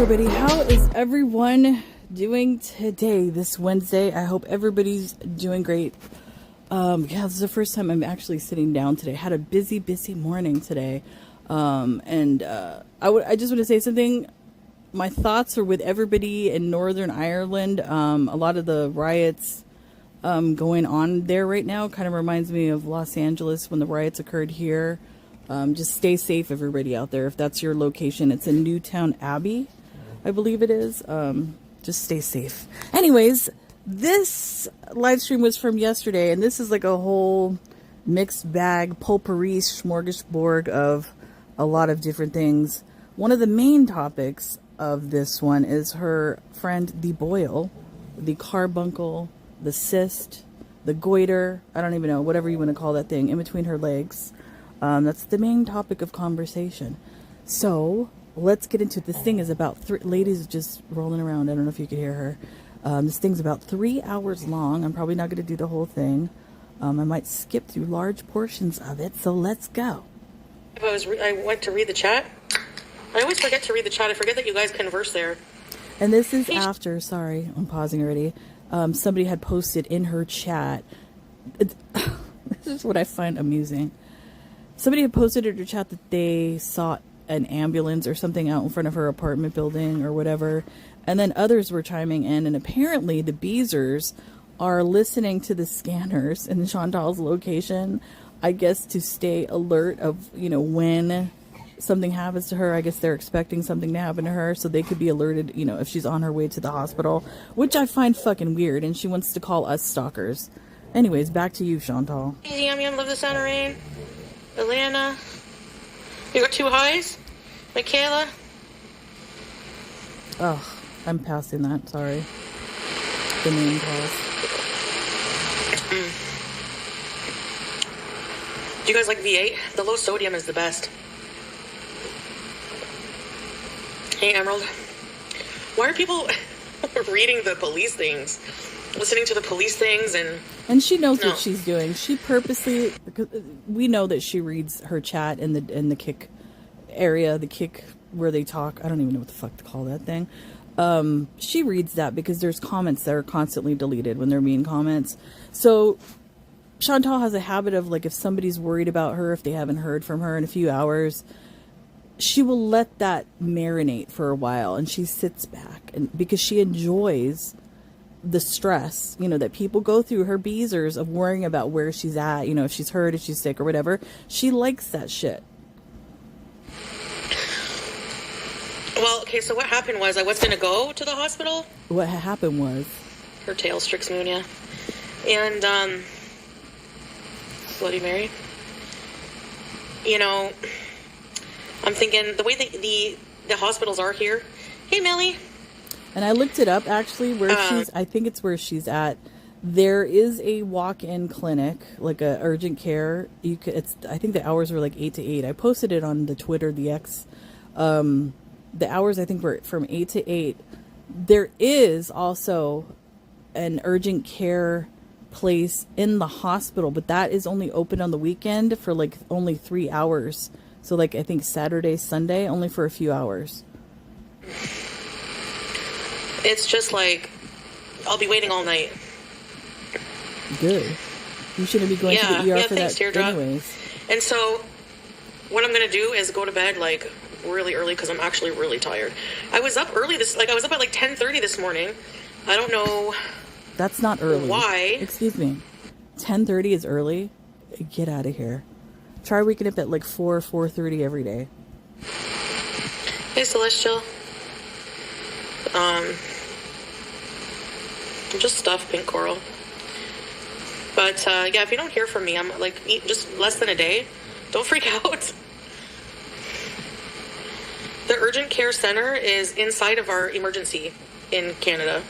everybody. How is everyone doing today, this Wednesday? I hope everybody's doing great. This is the first time I'm actually sitting down today. Had a busy morning today. I just want to say something. My thoughts are with everybody in Northern Ireland. A lot of the riots going on there right now kind of reminds me of Los Angeles when the riots occurred here. Just stay safe, everybody out there. If that's your location, it's in Newtown Abbey, I believe it is. Just stay safe. Anyways, this live stream was from yesterday, and this is like a whole mixed bag, potpourri, smorgasbord of a lot of different things. One of the main topics of this one is her friend, the boil, the carbuncle, the cyst, the goiter, I don't even know, whatever you want to call that thing, in between her legs. That's the main topic of conversation. So let's get into it. This thing is about ladies just rolling around. I don't know if you could hear her. This thing's about 3 hours long. I'm probably not going to do the whole thing. I might skip through large portions of it. So let's go. I went to read the chat. I always forget to read the chat. I forget that you guys converse there. And this is after, sorry, I'm pausing already. Somebody had posted in her chat. This is what I find amusing. Somebody had posted in her chat that they saw an ambulance or something out in front of her apartment building or whatever. And then others were chiming in. And apparently the Beezers are listening to the scanners in Chantal's location, I guess, to stay alert of, when something happens to her. I guess they're expecting something to happen to her, so they could be alerted, if she's on her way to the hospital, which I find fucking weird. And she wants to call us stalkers. Anyways, back to you, Chantal. Yum yum, love the sound of rain. Alana. You got two highs? Michaela? Oh, I'm passing that, sorry. The name calls. Do you guys like V8? The low sodium is the best. Hey, Emerald. Why are people reading the police things? Listening to the police things and she knows what she's doing. She purposely, because we know that she reads her chat in the kick area, the kick where they talk. I don't even know what the fuck to call that thing. She reads that because there's comments that are constantly deleted when they're mean comments. So Chantal has a habit of, like, if somebody's worried about her, if they haven't heard from her in a few hours, she will let that marinate for a while, and she sits back, and because she enjoys the stress, that people go through, her Beezers of worrying about where she's at, if she's hurt, if she's sick or whatever. She likes that shit. Well, okay, so what happened was I was going to go to the hospital. What happened was? Her tail strix moon, yeah. And, Bloody Mary. I'm thinking, the way the hospitals are here. Hey, Millie. And I looked it up, actually, where I think it's where she's at. There is a walk-in clinic, like a urgent care. I think the hours were like 8 to 8. I posted it on the Twitter, the X. The hours, I think, were from 8 to 8. There is also an urgent care place in the hospital, but that is only open on the weekend for like only 3 hours. So like, I think Saturday, Sunday, only for a few hours. It's just like, I'll be waiting all night. Good. You shouldn't be going to the ER for that teardrop. Anyways. And so what I'm going to do is go to bed like really early because I'm actually really tired. I was up early I was up at like 10:30 this morning. I don't know. That's not early. Why? Excuse me. 10:30 is early? Get out of here. Try waking up at like 4:30 every day. Hey, Celestial. Just stuff, Pink Coral. But, yeah, if you don't hear from me, I'm like, just less than a day. Don't freak out. The urgent care center is inside of our emergency in Canada.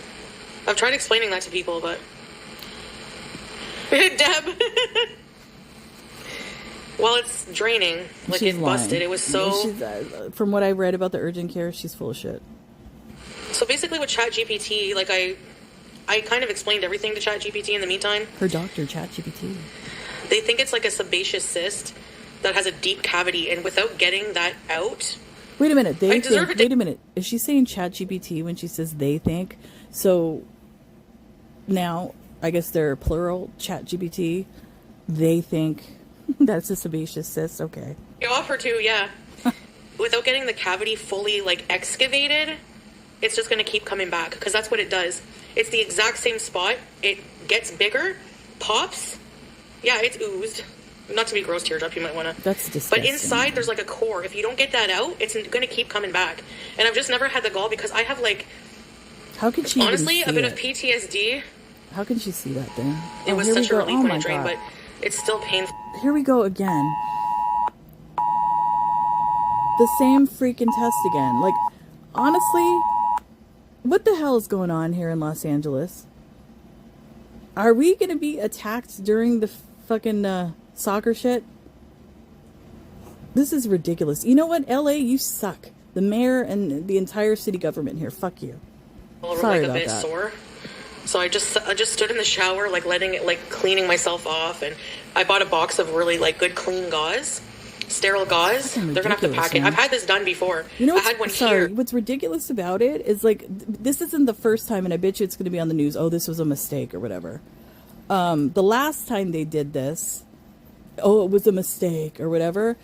I've tried explaining that to people, but... Deb! Well, it's draining. Like, She's it busted. lying. It was so... From what I read about the urgent care, she's full of shit. So basically with ChatGPT, like I kind of explained everything to ChatGPT in the meantime. Her doctor, ChatGPT. They think it's like a sebaceous cyst that has a deep cavity, and without getting that out, Wait a minute. They I deserve think. it. Wait a minute. Is she saying ChatGPT when she says they think? So now, I guess they're plural. ChatGPT. They think that's a sebaceous cyst. Okay. You offer to, yeah. Without getting the cavity fully like excavated, it's just going to keep coming back because that's what it does. It's the exact same spot. It gets bigger, pops. Yeah, it's oozed. Not to be gross, teardrop, you might want to. That's disgusting. But inside, there's like a core. If you don't get that out, it's going to keep coming back. And I've just never had the gall because I have like, how could she honestly, even a see bit it? of PTSD. How can she see that thing? It was here such we a go. relief Oh when my it drained, God. but it's still painful. Here we go again. The same freaking test again. Like, honestly, what the hell is going on here in Los Angeles? Are we going to be attacked during the fucking soccer shit? This is ridiculous. You know what, LA, you suck. The mayor and the entire city government here, fuck you. Sorry Like a about bit that. sore. So I just stood in the shower, like letting it, like cleaning myself off, and I bought a box of really like good clean gauze, sterile gauze. Fucking They're gonna have to ridiculous, pack it. man. I've had this done before. You know I what's, had one sorry, here. what's ridiculous about it is like this isn't the first time, and I bet you it's going to be on the news. Oh, this was a mistake or whatever. The last time they did this, oh, it was a mistake or whatever.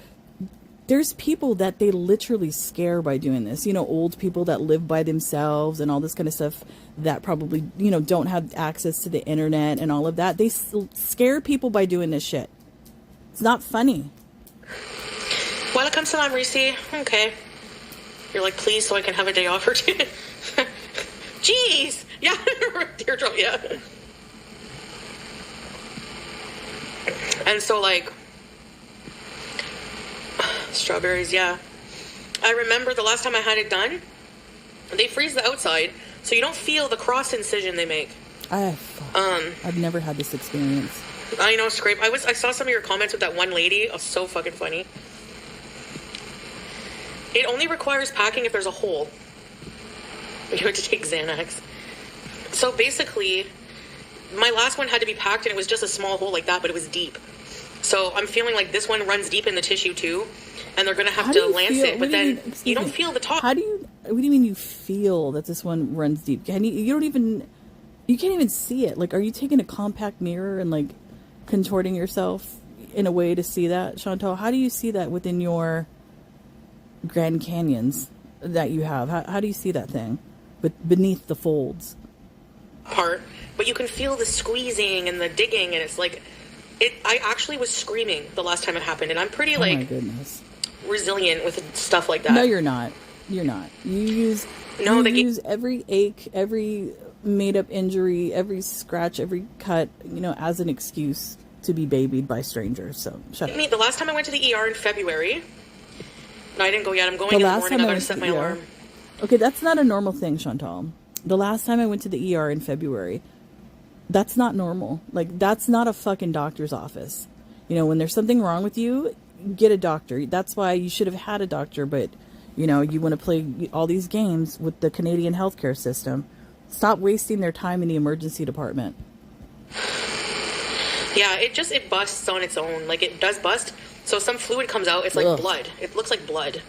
There's people that they literally scare by doing this. You know, old people that live by themselves and all this kind of stuff that probably, you know, don't have access to the internet and all of that. They scare people by doing this shit. It's not funny. Welcome, Salam Risi. Okay. You're like, please, so I can have a day off or two. Jeez. Yeah. Teardrop, yeah. And so, like, strawberries, yeah. I remember the last time I had it done, they freeze the outside, so you don't feel the cross incision they make. I've never had this experience. I know, scrape. I saw some of your comments with that one lady. Oh, so fucking funny. It only requires packing if there's a hole. You have to take Xanax. So basically, my last one had to be packed, and it was just a small hole like that, but it was deep. So I'm feeling like this one runs deep in the tissue too, and they're gonna have to lance it. But then you don't feel the top. What do you mean you feel that this one runs deep? You can't even see it. Like, are you taking a compact mirror and like contorting yourself in a way to see that, Chantal? How do you see that within your Grand Canyons that you have? How do you see that thing, but beneath the folds? Part, but you can feel the squeezing and the digging, and it's like, I actually was screaming the last time it happened, and I'm pretty Oh my goodness. resilient with stuff like that. No, you're not. You're not. You use every ache, every made up injury, every scratch, every cut, you know, as an excuse to be babied by strangers. So shut up. The last time I went to the ER in February, no, I didn't go yet. I'm going in the morning. I gotta set my alarm. Okay, that's not a normal thing, Chantal. The last time I went to the ER in February, that's not normal. Like, that's not a fucking doctor's office. You know, when there's something wrong with you, get a doctor. That's why you should have had a doctor, but, you know, you want to play all these games with the Canadian healthcare system. Stop wasting their time in the emergency department. Yeah, it busts on its own. Like, it does bust. So some fluid comes out. It's like blood. It looks like blood.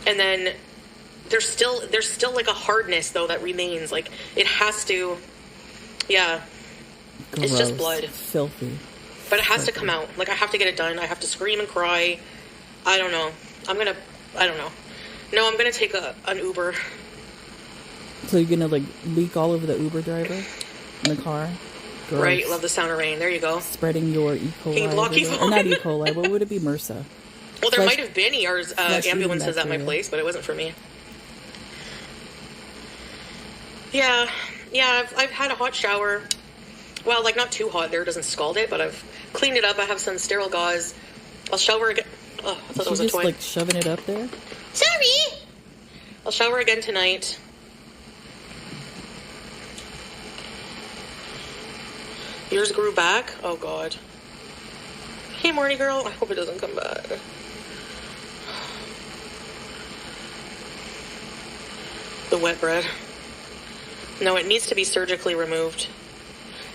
And then there's still like a hardness, though, that remains. Like, it has to, yeah. Gross. It's just blood. Filthy. But it has to come out. Like, I have to get it done. I have to scream and cry. I don't know. I don't know. No, I'm gonna take an Uber. So you're gonna, like, leak all over the Uber driver in the car? Gross. Right, love the sound of rain. There you go. Spreading your E. coli. Can you block E. Or not E. coli. What would it be? MRSA. Well, there might have been ER's ambulances at my bacteria. place, but it wasn't for me. Yeah, I've had a hot shower. Well, like, not too hot there, it doesn't scald it, but I've cleaned it up. I have some sterile gauze. I'll shower again. Oh, I thought that was a toy. Like, shoving it up there? Sorry! I'll shower again tonight. Yours grew back? Oh, God. Hey, Morning Girl. I hope it doesn't come back. The wet bread. No, it needs to be surgically removed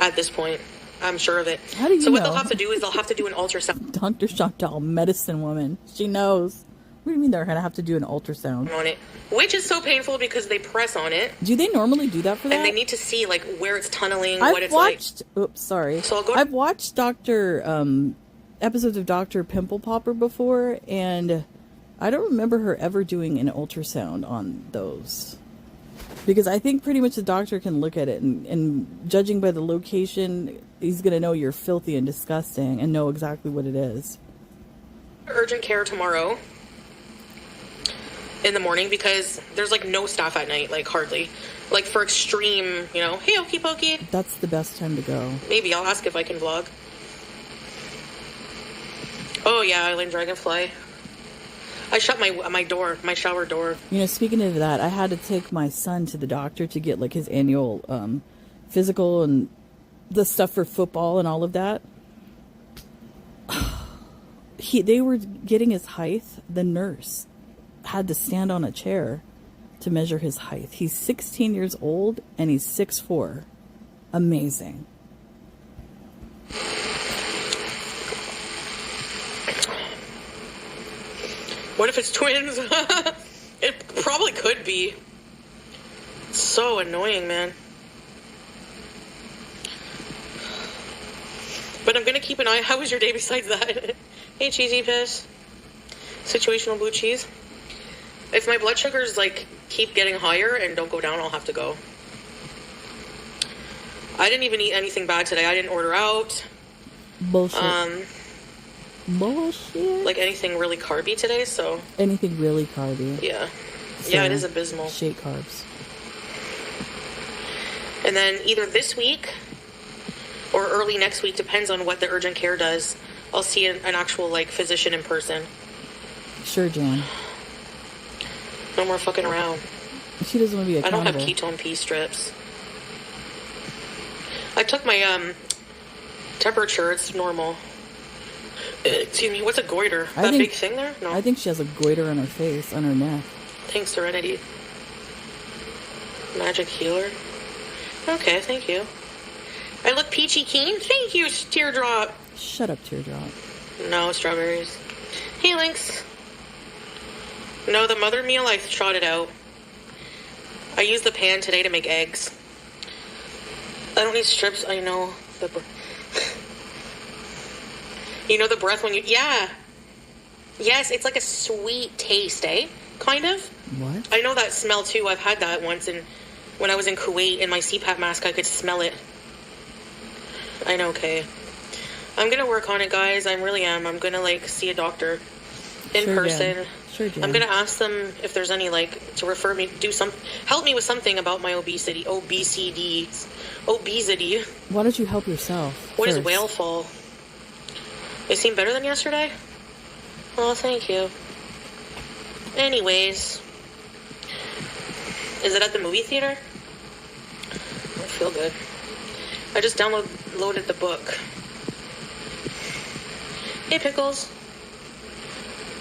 at this point. I'm sure of it. How do you So what know? they'll have to do is they'll have to do an ultrasound. Dr. Chantal, medicine woman. She knows. What do you mean they're gonna have to do an ultrasound? On it, which is so painful because they press on it. Do they normally do that for that? And they need to see like where it's tunneling, I've what it's watched, oops, sorry. So I'll go. I've watched episodes of Dr. Pimple Popper before, and I don't remember her ever doing an ultrasound on those. Because I think pretty much the doctor can look at it, and judging by the location, he's going to know you're filthy and disgusting and know exactly what it is. Urgent care tomorrow in the morning because there's like no staff at night, like hardly. Like for extreme, you know, hey, okey pokey. That's the best time to go. Maybe I'll ask if I can vlog. Oh yeah, Island Dragonfly. I shut my door, my shower door. You know, speaking of that, I had to take my son to the doctor to get like his annual physical and the stuff for football and all of that. They were getting his height. The nurse had to stand on a chair to measure his height. He's 16 years old and he's 6'4". Amazing. What if it's twins? It probably could be. It's so annoying, man. But I'm gonna keep an eye. How was your day besides that? Hey, Cheesy Piss. Situational blue cheese. If my blood sugars like keep getting higher and don't go down, I'll have to go. I didn't even eat anything bad today. I didn't order out. Bullshit. Bullshit. Like anything really carby today, so. Anything really carby. Yeah. So, yeah, it is abysmal. Shake carbs. And then either this week or early next week, depends on what the urgent care does. I'll see an actual like physician in person. Sure, Jan. No more fucking around. She doesn't want to be accountable. I don't have ketone P strips. I took my temperature. It's normal. Excuse me. What's a goiter? That big thing there? No. I think she has a goiter on her face, on her neck. Thanks, Serenity. Magic healer. Okay, thank you. I look peachy keen. Thank you, Teardrop. Shut up, Teardrop. No, strawberries. Hey, Lynx. No, the mother meal, I shot it out. I used the pan today to make eggs. I don't need strips. I know. You know the breath when you... Yeah. Yes, it's like a sweet taste, eh? Kind of. What? I know that smell, too. I've had that once, and when I was in Kuwait in my CPAP mask, I could smell it. I know, okay. I'm going to work on it, guys. I really am. I'm going to, like, see a doctor in person. Dan. Sure, Dan. I'm going to ask them if there's any, like, to refer me, help me with something about my obesity. Obesity. Why don't you help yourself? What is whale fall? It seemed better than yesterday? Oh, thank you. Anyways. Is it at the movie theater? I feel good. I just downloaded the book. Hey, Pickles.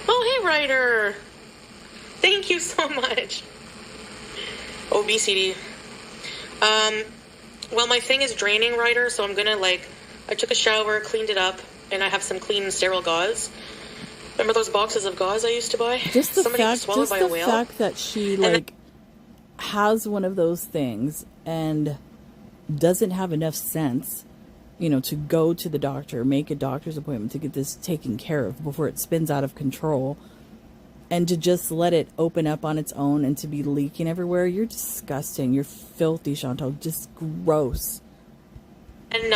Oh, hey, Ryder. Thank you so much. Obesity. Well, my thing is draining, Ryder, so I'm gonna, like, I took a shower, cleaned it up, and I have some clean, sterile gauze. Remember those boxes of gauze I used to buy? Just the fact that she, like, has one of those things and doesn't have enough sense, you know, to go to the doctor, make a doctor's appointment to get this taken care of before it spins out of control, and to just let it open up on its own and to be leaking everywhere. You're disgusting. You're filthy, Chantal. Just gross. And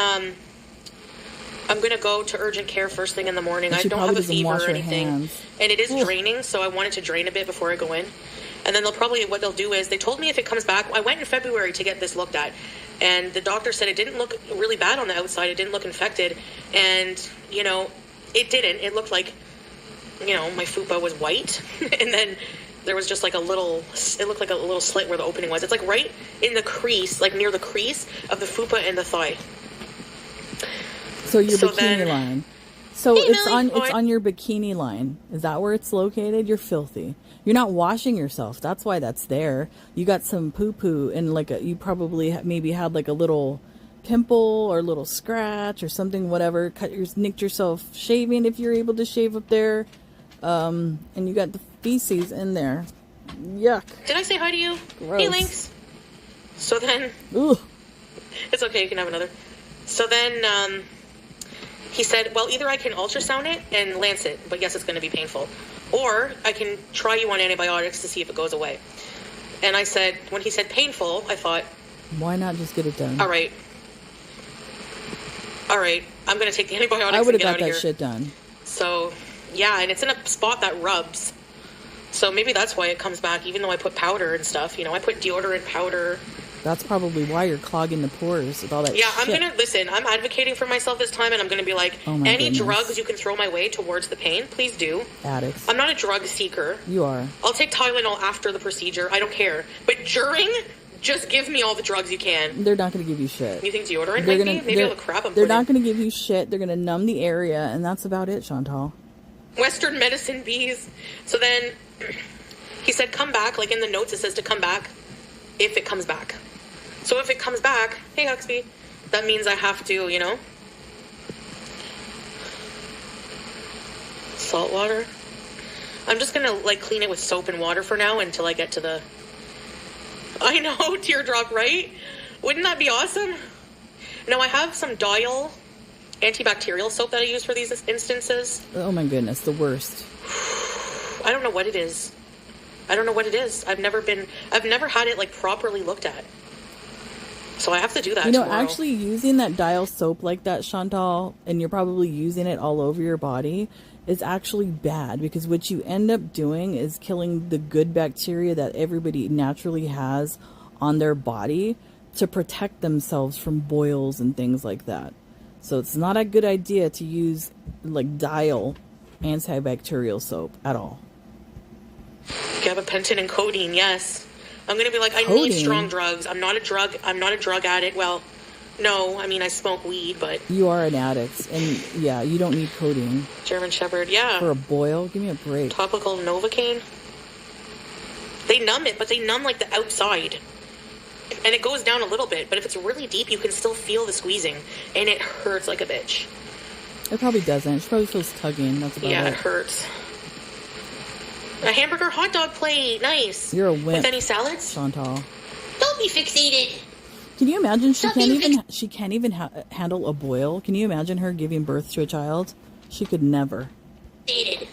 I'm gonna go to urgent care first thing in the morning. I don't have a fever or anything, and it is draining, so I wanted to drain a bit before I go in. And then what they'll do is, they told me if it comes back, I went in February to get this looked at, and the doctor said it didn't look really bad on the outside, it didn't look infected, and, you know, it didn't. It looked like, you know, my fupa was white, and then there was just like it looked like a little slit where the opening was. It's like right in the crease, like near the crease of the fupa and the thigh. So your bikini line. So hey, it's on your bikini line. Is that where it's located? You're filthy. You're not washing yourself. That's why that's there. You got some poo-poo and like you probably maybe had like a little pimple or a little scratch or something, whatever. Nicked yourself shaving if you're able to shave up there. And you got the feces in there. Yuck. Did I say hi to you? Gross. Hey, Lynx. So then, Ugh. it's okay, you can have another. So then, he said, well, either I can ultrasound it and lance it, but yes, it's going to be painful. Or I can try you on antibiotics to see if it goes away. And I said, when he said painful, I thought, Why not just get it done? all right, I'm going to take the antibiotics I would and have get out got of that here. shit done. So, yeah, and it's in a spot that rubs. So maybe that's why it comes back, even though I put powder and stuff. You know, I put deodorant, powder. That's probably why you're clogging the pores with all that Yeah, shit. I'm advocating for myself this time, and I'm going to be like, Oh my any goodness. drugs you can throw my way towards the pain, please do. Addicts. I'm not a drug seeker. You are. I'll take Tylenol after the procedure. I don't care. But during, just give me all the drugs you can. They're not going to give you shit. You think deodorant They're might gonna, be? Maybe all the crap I'm They're putting. not going to give you shit. They're going to numb the area, and that's about it, Chantal. Western medicine bees. So then he said, come back. Like in the notes, it says to come back if it comes back. So if it comes back, hey, Huxby, that means I have to, you know, salt water. I'm just going to, like, clean it with soap and water for now until I get to the... I know, teardrop, right? Wouldn't that be awesome? No, I have some Dial antibacterial soap that I use for these instances. Oh my goodness, the worst. I don't know what it is. I've never had it, like, properly looked at. So I have to do that tomorrow. Actually using that Dial soap like that, Chantal, and you're probably using it all over your body, is actually bad, because what you end up doing is killing the good bacteria that everybody naturally has on their body to protect themselves from boils and things like that. So it's not a good idea to use like Dial antibacterial soap at all. Gabapentin and codeine, yes. I'm gonna be like, I Codeine? need strong drugs. I'm not a drug addict. Well, no, I mean I smoke weed, but You are an addict, and yeah, you don't need codeine German Shepherd, yeah. for a boil. Give me a break. Topical Novocaine. They numb it, but they numb like the outside. And it goes down a little bit, but if it's really deep, you can still feel the squeezing, and it hurts like a bitch. It probably doesn't. She probably feels tugging. That's about Yeah, it. it hurts. A hamburger hot dog plate, nice. You're a wimp. With any salads? Chantal. Don't be fixated. Can you imagine she Stop can't being even she can't even handle a boil? Can you imagine her giving birth to a child? She could never. Fixated.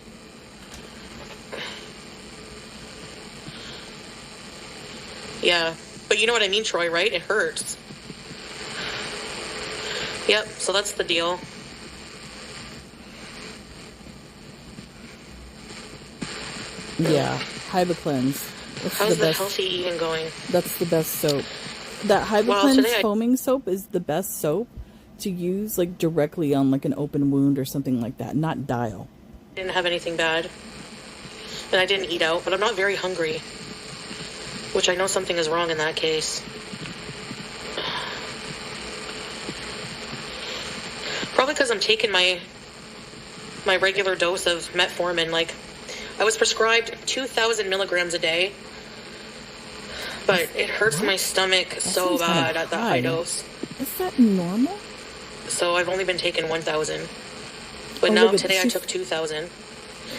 Yeah, but you know what I mean, Troy, right? It hurts. Yep, so that's the deal. Yeah, Hyba Cleanse. That's How's the best. healthy eating going? That's the best soap. That Hyba Well, Cleanse today I- foaming soap is the best soap to use like directly on like an open wound or something like that, not Dial. Didn't have anything bad. And I didn't eat out, but I'm not very hungry. Which I know something is wrong in that case. Probably because I'm taking my regular dose of metformin. Like, I was prescribed 2,000 milligrams a day. But it hurts my stomach so seems kinda bad at that high high. dose. Is that normal? So I've only been taking 1,000. But Oh, now look at- today I she's- took 2,000.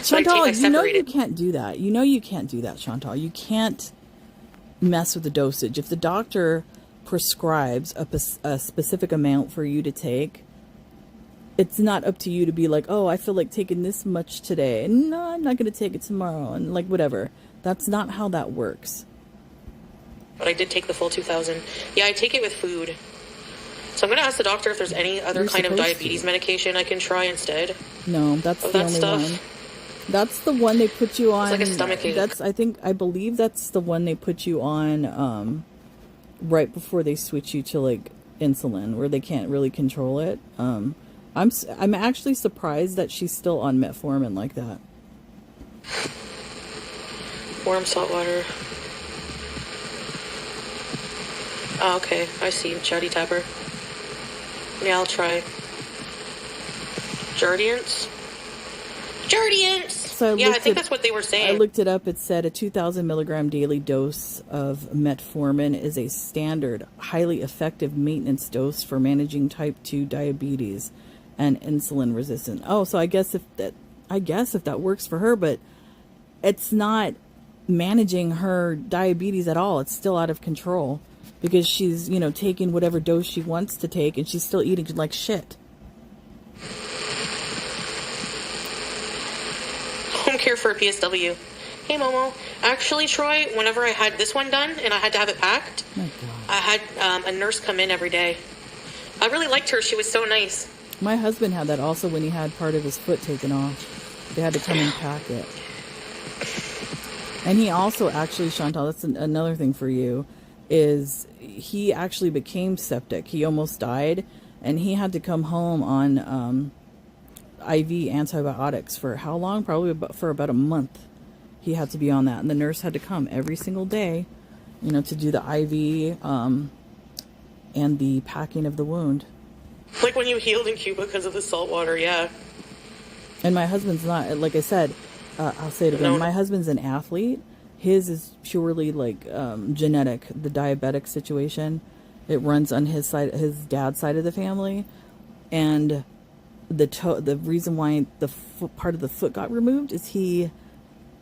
Chantal, I you know you separated. can't do that. You know you can't do that, Chantal. You can't mess with the dosage. If the doctor prescribes a specific amount for you to take, it's not up to you to be like, oh, I feel like taking this much today. No, I'm not going to take it tomorrow. And like, whatever. That's not how that works. But I did take the full 2,000. Yeah, I take it with food. So I'm going to ask the doctor if there's any other You're kind of supposed diabetes to. medication I can try instead. No, that's Of the that only stuff? one. That's the one they put you on. like a stomachache. I believe that's the one they put you on right before they switch you to like insulin, where they can't really control it. I'm actually surprised that she's still on metformin like that. Warm salt water. Oh, okay. I see. Chatty Tapper. Yeah, I'll try. Jardiance? Jardiance! So Yeah, I think that's what they were saying. I looked it up. It said a 2,000 milligram daily dose of metformin is a standard, highly effective maintenance dose for managing type 2 diabetes and insulin resistance. Oh, so I guess if that, I guess if that works for her, but it's not managing her diabetes at all. It's still out of control because she's, you know, taking whatever dose she wants to take and she's still eating like shit. Home care for a PSW. Hey, Momo. Actually, Troy, whenever I had this one done and I had to have it packed, I had a nurse come in every day. I really liked her. She was so nice. My husband had that also when he had part of his foot taken off. They had to come and pack it. And he also actually, Chantal, that's another thing for you, is he actually became septic. He almost died, and he had to come home on IV antibiotics for how long? Probably for about a month. He had to be on that, and the nurse had to come every single day, you know, to do the IV and the packing of the wound. Like when you healed in Cuba because of the salt water, yeah. And my husband's not, like I said, I'll say it again. No. My husband's an athlete. His is purely like genetic, the diabetic situation. It runs on his side, his dad's side of the family, and the reason why the part of the foot got removed is he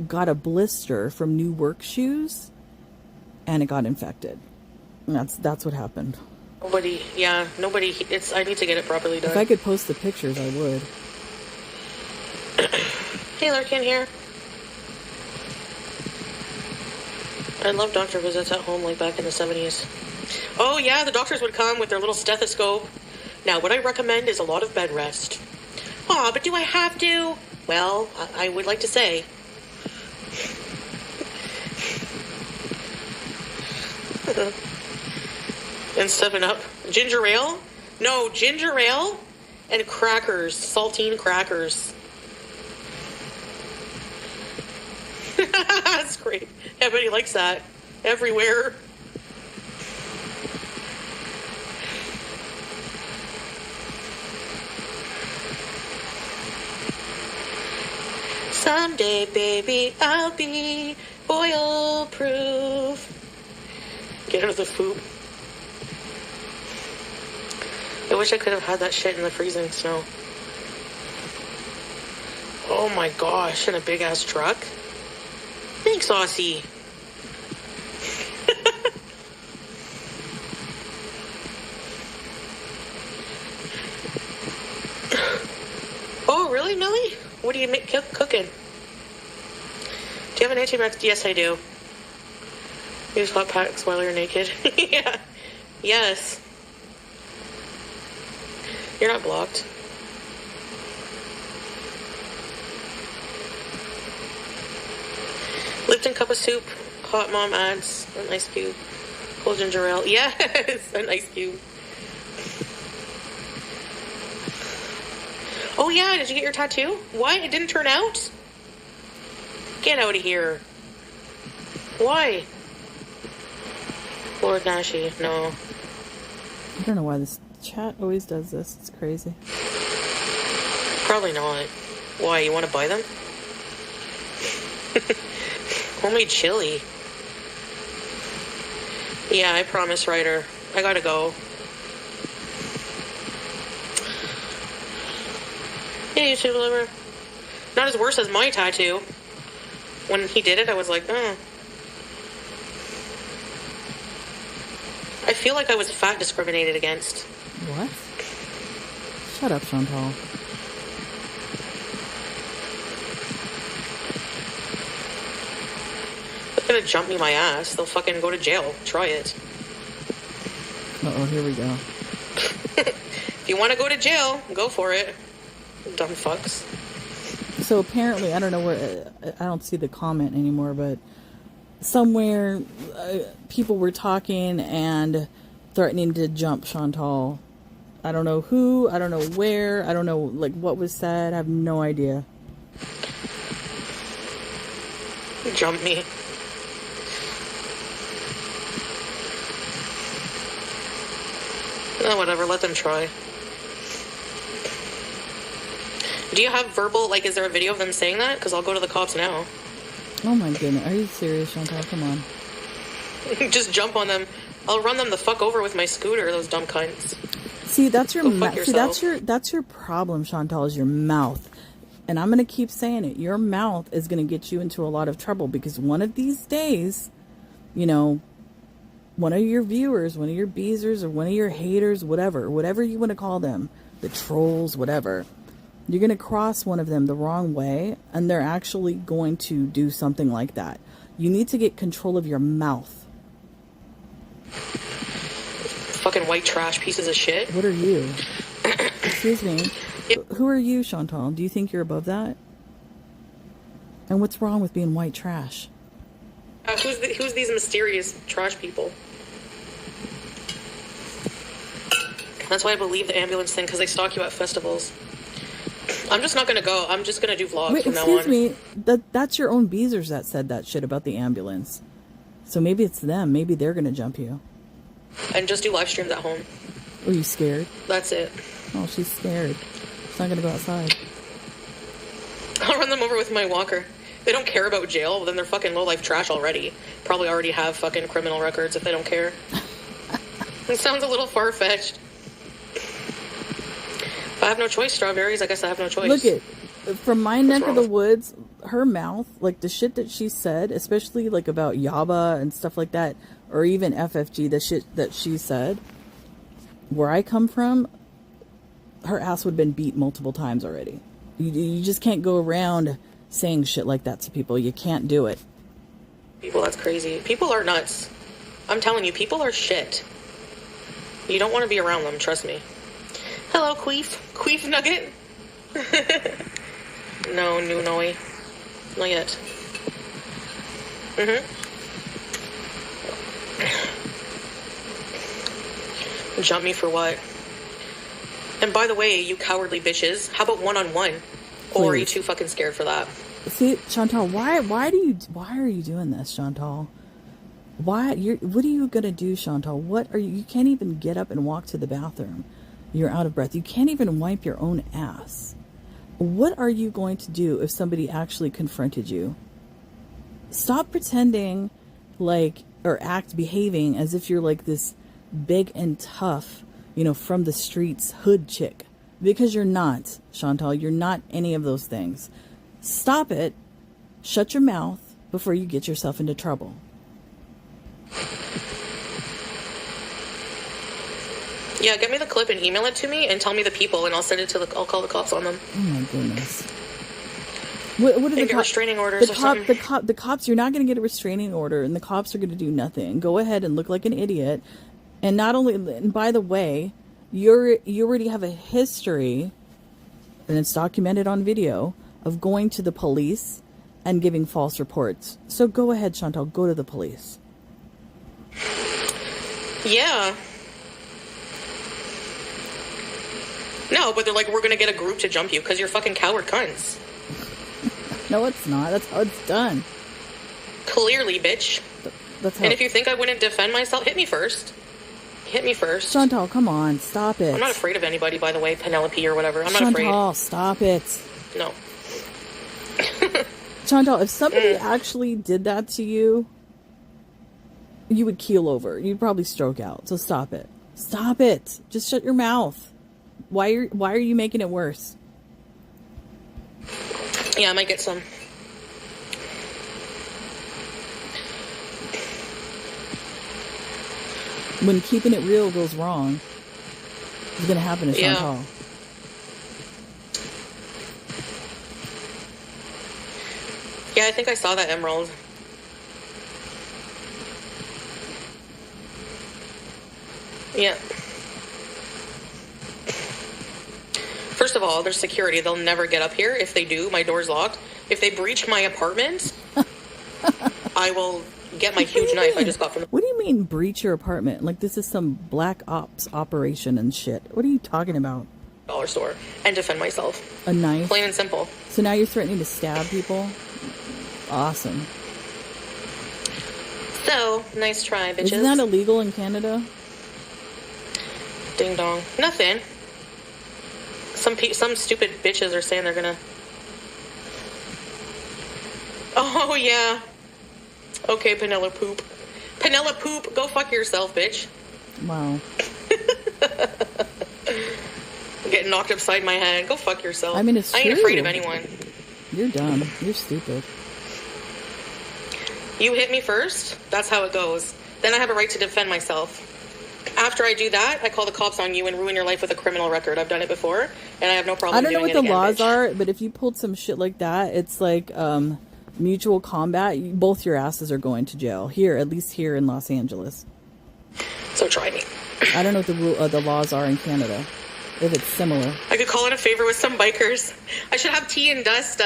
got a blister from new work shoes, and it got infected. And that's what happened. Nobody. It's. I need to get it properly done. If I could post the pictures, I would. Hey, Larkin here. I love doctor visits at home like back in the 70s. Oh, yeah, the doctors would come with their little stethoscope. Now, what I recommend is a lot of bed rest. Aw, but do I have to? Well, I would like to say. And 7-Up. Ginger ale? No, ginger ale and crackers. Saltine crackers. That's great. Everybody likes that. Everywhere. Someday, baby, I'll be oil-proof. Get out of the poop. I wish I could have had that shit in the freezing snow. Oh my gosh, in a big-ass truck? Thanks, Aussie. Oh, really, Millie? What are you cooking? Do you have an antibiotic? Yes, I do. Use hot packs while you're naked. Yeah. Yes. You're not blocked. Lipton cup of soup. Hot mom adds an ice cube. Cold ginger ale. Yes, an ice cube. Oh yeah, did you get your tattoo? What? It didn't turn out? Get out of here. Why? Lord Nashi, no. I don't know why this chat always does this. It's crazy. Probably not. Why, you want to buy them? Homemade chili. Yeah, I promise, Ryder. I gotta go. Hey, YouTube lover. Not as worse as my tattoo. When he did it, I was like, oh. I feel like I was fat discriminated against. What? Shut up, Chantal. They're gonna jump me my ass. They'll fucking go to jail. Try it. Uh-oh, here we go. If you want to go to jail, go for it. Dumb fucks. So apparently, I don't know where, I don't see the comment anymore, but somewhere people were talking and threatening to jump Chantal. I don't know who, I don't know where, I don't know like what was said, I have no idea. Jump me. Oh, whatever, let them try. Do you have verbal, like, is there a video of them saying that? Because I'll go to the cops now. Oh my goodness, are you serious, Chantal? Come on. Just jump on them. I'll run them the fuck over with my scooter, those dumb cunts. See, that's your that's your problem, Chantal, is your mouth. And I'm going to keep saying it. Your mouth is going to get you into a lot of trouble because one of these days, you know, one of your viewers, one of your beezers, or one of your haters, whatever you want to call them, the trolls, whatever, you're going to cross one of them the wrong way, and they're actually going to do something like that. You need to get control of your mouth. Fucking white trash pieces of shit. What are you? Excuse me. Who are you, Chantal? Do you think you're above that? And what's wrong with being white trash? Who's these mysterious trash people? That's why I believe the ambulance thing, because they stalk you at festivals. I'm just not going to go. I'm just going to do vlogs from now on. Excuse me. That's your own beezers that said that shit about the ambulance. So maybe it's them. Maybe they're going to jump you. And just do live streams at home. Are you scared? That's it. Oh, she's scared. She's not going to go outside. I'll run them over with my walker. They don't care about jail, then they're fucking low-life trash already. Probably already have fucking criminal records if they don't care. It sounds a little far-fetched. If I have no choice, strawberries, I guess I have no choice. Look at, from my neck of the woods, her mouth, like the shit that she said, especially like about Yaba and stuff like that, or even FFG, the shit that she said, where I come from, her ass would have been beat multiple times already. You just can't go around saying shit like that to people. You can't do it. People, that's crazy. People are nuts. I'm telling you, people are shit. You don't want to be around them, trust me. Hello, Queef. Queef Nugget? No, not yet. Jump me for what? And by the way, you cowardly bitches, how about one-on-one? Or are you too fucking scared for that? See, Chantal, why are you doing this, Chantal? What are you gonna do, Chantal? You can't even get up and walk to the bathroom. You're out of breath. You can't even wipe your own ass. What are you going to do if somebody actually confronted you? Stop pretending behaving as if you're like this big and tough, from the streets hood chick. Because you're not, Chantal. You're not any of those things. Stop it. Shut your mouth before you get yourself into trouble. Yeah, get me the clip and email it to me and tell me the people and I'll send it I'll call the cops on them. Oh my goodness. What are the restraining orders or something? The cops, you're not going to get a restraining order and the cops are going to do nothing. Go ahead and look like an idiot. And and by the way, you already have a history, and it's documented on video, of going to the police and giving false reports. So go ahead, Chantal, go to the police. Yeah. No, but they're like, we're going to get a group to jump you because you're fucking coward cunts. No, it's not. That's how it's done. Clearly, bitch. And if you think I wouldn't defend myself, hit me first. Hit me first. Chantal, come on. Stop it. I'm not afraid of anybody, by the way. Penelope or whatever. I'm not afraid. Chantal, stop it. No. Chantal, if somebody actually did that to you, you would keel over. You'd probably stroke out. So stop it. Stop it. Just shut your mouth. Why are you making it worse? Yeah, I might get some. When keeping it real goes wrong, it's going to happen to Chantal. Yeah, I think I saw that emerald. Yeah. First of all, there's security. They'll never get up here. If they do, my door's locked. If they breach my apartment, I will get my huge knife I just got from the... What do you mean breach your apartment? Like this is some black ops operation and shit. What are you talking about? Dollar store and defend myself. A knife? Plain and simple. So now you're threatening to stab people? Awesome. So, nice try, bitches. Isn't that illegal in Canada? Ding dong. Nothing. Some stupid bitches are saying they're gonna... Oh, yeah. Okay, Penelope Poop. Penelope Poop, go fuck yourself, bitch. Wow. get knocked upside my head. Go fuck yourself. I mean, it's I ain't true. afraid of anyone. You're dumb. You're stupid. You hit me first. That's how it goes. Then I have a right to defend myself. After I do that, I call the cops on you and ruin your life with a criminal record. I've done it before, and I have no problem I don't know doing what it the again, laws bitch. are, but if you pulled some shit like that, it's like mutual combat. Both your asses are going to jail. Here, at least here in Los Angeles. So try me. I don't know what the laws are in Canada. If it's similar. I could call in a favor with some bikers. I should have Tea and Dust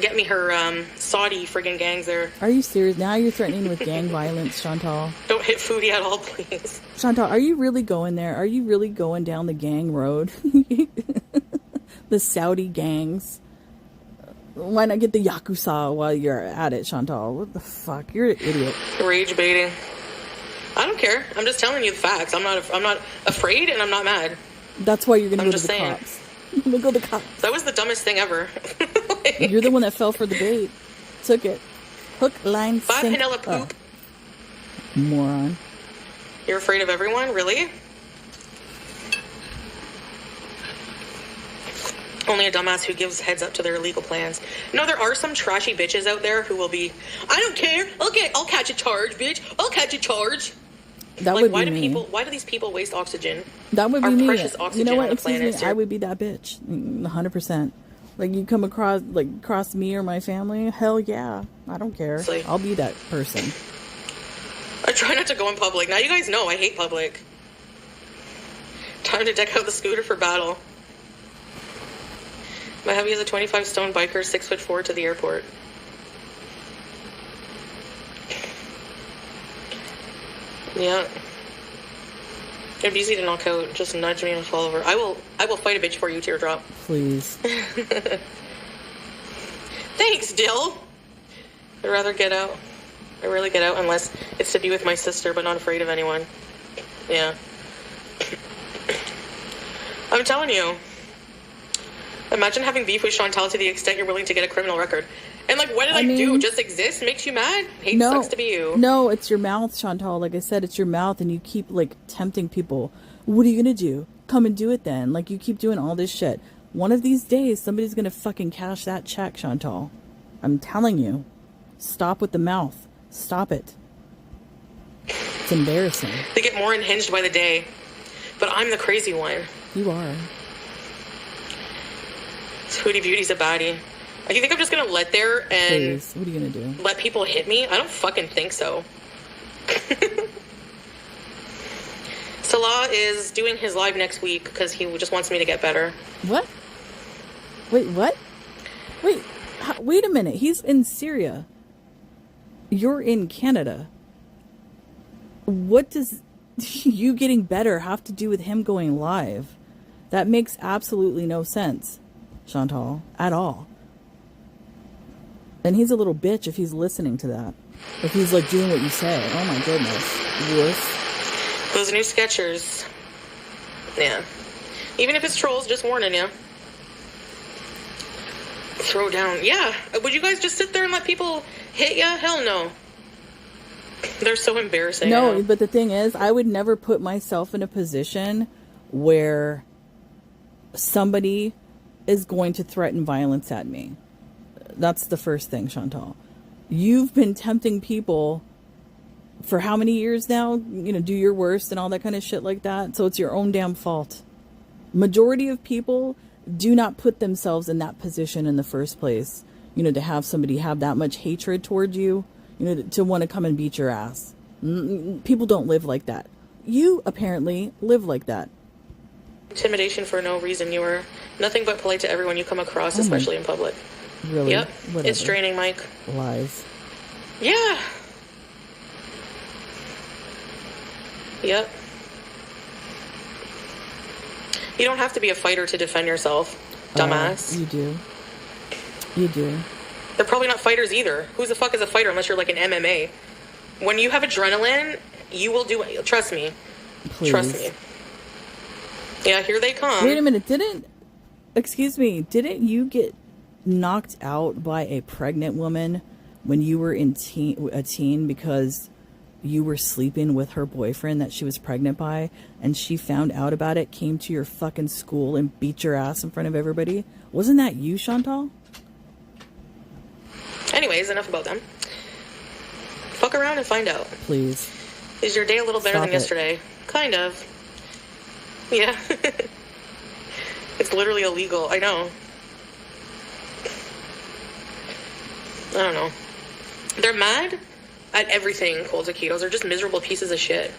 get me her Saudi friggin' gangs there. Are you serious? Now you're threatening with gang violence, Chantal. Don't hit Foodie at all, please. Chantal, are you really going there? Are you really going down the gang road? The Saudi gangs. Why not get the Yakuza while you're at it, Chantal? What the fuck? You're an idiot. Rage baiting. I don't care. I'm just telling you the facts. I'm not afraid, and I'm not mad. That's why you're gonna I'm go to just the saying. cops. You're gonna go to the cops. That was the dumbest thing ever. You're the one that fell for the bait. Took it. Hook, line, Bye, sink. Penelope Poop. Moron. You're afraid of everyone? Really? Only a dumbass who gives heads up to their illegal plans. No, there are some trashy bitches out there who will be, I don't care. I'll catch a charge, bitch. I'll catch a charge. That Like, would why be do me. why do these people waste oxygen? That would be Our me. precious oxygen You know what? on the Excuse planet, me. sir. I would be that bitch. 100%. Like, you come across me or my family, hell yeah. I don't care. It's like- I'll be that person. I try not to go in public. Now you guys know I hate public. Time to deck out the scooter for battle. My hubby is a 25 stone biker, 6'4" to the airport. Yeah. It'd be easy to knock out. Just nudge me and fall over. I will fight a bitch for you, Teardrop. Please. Thanks, Dill. I'd rather get out. I rarely get out unless it's to be with my sister, but not afraid of anyone. Yeah. I'm telling you. Imagine having beef with Chantal to the extent you're willing to get a criminal record. And like, what did I do? Just exist? Makes you mad? Hate sucks to be you. No, it's your mouth, Chantal. Like I said, it's your mouth, and you keep like tempting people. What are you gonna do? Come and do it then. Like, you keep doing all this shit. One of these days, somebody's gonna fucking cash that check, Chantal. I'm telling you. Stop with the mouth. Stop it. It's embarrassing. They get more unhinged by the day. But I'm the crazy one. You are. Foodie Beauty's a baddie. You think I'm just gonna let there and Please. What are you gonna do? let people hit me? I don't fucking think so. Salah is doing his live next week because he just wants me to get better. What? Wait, what? Wait. Wait a minute. He's in Syria. You're in Canada. What does you getting better have to do with him going live? That makes absolutely no sense, Chantal, at all. And he's a little bitch if he's listening to that. If he's like doing what you say. Oh my goodness. Wuss. Those new Skechers. Yeah. Even if it's trolls, just warning you. Throw down. Yeah. Would you guys just sit there and let people hit you? Hell no. They're so embarrassing. No, but the thing is, I would never put myself in a position where somebody is going to threaten violence at me. That's the first thing, Chantal. You've been tempting people for how many years now? You know, do your worst and all that kind of shit like that. So it's your own damn fault. Majority of people do not put themselves in that position in the first place. You know, to have somebody have that much hatred toward you, you know, to want to come and beat your ass. People don't live like that. You apparently live like that. Intimidation for no reason. You are nothing but polite to everyone you come across, especially in public. Really? Yep. Whatever. It's draining, Mike. Lies. Yeah. Yep. You don't have to be a fighter to defend yourself, dumbass. You do. You do. They're probably not fighters either. Who the fuck is a fighter unless you're like an MMA? When you have adrenaline, you will do it. Trust me. Please. Trust me. Yeah, here they come. Wait a minute. Didn't you get knocked out by a pregnant woman when you were a teen because you were sleeping with her boyfriend that she was pregnant by, and she found out about it, came to your fucking school and beat your ass in front of everybody? Wasn't that you, Chantal? Anyways, enough about them. Fuck around and find out. Please. Is your day a little better Stop than yesterday? Kind of. Yeah. It's literally illegal. I know. I don't know. They're mad at everything, cold taquitos. They're just miserable pieces of shit.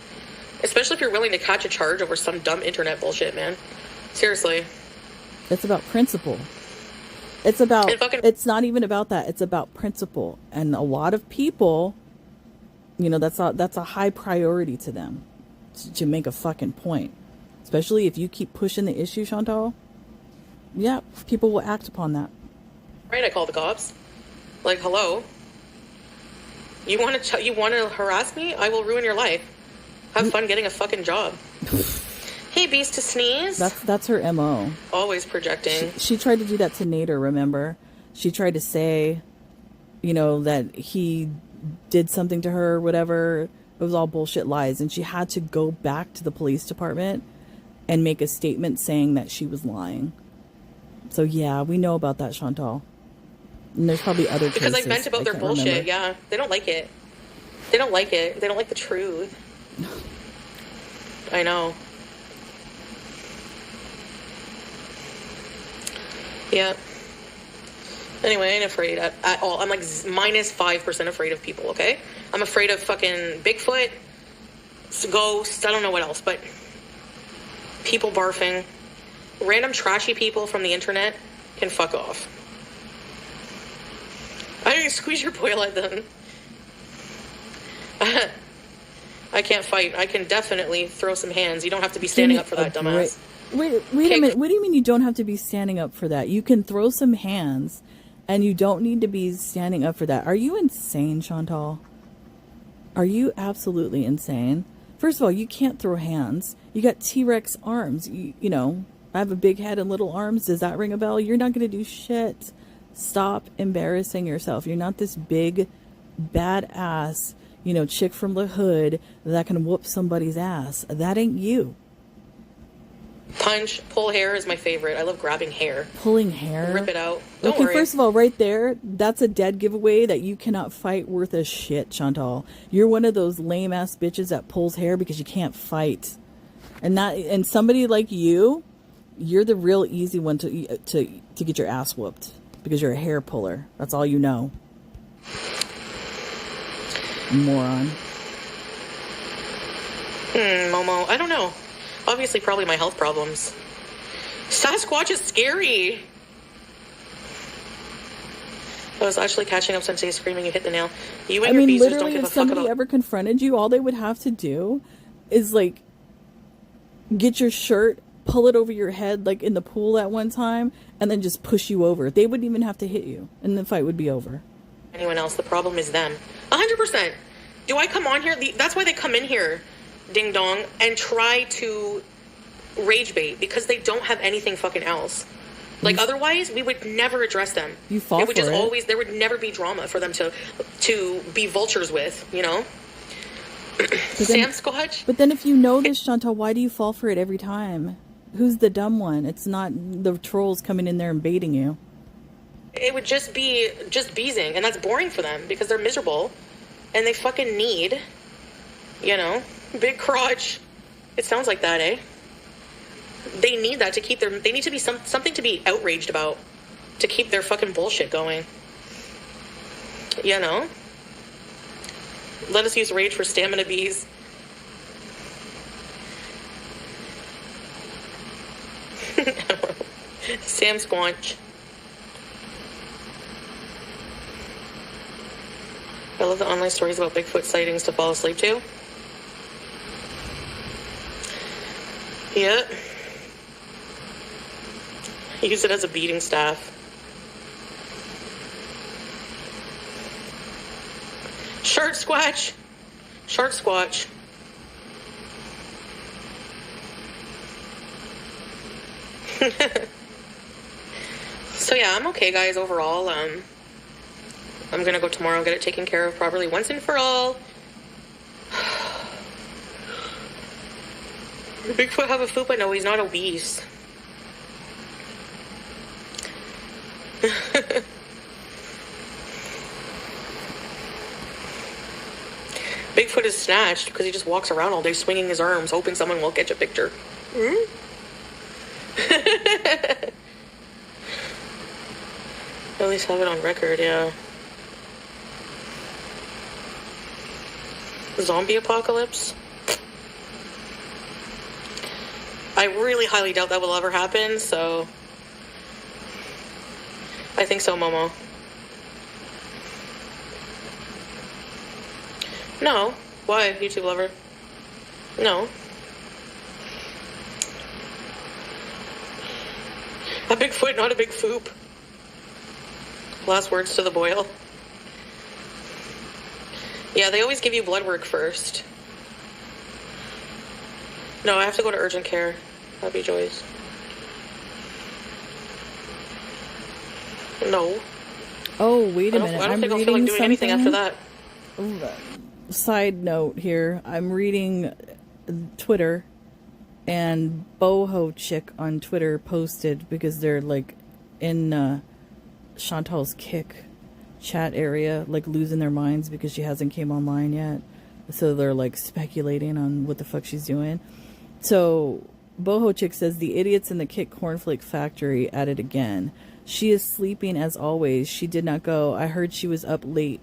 Especially if you're willing to catch a charge over some dumb internet bullshit, man. Seriously. It's about principle. It's not even about that. It's about principle. And a lot of people, you know, that's a high priority to them to make a fucking point. Especially if you keep pushing the issue, Chantal. Yeah, people will act upon that. Right, I call the cops. Like, hello? You want to harass me? I will ruin your life. Have fun getting a fucking job. Hey, beast to sneeze. That's her MO. Always projecting. She tried to do that to Nader, remember? She tried to say, you know, that he did something to her or whatever. It was all bullshit lies. And she had to go back to the police department and make a statement saying that she was lying. So, yeah, we know about that, Chantal. And there's probably other cases. Because I vent about their bullshit, remember. Yeah. They don't like it. They don't like it. They don't like the truth. I know. Yeah. Anyway, I ain't afraid at all. I'm like minus 5% afraid of people, okay? I'm afraid of fucking Bigfoot, ghosts, I don't know what else, but people barfing, random trashy people from the internet can fuck off. I didn't squeeze your boil at them. I can't fight. I can definitely throw some hands. You don't have to be standing up for that, dumbass. Wait a minute. What do you mean you don't have to be standing up for that? You can throw some hands, and you don't need to be standing up for that. Are you insane, Chantal? Are you absolutely insane? First of all, you can't throw hands. You got T-Rex arms. You know, I have a big head and little arms. Does that ring a bell? You're not going to do shit. Stop embarrassing yourself. You're not this big, badass, you know, chick from the hood that can whoop somebody's ass. That ain't you. Punch, pull hair is my favorite. I love grabbing hair. Pulling hair? Rip it out. Don't okay, worry. First of all, right there, that's a dead giveaway that you cannot fight worth a shit, Chantal. You're one of those lame-ass bitches that pulls hair because you can't fight. And somebody like you, you're the real easy one to get your ass whooped because you're a hair puller. That's all you know. Moron. Momo, I don't know. Obviously, probably my health problems. Sasquatch is scary. I was actually catching up since screaming you hit the nail. You and your bees just don't give a fuck about... if somebody ever confronted you, all they would have to do is, like, get your shirt, pull it over your head, like in the pool at one time, and then just push you over. They wouldn't even have to hit you, and the fight would be over. Anyone else, the problem is them. 100%. Do I come on here? That's why they come in here, ding dong, and try to rage bait, because they don't have anything fucking else. Like, otherwise, we would never address them. You fall for it. Would just always, there would never be drama for them to be vultures with, you know? Sam Squatch. But then if you know this, Chantal, why do you fall for it every time? Who's the dumb one? It's not the trolls coming in there and baiting you. It would just be beezing, and that's boring for them because they're miserable, and they fucking need, you know, big crotch. It sounds like that, eh? They need that to keep their... They need to be something to be outraged about to keep their fucking bullshit going. You know? Let us use rage for stamina bees. Sam Squanch. I love the online stories about Bigfoot sightings to fall asleep to. Yep. Use it as a beating staff. Short Squatch. Short Squatch. So yeah, I'm okay, guys, overall. I'm gonna go tomorrow and get it taken care of properly once and for all. Bigfoot have a fupa? No, he's not obese. Bigfoot is snatched because he just walks around all day swinging his arms, hoping someone will catch a picture. At least have it on record, yeah. Zombie apocalypse? I really highly doubt that will ever happen, so... I think so, Momo. No. Why, YouTube lover? No. A big foot, not a big foop. Last words to the boil. Yeah, they always give you blood work first. No, I have to go to urgent care. Happy Joyce. No. Oh, wait a minute. I don't think I'll feel like doing anything after that. Side note here. I'm reading Twitter, and Boho Chick on Twitter posted, because they're like in Chantal's Kick chat area, like losing their minds because she hasn't came online yet. So they're like speculating on what the fuck she's doing. So Boho Chick says the idiots in the Kick cornflake factory at it again. She is sleeping as always. She did not go. I heard she was up late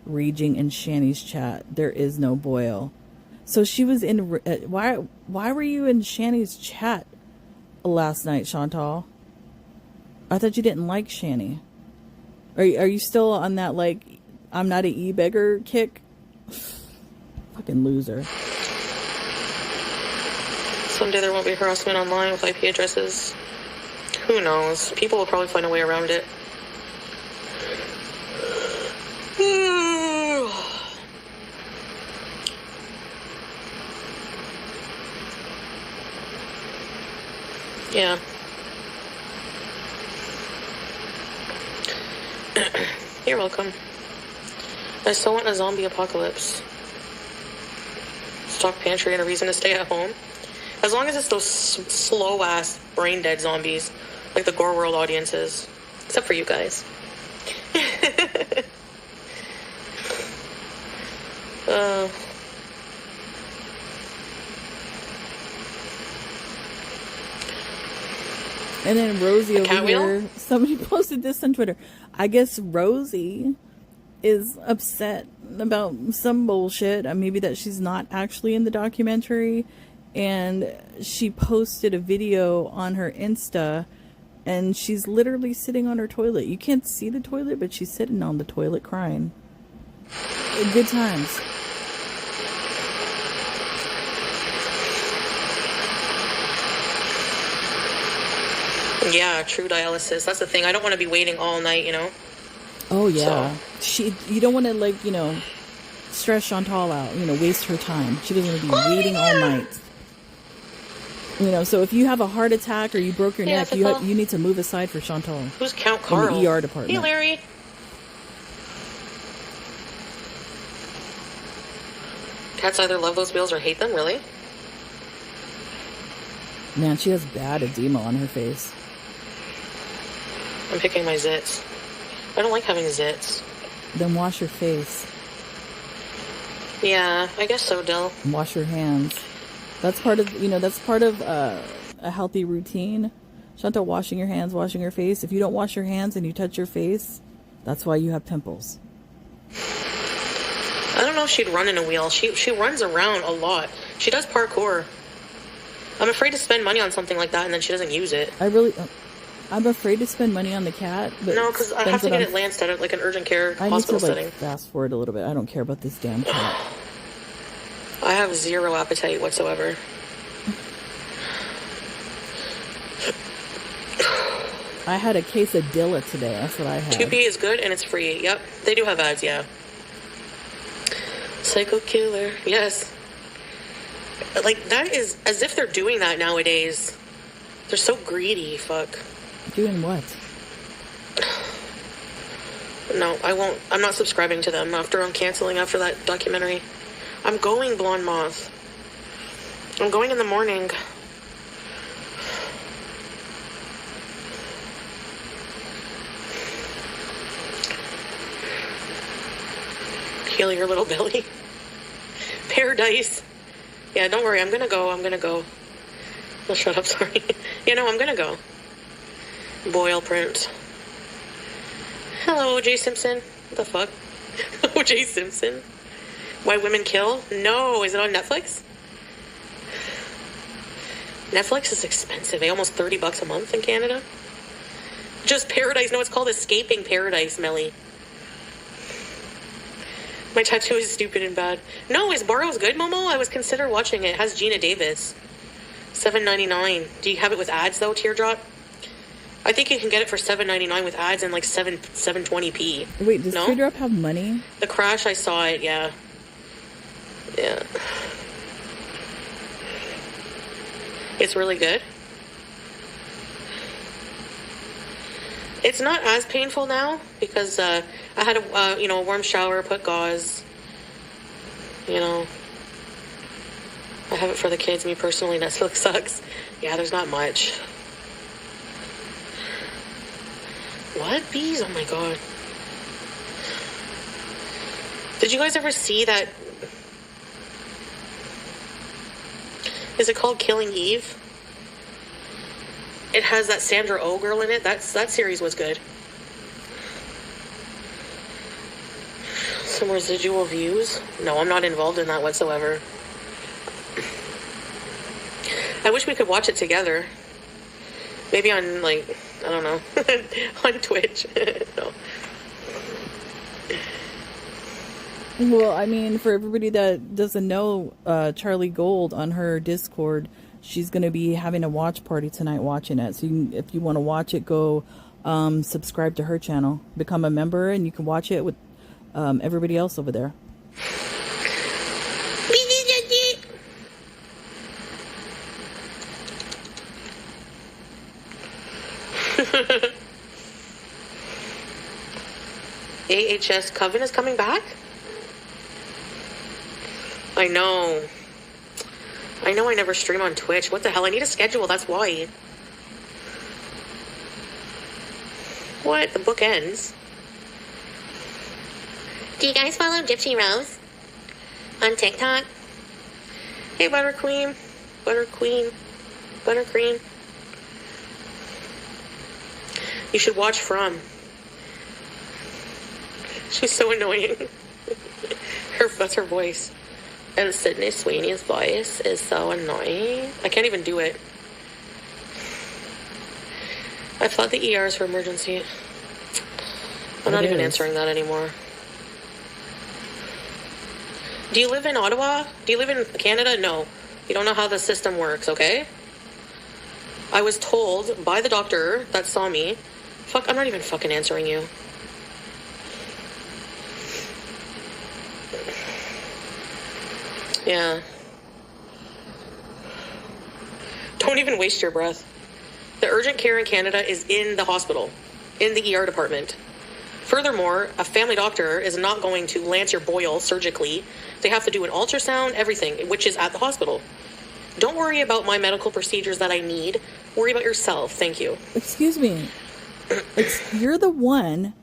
raging in Shani's chat. There is no boil. So she was in... Why were you in Shani's chat last night, Chantal? I thought you didn't like Shani. Are you still on that, like, I'm not an e-beggar kick? Fucking loser. Someday there won't be harassment online with IP addresses. Who knows? People will probably find a way around it. Yeah. You're welcome. I still want a zombie apocalypse. Stock pantry and a reason to stay at home. As long as it's those slow-ass, brain-dead zombies, like the Gorl World audiences. Except for you guys. And then Rosie over here, wheel? somebody posted this on Twitter. I guess Rosie is upset about some bullshit. Maybe that she's not actually in the documentary. And she posted a video on her Insta, and she's literally sitting on her toilet. You can't see the toilet, but she's sitting on the toilet crying. Good times. Yeah, true dialysis. That's the thing. I don't want to be waiting all night, you know? Oh, yeah. You don't want to, like, you know, stress Chantal out, you know, waste her time. She doesn't want to be waiting all night. You know, so if you have a heart attack or you broke your neck, you need to move aside for Chantal. Who's Count Carl? In the ER department. Hey, Larry. Cats either love those bills or hate them, really? Man, she has bad edema on her face. I'm picking my zits. I don't like having zits. Then wash your face. Yeah, I guess so, Dill. Wash your hands. That's part of, you know, a healthy routine. Chantal, washing your hands, washing your face. If you don't wash your hands and you touch your face, that's why you have pimples. I don't know if she'd run in a wheel. She runs around a lot. She does parkour. I'm afraid to spend money on something like that and then she doesn't use it. I'm afraid to spend money on the cat. But no, because I have to get it lanced at like an urgent care hospital setting. I need to fast forward a little bit. I don't care about this damn cat. I have zero appetite whatsoever. I had a case of Dilla today. That's what I had. 2P is good and it's free. Yep, they do have ads, yeah. Psycho killer, yes. Like, that is as if they're doing that nowadays. They're so greedy, fuck. Doing what? No, I won't. I'm not subscribing to them I'm canceling after that documentary. I'm going, Blonde Moth. I'm going in the morning. Heal your little belly. Paradise. Yeah, don't worry. I'm gonna go. Oh, shut up. Sorry. I'm gonna go. Boyle print. Hello, O.J. Simpson. What the fuck? O.J. Simpson? Why Women Kill? No. Is it on Netflix? Netflix is expensive. Almost $30 a month in Canada. Just Paradise. No, it's called Escaping Paradise, Melly. My tattoo is stupid and bad. No, is Borrow's good, Momo? I was considering watching it. It has Gina Davis. $7.99. Do you have it with ads, though, Teardrop? I think you can get it for $7.99 with ads and like 720p. Wait, does no? Teardrop have money? The Crash, I saw it, yeah. Yeah. It's really good. It's not as painful now because I had a warm shower, put gauze. I have it for the kids. Me personally, Netflix sucks. Yeah, there's not much. What? Bees? Oh my god. Did you guys ever see that? Is it called Killing Eve? It has that Sandra Oh girl in it. That series was good. Some residual views? No, I'm not involved in that whatsoever. I wish we could watch it together. Maybe on, I don't know, on Twitch. No. Well, I mean, for everybody that doesn't know, Charlie Gold on her Discord, she's going to be having a watch party tonight watching it. So if you want to watch it, go subscribe to her channel, become a member, and you can watch it with everybody else over there. AHS Coven is coming back? I know I never stream on Twitch. What the hell? I need a schedule, that's why. What? The book ends. Do you guys follow Gypsy Rose on TikTok? Hey, Buttercream. Buttercream. You should watch From. She's so annoying. That's her voice. And Sydney Sweeney's voice is so annoying. I can't even do it. I thought the ERs for emergency. I'm not even answering that anymore. Do you live in Ottawa? Do you live in Canada? No. You don't know how the system works, okay? I was told by the doctor that saw me. Fuck, I'm not even fucking answering you. Yeah. Don't even waste your breath. The urgent care in Canada is in the hospital, in the ER department. Furthermore, a family doctor is not going to lance your boil surgically. They have to do an ultrasound, everything, which is at the hospital. Don't worry about my medical procedures that I need. Worry about yourself. Thank you. Excuse me. You're the one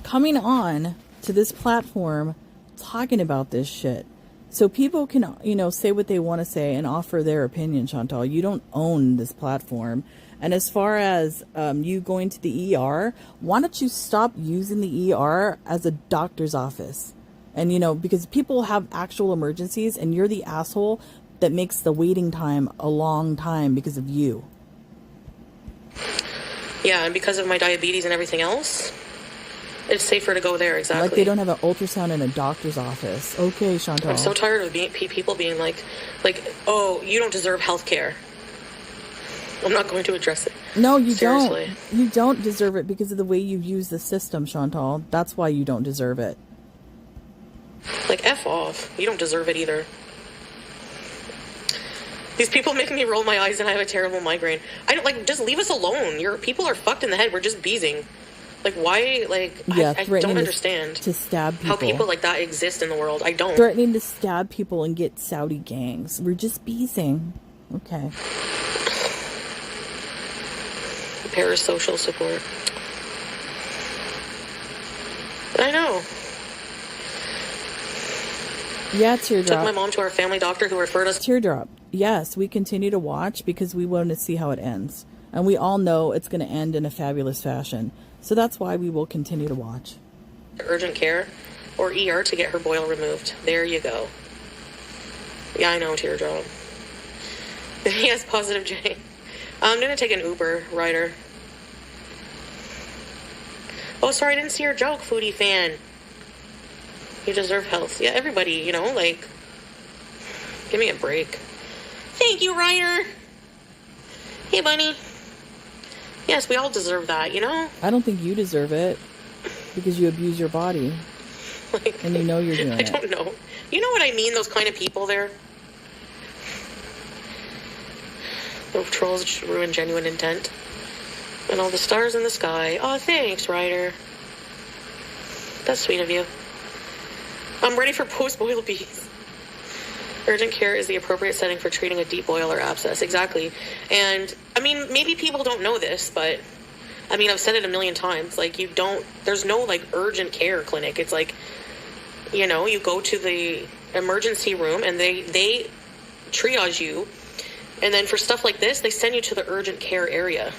coming on to this platform talking about this shit. So people can, say what they want to say and offer their opinion, Chantal. You don't own this platform. And as far as you going to the ER, why don't you stop using the ER as a doctor's office? And, because people have actual emergencies and you're the asshole that makes the waiting time a long time because of you. Yeah, and because of my diabetes and everything else, it's safer to go there, exactly. Like they don't have an ultrasound in a doctor's office. Okay, Chantal. I'm so tired of people being like, oh, you don't deserve health care. I'm not going to address it. No, you Seriously. don't. You don't deserve it because of the way you use the system, Chantal. That's why you don't deserve it. F off. You don't deserve it either. These people make me roll my eyes and I have a terrible migraine. I don't just leave us alone. People are fucked in the head. We're just beezing. Like, why? Like, Yeah, I threatening don't understand to stab people. how people like that exist in the world. I don't. Threatening to stab people and get Saudi gangs. We're just beasing. Okay. Parasocial support. I know. Yeah, Teardrop. Took my mom to our family doctor who referred us. Teardrop. Yes, we continue to watch because we want to see how it ends. And we all know it's going to end in a fabulous fashion. So that's why we will continue to watch. Urgent care or ER to get her boil removed. There you go. Yeah, I know, Teardrop. Yes, positive J. I'm going to take an Uber rider. Oh, sorry, I didn't see your joke, Foodie fan. You deserve health. Yeah, everybody, you know, like, give me a break. Thank you, Ryder. Hey, bunny. Yes, we all deserve that, you know? I don't think you deserve it because you abuse your body. Like, and you know you're doing it. I don't know. You know what I mean? Those kind of people there. The trolls ruin genuine intent. And all the stars in the sky. Oh, thanks, Ryder. That's sweet of you. I'm ready for post-boil bees. Urgent care is the appropriate setting for treating a deep boil or abscess. Exactly. And, I mean, maybe people don't know this, but, I mean, I've said it a million times. Like, there's no, like, urgent care clinic. It's like, you know, you go to the emergency room and they triage you. And then for stuff like this, they send you to the urgent care area.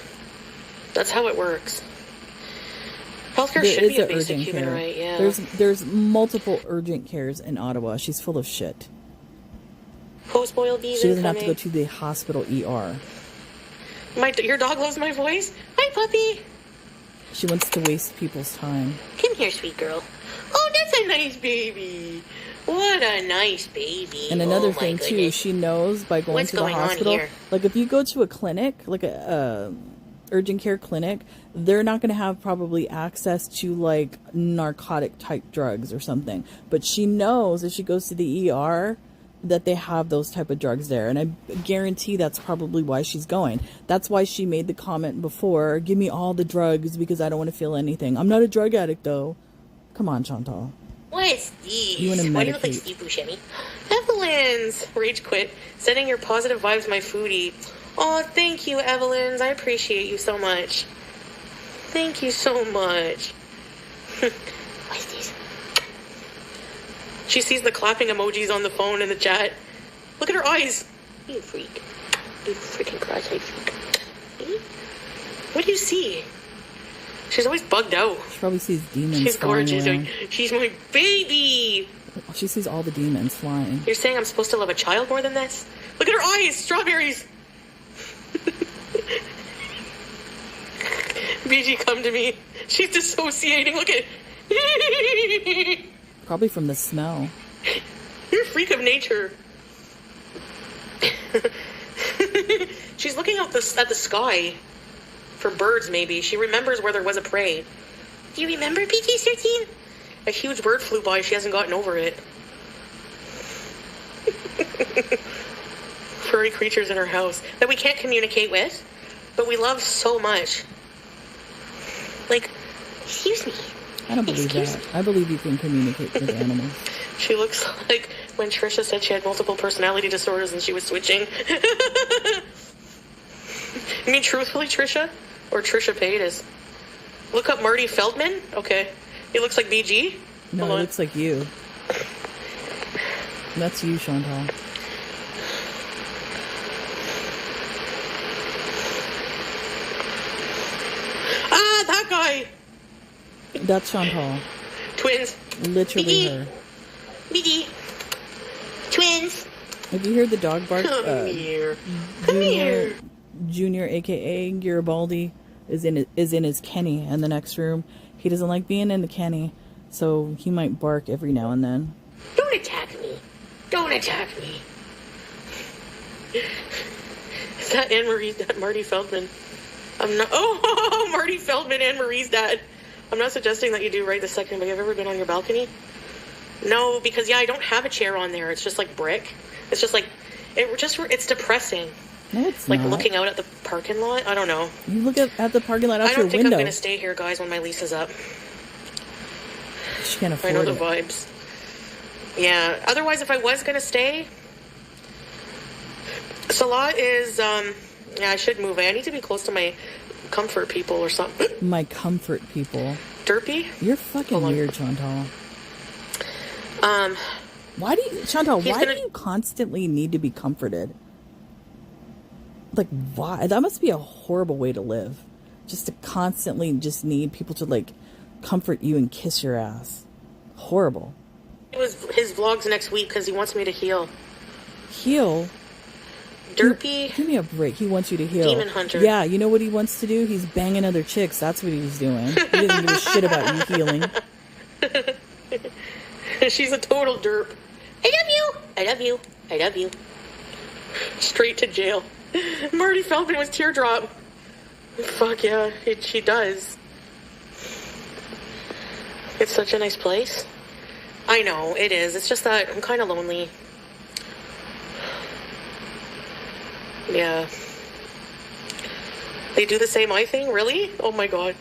That's how it works. Healthcare should be a basic human right, yeah. There's multiple urgent cares in Ottawa. She's full of shit. Post-boil bees. She doesn't have to go to the hospital ER. Your dog loves my voice. Hi, puppy. She wants to waste people's time. Come here, sweet girl. Oh, that's a nice baby. What a nice baby. And another thing, too, she knows by going to the hospital. Like, if you go to a clinic, like a urgent care clinic, they're not going to have probably access to, like, narcotic-type drugs or something. But she knows if she goes to the ER that they have those type of drugs there. And I guarantee that's probably why she's going. That's why she made the comment before, give me all the drugs because I don't want to feel anything. I'm not a drug addict, though. Come on, Chantal. What is these? You want to Why do you look like Steve Buscemi? Evelyn's. Rage quit. Sending your positive vibes, my foodie. Oh, thank you, Evelyn's. I appreciate you so much. Thank you so much. What is this? She sees the clapping emojis on the phone in the chat. Look at her eyes. You freak. You freaking cross-eyed freak. What do you see? She's always bugged out. She probably sees demons. She's gorgeous. Around. She's my baby. She sees all the demons flying. You're saying I'm supposed to love a child more than this? Look at her eyes. Strawberries. BG, come to me. She's dissociating. Look at Probably from the smell. You're a freak of nature. She's looking out at the sky for birds, maybe. She remembers where there was a prey. Do you remember, PG-13? A huge bird flew by. She hasn't gotten over it. Furry creatures in her house that we can't communicate with, but we love so much. Like, excuse me. I don't believe that. I believe you can communicate with animals. She looks like when Trisha said she had multiple personality disorders and she was switching. You mean truthfully, Trisha? Or Trisha Paytas? Look up Marty Feldman? Okay. He looks like BG? No, it looks like you. That's you, Chantal. Ah, that guy! That's Chantal. Twins. Literally Biggie. her. Biggie. Twins. Have you heard the dog bark? Come here. Junior, aka Garibaldi, is in his Kenny in the next room. He doesn't like being in the Kenny, so he might bark every now and then. Don't attack me. Don't attack me. Is that Anne-Marie's dad, Marty Feldman? I'm not... Oh, Marty Feldman, Anne-Marie's dad. I'm not suggesting that you do right this second, but have you ever been on your balcony? No, because, yeah, I don't have a chair on there. It's just like brick. It's just like... It's depressing. No, it's like not. looking out at the parking lot. I don't know. You look at the parking lot out I your don't think window. I'm gonna stay here, guys, when my lease is up. She can't I afford know the it. vibes. Yeah. Otherwise, if I was gonna stay, Salah is. Yeah, I should move. I need to be close to my comfort people or something. My comfort people. Derpy. You're fucking weird, Chantal. Why do you, Chantal? Why do you constantly need to be comforted? Like, why? That must be a horrible way to live. Just to constantly just need people to like comfort you and kiss your ass. Horrible. It was his vlogs next week because he wants me to heal. Heal? Derpy. Give me a break. He wants you to heal. Demon hunter. Yeah, you know what he wants to do? He's banging other chicks. That's what he's doing. He doesn't give a shit about you healing. She's a total derp. I love you. I love you. I love you. Straight to jail. Marty Feldman was teardrop. Fuck yeah, she does. It's such a nice place. I know, it is. It's just that I'm kind of lonely. Yeah. They do the same eye thing? Really? Oh my god.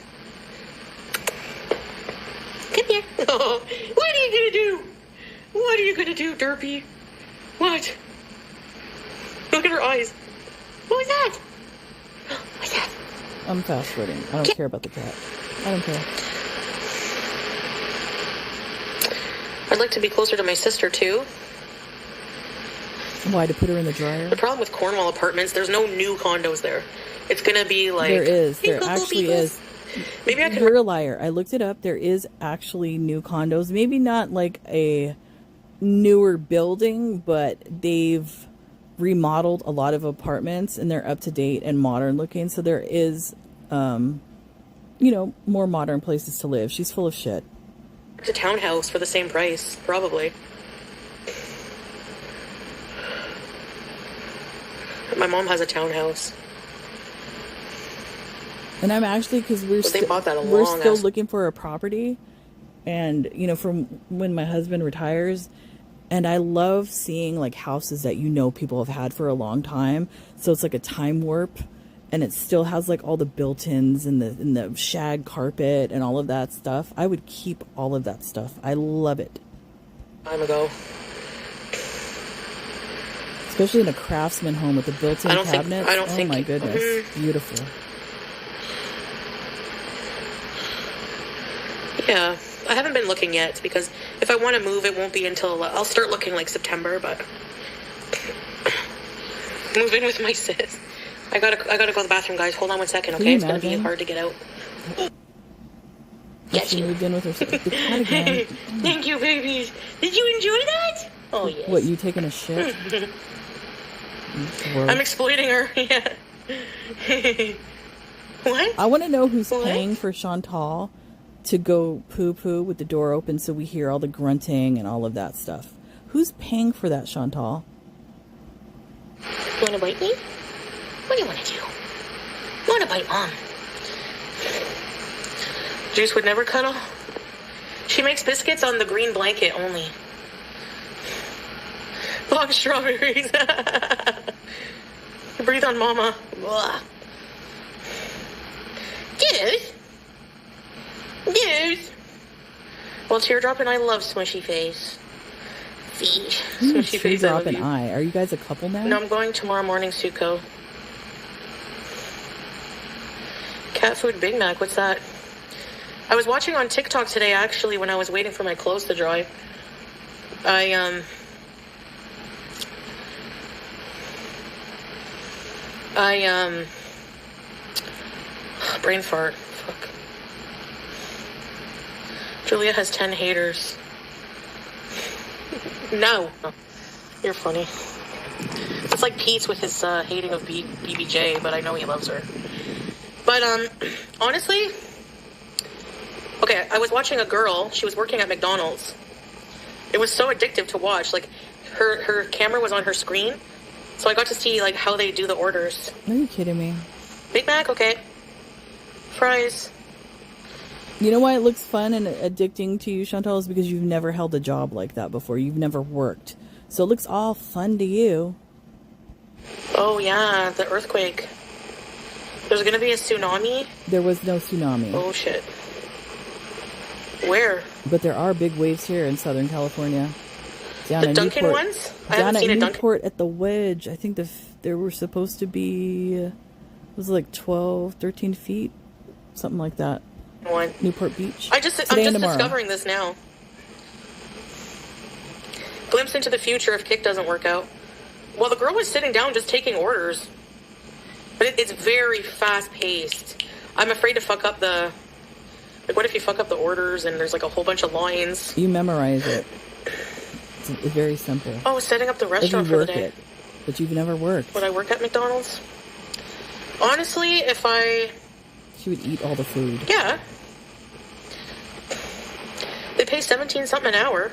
Come here. Oh, what are you gonna do? What are you gonna do, Derpy? What? Look at her eyes. What was that? What's that? I'm fast forwarding. I don't care about the cat. I don't care. I'd like to be closer to my sister too. Why, to put her in the dryer? The problem with Cornwall apartments, there's no new condos there. It's gonna be like There is. There actually is. Maybe I can. You're a liar. I looked it up. There is actually new condos. Maybe not like a newer building, but they've remodeled a lot of apartments and they're up to date and modern looking. So there is, more modern places to live. She's full of shit. A townhouse for the same price, probably. My mom has a townhouse. And I'm actually, because we're still still looking for a property, and from when my husband retires, and I love seeing like houses that people have had for a long time. So it's like a time warp, and it still has like all the built-ins and the shag carpet and all of that stuff. I would keep all of that stuff. I love it. Time ago. Especially in a craftsman home with the built-in cabinets. Oh my goodness. Beautiful. Yeah, I haven't been looking yet because if I want to move, it won't be until I'll start looking like September. But move in with my sis. I gotta go to the bathroom, guys. Hold on 1 second, okay? It's gonna be hard to get out. Yes, she moved in with her. Thank you, babies. Did you enjoy that? Oh yes. What, you taking a shit? I'm exploiting her. Yeah. What? I want to know who's paying for Chantal to go poo-poo with the door open so we hear all the grunting and all of that stuff. Who's paying for that, Chantal? You want to bite me? What do you want to do? You want to bite Mom? Juice would never cuddle. She makes biscuits on the green blanket only. Block strawberries. Breathe on Mama. Blah. Juice. Juice. Well, Teardrop and I love Smushy Face. Feet. Smushy Face. Teardrop and I. Are you guys a couple now? No, I'm going tomorrow morning, Suko. Cat food Big Mac. What's that? I was watching on TikTok today, actually, when I was waiting for my clothes to dry. Brain fart. Fuck. Julia has 10 haters. No. You're funny. It's like Pete's with his hating of BBJ, but I know he loves her. But, honestly, okay, I was watching a girl. She was working at McDonald's. It was so addictive to watch. Like, her camera was on her screen, so I got to see, like, how they do the orders. Are you kidding me? Big Mac, okay. Fries. You know why it looks fun and addicting to you, Chantal, is because you've never held a job like that before. You've never worked. So it looks all fun to you. Oh, yeah, the earthquake. There's gonna be a tsunami? There was no tsunami. Oh, shit. Where? But there are big waves here in Southern California. Down The at Duncan Newport. ones? I Down haven't at seen a Duncan. Newport at the Wedge. I think there were supposed to be, was it like 12, 13 feet? Something like that. One. Newport Beach. I'm just Today and tomorrow. discovering this now. Glimpse into the future if kick doesn't work out. Well, the girl was sitting down just taking orders. But it's very fast-paced. I'm afraid to fuck up the... Like, what if you fuck up the orders and there's, like, a whole bunch of lines? You memorize it. It's very simple. Oh, setting up the If restaurant you for the work day. it. But you've never worked. Would I work at McDonald's? Honestly, if I... She would eat all the food. Yeah. They pay 17-something an hour.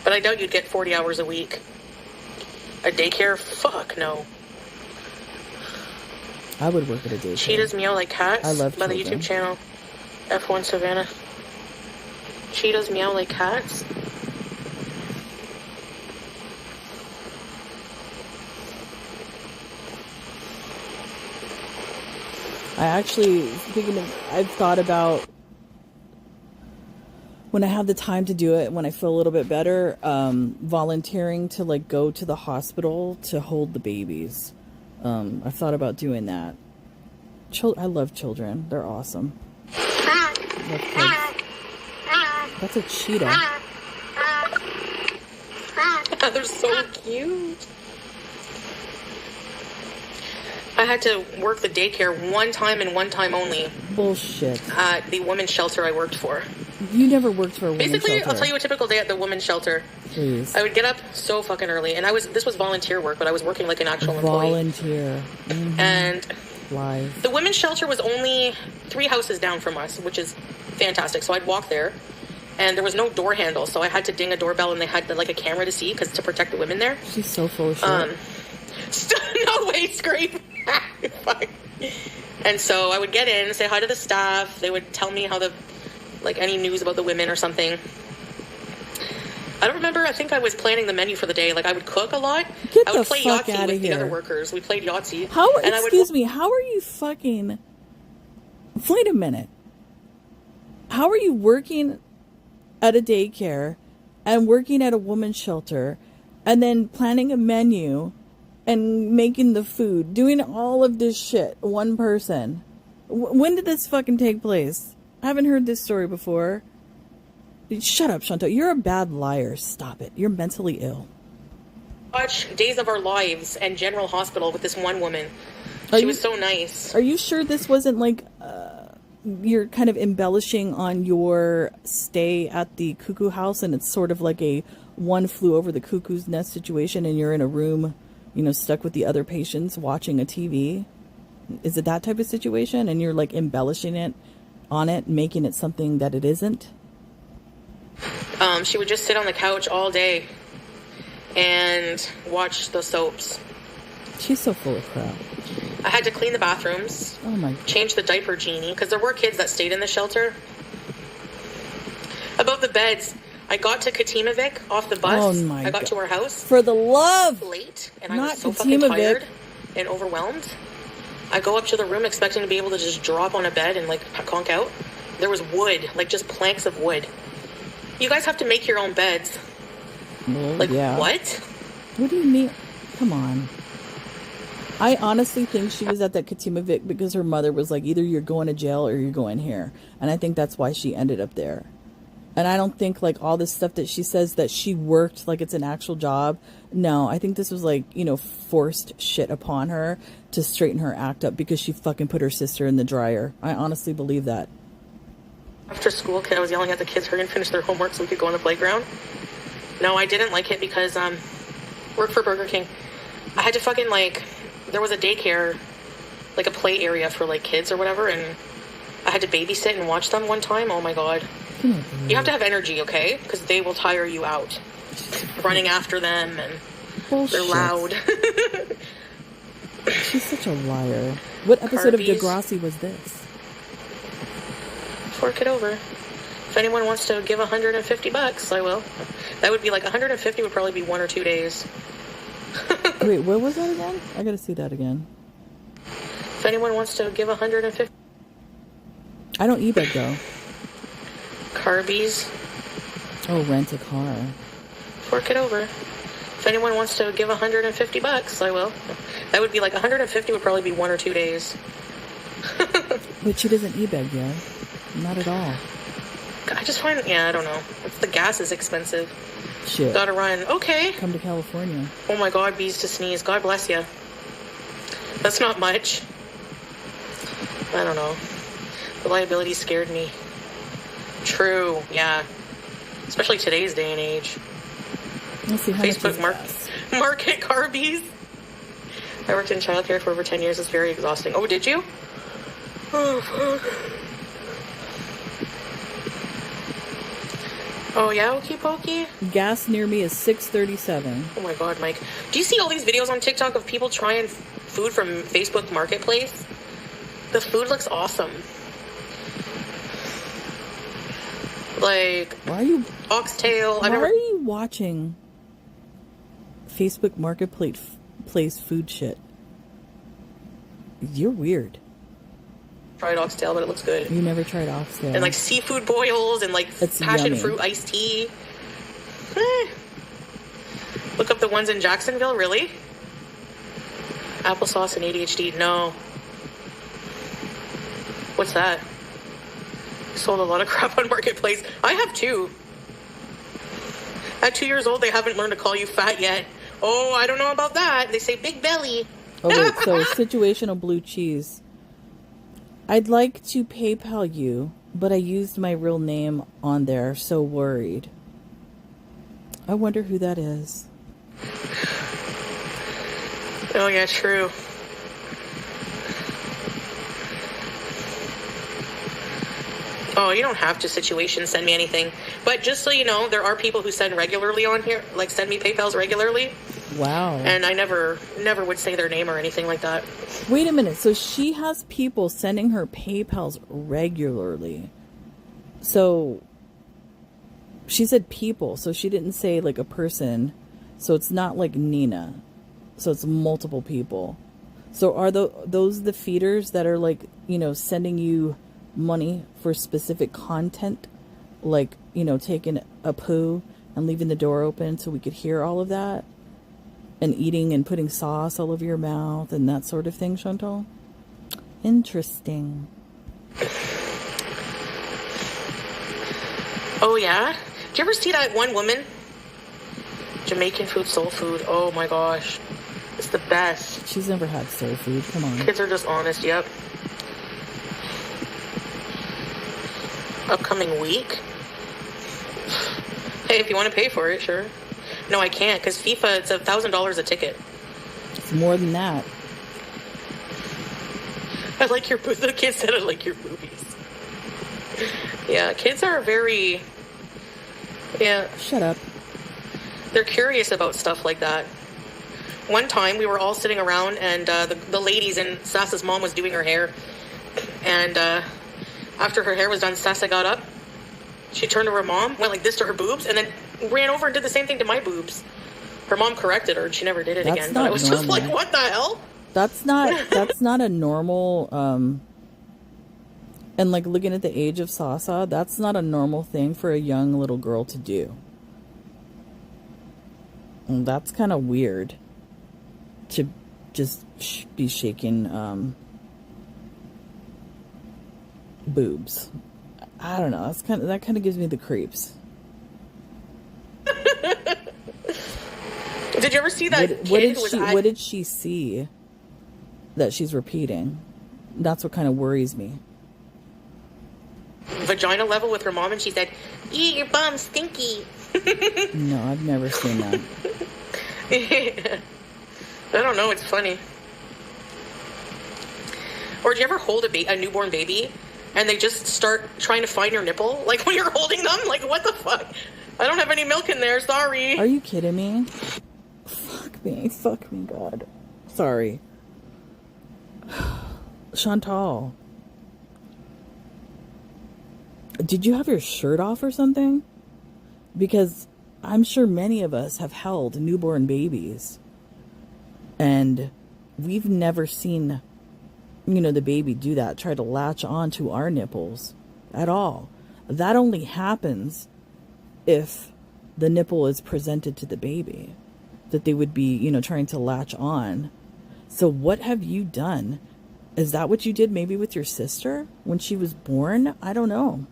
But I doubt you'd get 40 hours a week. A daycare? Fuck no. I would work at a daycare. Cheetahs meow like cats. I love by the children. YouTube channel F1 Savannah. Cheetahs meow like cats. I actually, I've thought about when I have the time to do it, when I feel a little bit better, volunteering to like go to the hospital to hold the babies. I've thought about doing that. I love children. They're awesome. Love kids. That's a cheetah. They're so cute. I had to work the daycare one time and one time only Bullshit. at the women's shelter I worked for. You never worked for a women's Basically, shelter. I'll tell you a typical day at the women's shelter. Please. I would get up so fucking early, and this was volunteer work, but I was working like an actual employee. Volunteer. Mm-hmm. And Live. the women's shelter was only 3 houses down from us, which is fantastic. So I'd walk there, and there was no door handle, so I had to ding a doorbell, and they had like a camera to see to protect the women there. She's so full of shit. No way, scrape. Fuck. And so I would get in, say hi to the staff. They would tell me any news about the women or something. I don't remember. I think I was planning the menu for the day. Like, I would cook a lot. Get I would the play fuck Yahtzee outta with the here. other workers. We played Yahtzee. Excuse me, how are you fucking... Wait a minute. How are you working at a daycare and working at a woman's shelter and then planning a menu and making the food, doing all of this shit, one person? When did this fucking take place? I haven't heard this story before. Shut up, Chantal. You're a bad liar. Stop it. You're mentally ill. Watch Days of Our Lives and General Hospital with this one woman. She was so nice. Are you sure this wasn't like you're kind of embellishing on your stay at the cuckoo house and it's sort of like a one flew over the cuckoo's nest situation and you're in a room, stuck with the other patients watching a TV? Is it that type of situation and you're like embellishing it on it, making it something that it isn't? She would just sit on the couch all day and watch the soaps. She's so full of crap. I had to clean the bathrooms. Oh my God. Change the diaper genie, because there were kids that stayed in the shelter. About the beds, I got to Katimavik off the bus. Oh my I got God. to our house For the love! late, and I Not was so fucking Katimavik. tired and overwhelmed. I go up to the room expecting to be able to just drop on a bed and conk out. There was wood, just planks of wood. You guys have to make your own beds. Well, yeah. What? What do you mean? Come on. I honestly think she was at that Katimavik because her mother was like, either you're going to jail or you're going here. And I think that's why she ended up there. And I don't think all this stuff that she says that she worked like it's an actual job. No, I think this was forced shit upon her to straighten her act up because she fucking put her sister in the dryer. I honestly believe that. After school, I was yelling at the kids hurry and finish their homework so we could go on the playground. No, I didn't like it because work for Burger King. I had to fucking there was a daycare, a play area for kids or whatever, and I had to babysit and watch them one time. Oh my God. You have to have energy, okay? Because they will tire you out. Running after them and Bullshit. they're loud. She's such a liar. What episode Harpies. of Degrassi was this? Fork it over. If anyone wants to give $150, I will. That would be like 150 would probably be 1 or 2 days. Wait, what was that again? I gotta see that again. If anyone wants to give 150. I don't eBay though. Carbies. Oh, rent a car. Fork it over. If anyone wants to give $150, I will. That would be like 150 would probably be 1 or 2 days. But she doesn't eBay yet. Not at all. I just find, yeah, I don't know. The gas is expensive. Shit. Gotta run. Okay. Come to California. Oh my God, bees to sneeze. God bless you. That's not much. I don't know. The liability scared me. True, yeah. Especially today's day and age. Let's see how Facebook market Carbies. I worked in childcare for over 10 years. It's very exhausting. Oh, did you? Oh, fuck. Oh, yeah, Okie Pokey? Gas near me is $6.37. Oh my God, Mike. Do you see all these videos on TikTok of people trying food from Facebook Marketplace? The food looks awesome. Like, Why are you oxtail. Why are you watching Facebook Marketplace food shit? You're weird. Tried oxtail, but it looks good. You never tried oxtail. And like seafood boils and like It's passion yummy. fruit iced tea. Look up the ones in Jacksonville, really? Applesauce and ADHD, no. What's that? Sold a lot of crap on Marketplace. I have too. At 2 years old, they haven't learned to call you fat yet. Oh, I don't know about that. They say big belly. Oh wait, so situational blue cheese. I'd like to PayPal you, but I used my real name on there, so worried. I wonder who that is. Oh yeah, true. Oh, you don't have to situation send me anything. But just so you know, there are people who send regularly on here, like send me PayPals regularly. Wow. And I never would say their name or anything like that. Wait a minute. So she has people sending her PayPals regularly. So she said people. So she didn't say like a person. So it's not like Nina. So it's multiple people. So are those the feeders that are like, you know, sending you money for specific content? Like, you know, taking a poo and leaving the door open so we could hear all of that? And eating and putting sauce all over your mouth and that sort of thing, Chantal? Interesting. Oh, yeah? Did you ever see that one woman? Jamaican food, soul food. Oh, my gosh. It's the best. She's never had soul food. Come on. Kids are just honest, yep. Upcoming week? Hey, if you want to pay for it, sure. No, I can't, because FIFA, it's $1,000 a ticket. It's more than that. I like your, the kid said I like your movies. Yeah, kids are very, yeah. Shut up. They're curious about stuff like that. One time, we were all sitting around, and the ladies, and Sassa's mom was doing her hair. And after her hair was done, Sassa got up. She turned to her mom, went like this to her boobs, and then ran over and did the same thing to my boobs. Her mom corrected her, and she never did it again. But I was just like, what the hell? That's not a normal, and like looking at the age of Sasa, that's not a normal thing for a young little girl to do. And that's kind of weird to just be shaking boobs. I don't know. That kind of gives me the creeps. Did you ever see that kid? What did she see that she's repeating? That's what kind of worries me. Vagina level with her mom, and she said, "Ew, your bum's stinky." No, I've never seen that. Yeah. I don't know. It's funny. Or do you ever hold a newborn baby, and they just start trying to find your nipple, like when you're holding them? Like, what the fuck? I don't have any milk in there. Sorry. Are you kidding me? Fuck me, God. Sorry. Chantal. Did you have your shirt off or something? Because I'm sure many of us have held newborn babies and we've never seen, the baby do that, try to latch on to our nipples at all. That only happens if the nipple is presented to the baby, that they would be, trying to latch on. So what have you done? Is that what you did maybe with your sister when she was born? I don't know.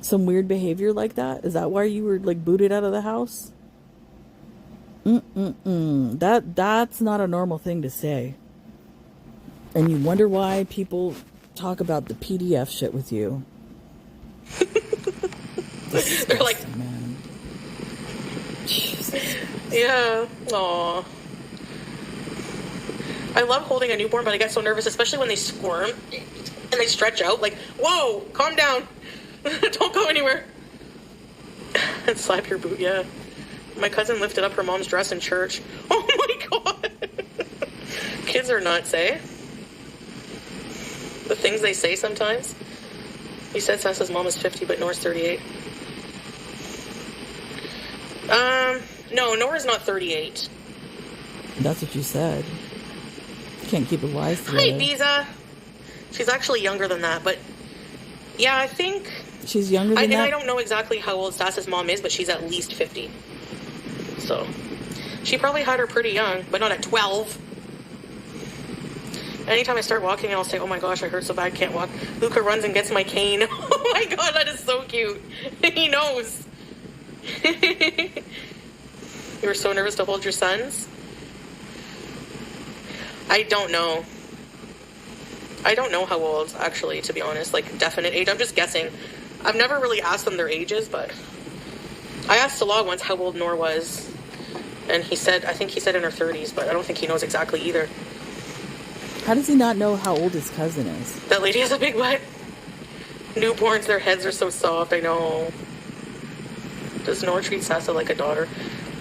Some weird behavior like that? Is that why you were like booted out of the house? That's not a normal thing to say. And you wonder why people talk about the PDF shit with you. They're like, man. Jesus. Yeah. Aw. I love holding a newborn, but I get so nervous, especially when they squirm and they stretch out. Like, whoa, calm down. Don't go anywhere. And slap your boot, yeah. My cousin lifted up her mom's dress in church. Oh my god. Kids are nuts, eh? The things they say sometimes. He said Sassa's mom is 50, but Nora's 38. No, Nora's not 38. That's what you said. Can't keep it lies together. Hi, Visa. She's actually younger than that, but yeah, I think she's younger than that. And I don't know exactly how old Sassa's mom is, but she's at least 50. So she probably had her pretty young, but not at 12. Anytime I start walking, I'll say, "Oh my gosh, I hurt so bad, I can't walk." Luca runs and gets my cane. Oh my god, that is so cute. He knows. You were so nervous to hold your sons? I don't know. I don't know how old, actually, to be honest. Like, definite age. I'm just guessing. I've never really asked them their ages, but I asked Salah once how old Nor was, and I think he said in her 30s, but I don't think he knows exactly either. How does he not know how old his cousin is? That lady has a big butt. Newborns, their heads are so soft, I know. Does Nor treat Sassa like a daughter?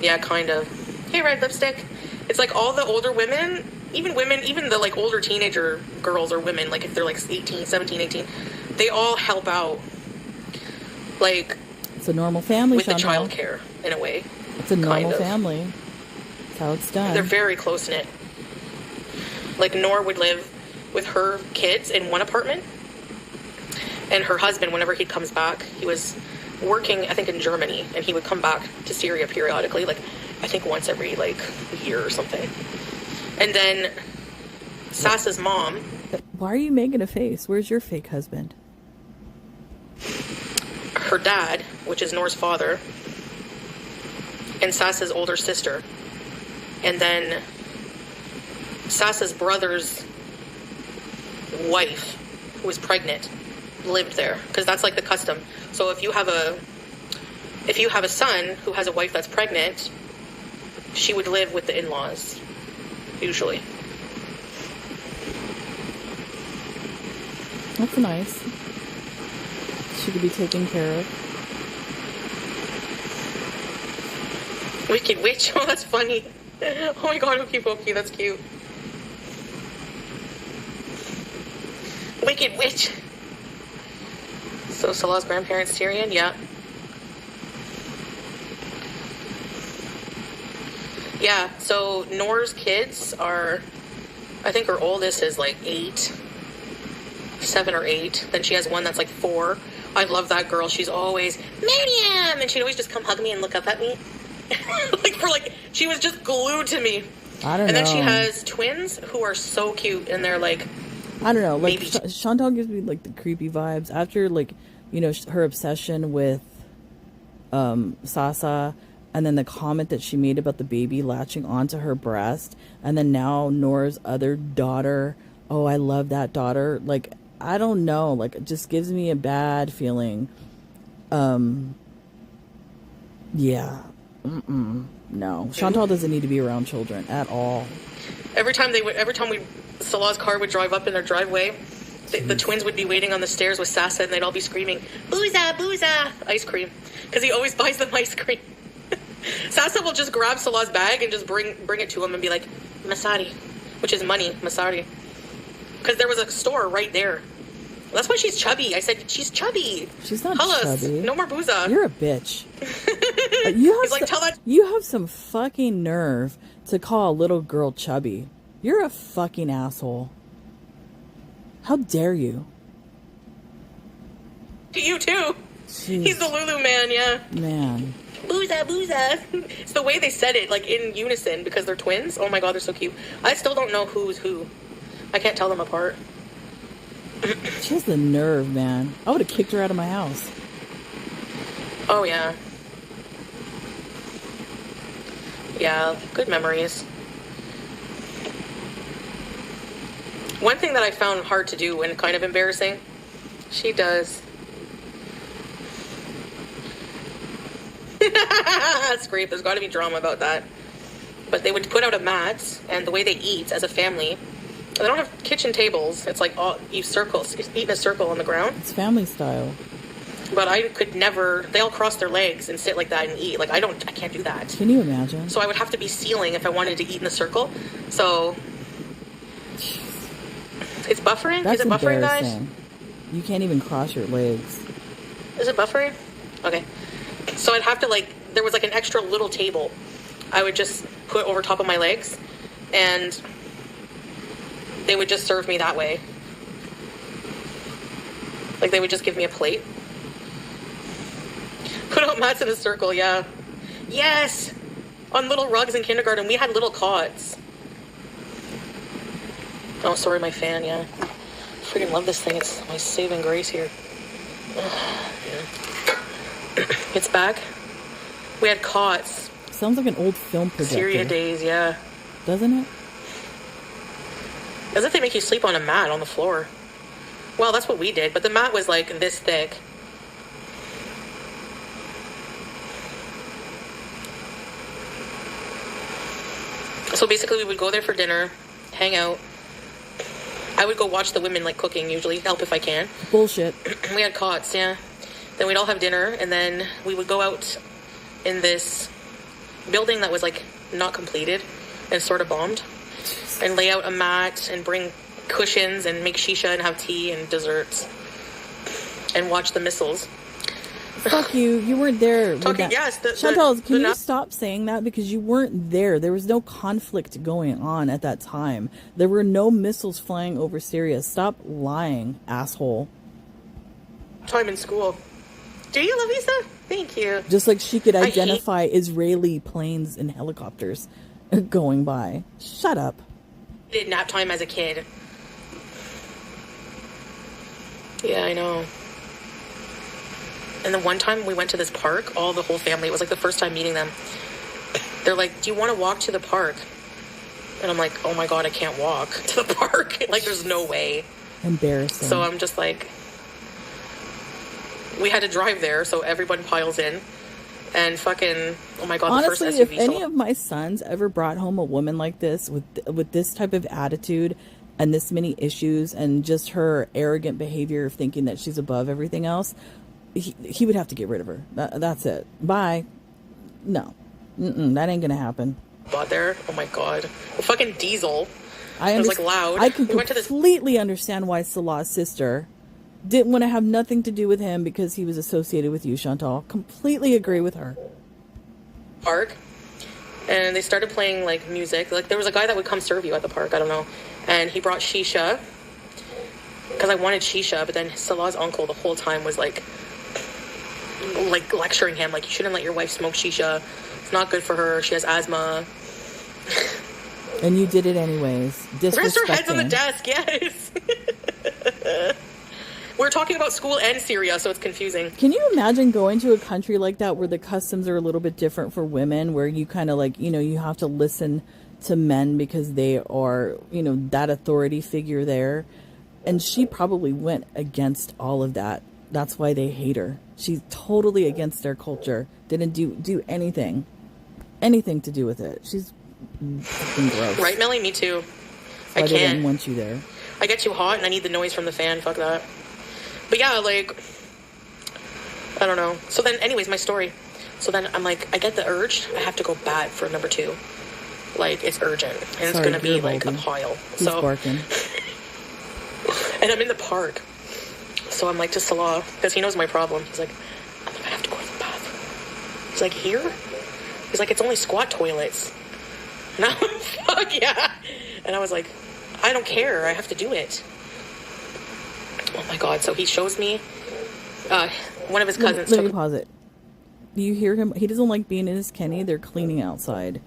Yeah, kind of. Hey, red lipstick. It's like all the older women, even the like older teenager girls or women, like if they're like 18, 17, 18, they all help out. Like, it's a normal family, with the Chantal. child care, in a way. It's a normal family. That's how it's done. They're very close-knit. Like, Nor would live with her kids in one apartment, and her husband, whenever he comes back, he was working, I think, in Germany, and he would come back to Syria periodically, like, I think once every, like, year or something. And then Sassa's mom... Why are you making a face? Where's your fake husband? Her dad, which is Nor's father, and Sassa's older sister. And then Sassa's brother's wife, who was pregnant, lived there, because that's like the custom. So if you have a son who has a wife that's pregnant, she would live with the in-laws, usually. That's nice. She could be taken care of. Wicked witch. Oh, that's funny. Oh my god, Hokey Pokey, that's cute. Wicked witch. So Salah's grandparents Syrian? Yeah. Yeah, so Nor's kids are, I think her oldest is like 7 or 8. Then she has one that's like 4. I love that girl. She's always, Miriam! And she'd always just come hug me and look up at me. She was just glued to me. I don't know. And then she has twins who are so cute, and they're like, I don't know. Like, Chantal gives me like the creepy vibes after, like, her obsession with Sasa, and then the comment that she made about the baby latching onto her breast, and then now Nor's other daughter. Oh, I love that daughter. Like, I don't know. Like, it just gives me a bad feeling. Yeah. No. Chantal doesn't need to be around children at all. Every time Salah's car would drive up in their driveway, the twins would be waiting on the stairs with Sassa, and they'd all be screaming, "Booza, booza!" Ice cream. Because he always buys them ice cream. Sassa will just grab Salah's bag and just bring it to him and be like, "Masari," which is money, Masari. Because there was a store right there. That's why she's chubby. I said she's chubby. She's not Tell us. chubby. No more booza. You're a bitch. You have He's like, tell that. you have some fucking nerve to call a little girl chubby. You're a fucking asshole. How dare you? You too. Jeez. He's the Lulu man, yeah. Man. Booza, booza. It's the way they said it, like in unison, because they're twins. Oh my god, they're so cute. I still don't know who's who. I can't tell them apart. She has the nerve, man. I would have kicked her out of my house. Oh yeah. Yeah, good memories. One thing that I found hard to do and kind of embarrassing, she does. That's great. There's got to be drama about that. But they would put out a mat, and the way they eat as a family, they don't have kitchen tables. It's like all you circles, eat in a circle on the ground. It's family style. But I could never. They all cross their legs and sit like that and eat. Like I can't do that. Can you imagine? So I would have to be sealing if I wanted to eat in a circle. So it's buffering. That's Is it buffering, guys? embarrassing. You can't even cross your legs. Is it buffering? Okay. So I'd have to there was like an extra little table I would just put over top of my legs, and they would just serve me that way. Like they would just give me a plate. Put out mats in a circle, yeah. Yes! On little rugs in kindergarten, we had little cots. Oh, sorry, my fan, yeah. Freaking love this thing. It's my saving grace here. Yeah. It's back. We had cots. Sounds like an old film projector. Syria days, yeah. Doesn't it? As if they make you sleep on a mat on the floor. Well, that's what we did, but the mat was like this thick. So basically we would go there for dinner, hang out. I would go watch the women cooking usually, help if I can. Bullshit. We had cots, yeah. Then we'd all have dinner, and then we would go out in this building that was not completed and sort of bombed, and lay out a mat and bring cushions and make shisha and have tea and desserts and watch the missiles. Fuck you. You weren't there. Yes. Chantal, can you stop saying that? Because you weren't there. There was no conflict going on at that time. There were no missiles flying over Syria. Stop lying, asshole. Time in school. Do you, Lavisa? Thank you. Just like she could identify Israeli planes and helicopters going by. Shut up. I did nap time as a kid. Yeah, I know. And then one time we went to this park, the whole family. It was the first time meeting them. They're like, do you want to walk to the park? And I'm like, oh my God, I can't walk to the park. There's no way. Embarrassing. So I'm just we had to drive there, so everyone piles in. And fucking, oh my God, honestly, the first SUV. If any of my sons ever brought home a woman like this with this type of attitude and this many issues and just her arrogant behavior of thinking that she's above everything else, he would have to get rid of her. That's it. Bye. No. That ain't gonna happen. Bought there? Oh my God. Well, fucking diesel. It was loud. I can completely understand why Salah's sister didn't want to have nothing to do with him because he was associated with you, Chantal. Completely agree with her. Park. And they started playing music. There was a guy that would come serve you at the park. I don't know. And he brought shisha. Because I wanted shisha, but then Salah's uncle the whole time was lecturing him, you shouldn't let your wife smoke shisha. It's not good for her. She has asthma. And you did it anyways. Disrespecting. Rest our heads on the desk, yes. We're talking about school and Syria, so it's confusing. Can you imagine going to a country like that where the customs are a little bit different for women, where you kind of you have to listen to men because they are, that authority figure there. And she probably went against all of that. That's why they hate her. She's totally against their culture. Didn't do anything to do with it. She's fucking gross. Right, Melly? Me too. I can't. Didn't want you there. I get too hot and I need the noise from the fan. Fuck that. But yeah, I don't know. So then, anyways, my story. So then I'm I get the urge. I have to go bat for number 2. It's urgent. And it's going to be a pile. He's barking. And I'm in the park. So I'm like to Salah, because he knows my problem. He's like, I think I have to go to the bathroom. He's like, here? He's like, it's only squat toilets. And I'm like, fuck yeah. And I was like, I don't care. I have to do it. Oh my God. So he shows me one of his cousins. Let me pause it. You hear him? He doesn't like being in his Kenny. They're cleaning outside.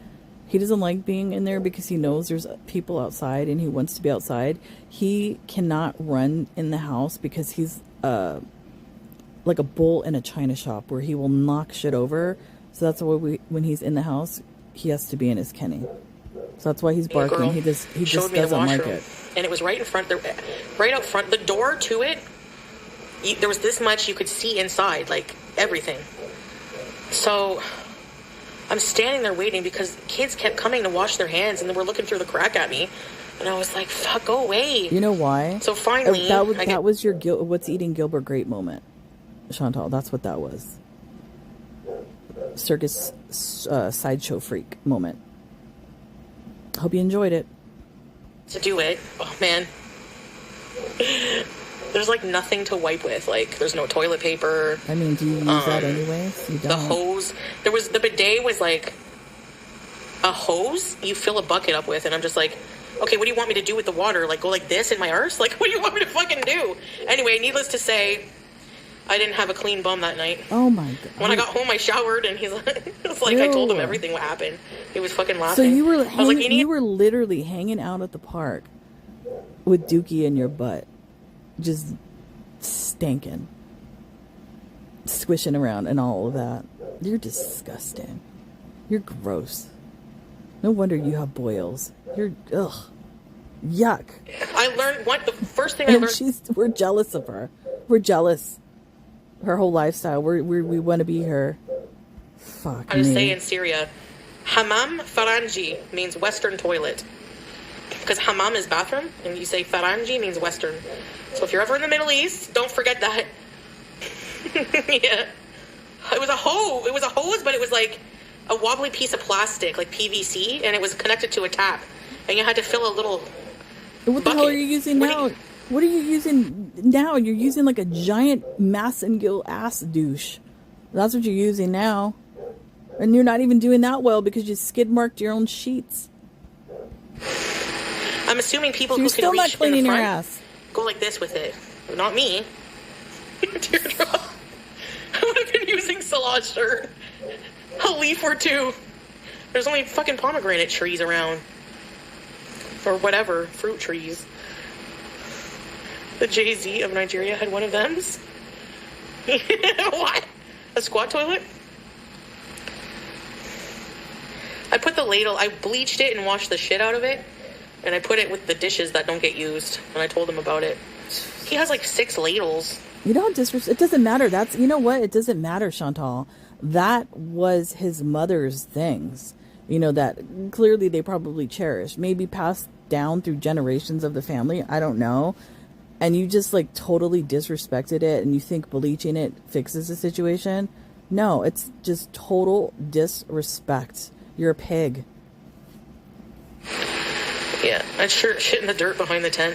He doesn't like being in there because he knows there's people outside and he wants to be outside. He cannot run in the house because he's like a bull in a china shop where he will knock shit over. So that's why when he's in the house, he has to be in his Kenny. So that's why he's barking. He just doesn't like it. And it was right in front, right out front. The door to it, there was this much you could see inside, like everything. So I'm standing there waiting because kids kept coming to wash their hands and they were looking through the crack at me. And I was like, fuck, go away. You know why? So finally... That was your What's Eating Gilbert Grape moment, Chantal. That's what that was. Circus sideshow freak moment. Hope you enjoyed it. To do it. Oh, man. There's like nothing to wipe with. Like there's no toilet paper. I mean, do you use that anyways? You don't. The hose. The bidet was like a hose you fill a bucket up with, and I'm just like, okay, what do you want me to do with the water? Like go like this in my arse? Like what do you want me to fucking do? Anyway, needless to say, I didn't have a clean bum that night. Oh my God. When I got home, I showered, and he's like, it's like I told him everything what happened. He was fucking laughing. So you were you were literally hanging out at the park with Dookie in your butt. Just stinking, squishing around and all of that. You're disgusting. You're gross. No wonder you have boils. You're yuck. I learned the first thing I learned. We're jealous of her. We're jealous. Her whole lifestyle. We want to be her. Fuck. I just say in Syria, Hammam Faranji means Western toilet. Because hammam is bathroom, and you say Faranji means Western. So if you're ever in the Middle East, don't forget that. Yeah. It was a hose, but it was like a wobbly piece of plastic, like PVC, and it was connected to a tap. And you had to fill a little What the hell are you using now? What are you using now? You're using like a giant Massengill ass douche. That's what you're using now. And you're not even doing that well because you skid marked your own sheets. I'm assuming people so who can still reach not cleaning in the front your ass. Go like this with it. Not me. Teardrop. I would have been using Salah's shirt. A leaf or two. There's only fucking pomegranate trees around. Or whatever. Fruit trees. The Jay-Z of Nigeria had one of them. What? A squat toilet? I put the ladle, I bleached it and washed the shit out of it. And I put it with the dishes that don't get used. And I told him about it. He has like 6 ladles. You don't it doesn't matter. You know what? It doesn't matter, Chantal. That was his mother's things. You know, that clearly they probably cherished. Maybe passed down through generations of the family. I don't know. And you just like totally disrespected it. And you think bleaching it fixes the situation. No, it's just total disrespect. You're a pig. Yeah, I'd sure shit in the dirt behind the tent.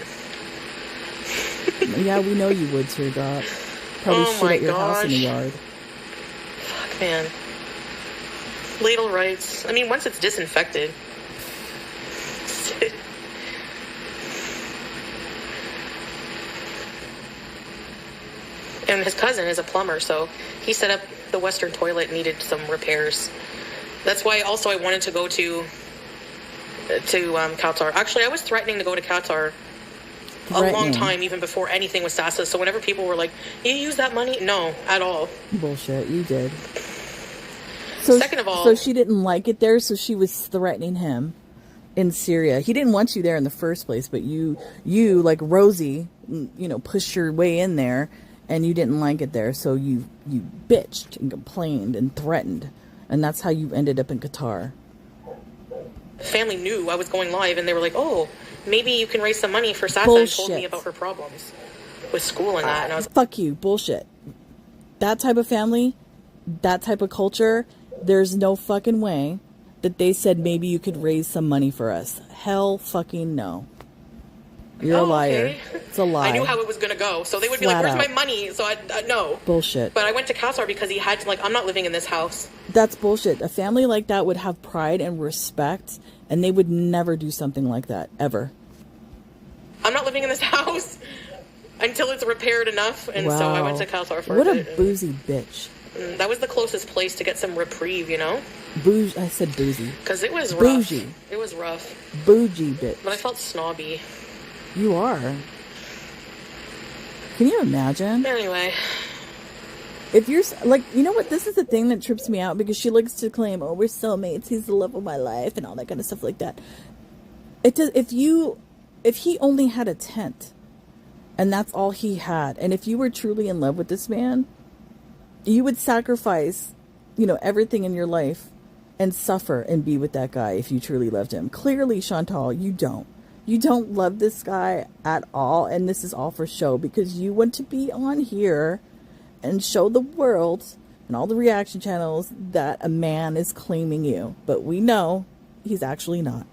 Yeah, we know you would, Teardrop. Probably shit at your house in the yard. Fuck, man. Ladle rights. I mean, once it's disinfected. And his cousin is a plumber, so he set up the Western toilet, needed some repairs. That's why also I wanted to go to Qatar. Actually, I was threatening to go to Qatar a long time, even before anything was SASA. So whenever people were like, you use that money? No, at all. Bullshit, you did. So, second of all... So she didn't like it there, so she was threatening him in Syria. He didn't want you there in the first place, but you like Rosie, pushed your way in there, and you didn't like it there, so you bitched and complained and threatened. And that's how you ended up in Qatar. Family knew I was going live, and they were like, oh, maybe you can raise some money for Sasa. Bullshit. And told me about her problems with school and that. And I was fuck you. Bullshit. That type of family, that type of culture, there's no fucking way that they said maybe you could raise some money for us. Hell fucking no. You're a liar. Okay. It's a lie. I knew how it was going to go. So they would be Flat like, where's out. my money? So I no. Bullshit. But I went to CalSTAR because he had to, like, I'm not living in this house. That's bullshit. A family like that would have pride and respect, and they would never do something like that, ever. I'm not living in this house until it's repaired enough. And so I went to CalSTAR for What a bit. a boozy bitch. That was the closest place to get some reprieve, you know? Bougie. I said boozy. Because it was rough. Bougie. It was rough. Bougie bitch. But I felt snobby. You are. Can you imagine? Anyway. If you're, like, you know what? This is the thing that trips me out, because she likes to claim, oh, we're soulmates, he's the love of my life, and all that kind of stuff like that. It does, if he only had a tent, and that's all he had, and if you were truly in love with this man, you would sacrifice, you know, everything in your life and suffer and be with that guy if you truly loved him. Clearly, Chantal, you don't. You don't love this guy at all, and this is all for show, because you want to be on here and show the world and all the reaction channels that a man is claiming you. But we know he's actually not.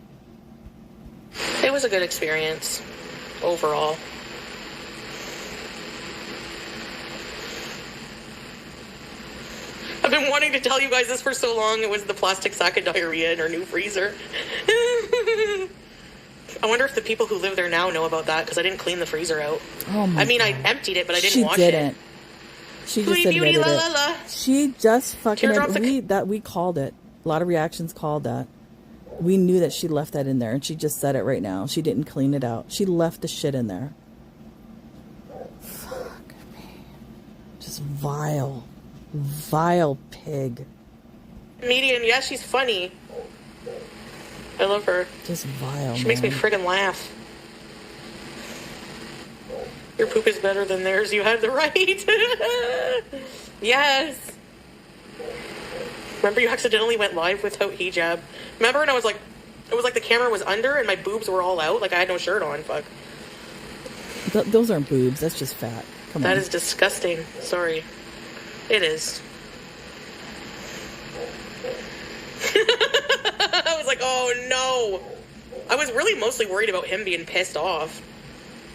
It was a good experience overall. I've been wanting to tell you guys this for so long. It was the plastic sack of diarrhea in her new freezer. I wonder if the people who live there now know about that, because I didn't clean the freezer out. Oh my God. I emptied it, but I didn't wash it. She Foodie just beauty, admitted la, la, la. it. She just fucking Teardrops we called it. A lot of reactions called that. We knew that she left that in there, and she just said it right now. She didn't clean it out. She left the shit in there. Fuck me. Just vile pig. Comedian, yeah, she's funny. I love her. Just vile. She makes me friggin' laugh. Your poop is better than theirs. You had the right. Yes. Remember you accidentally went live without hijab? Remember? And I was like, it was like the camera was under and my boobs were all out. Like I had no shirt on. Fuck. Those aren't boobs. That's just fat. Come on. That is disgusting. Sorry. It is. I was like, oh no. I was really mostly worried about him being pissed off.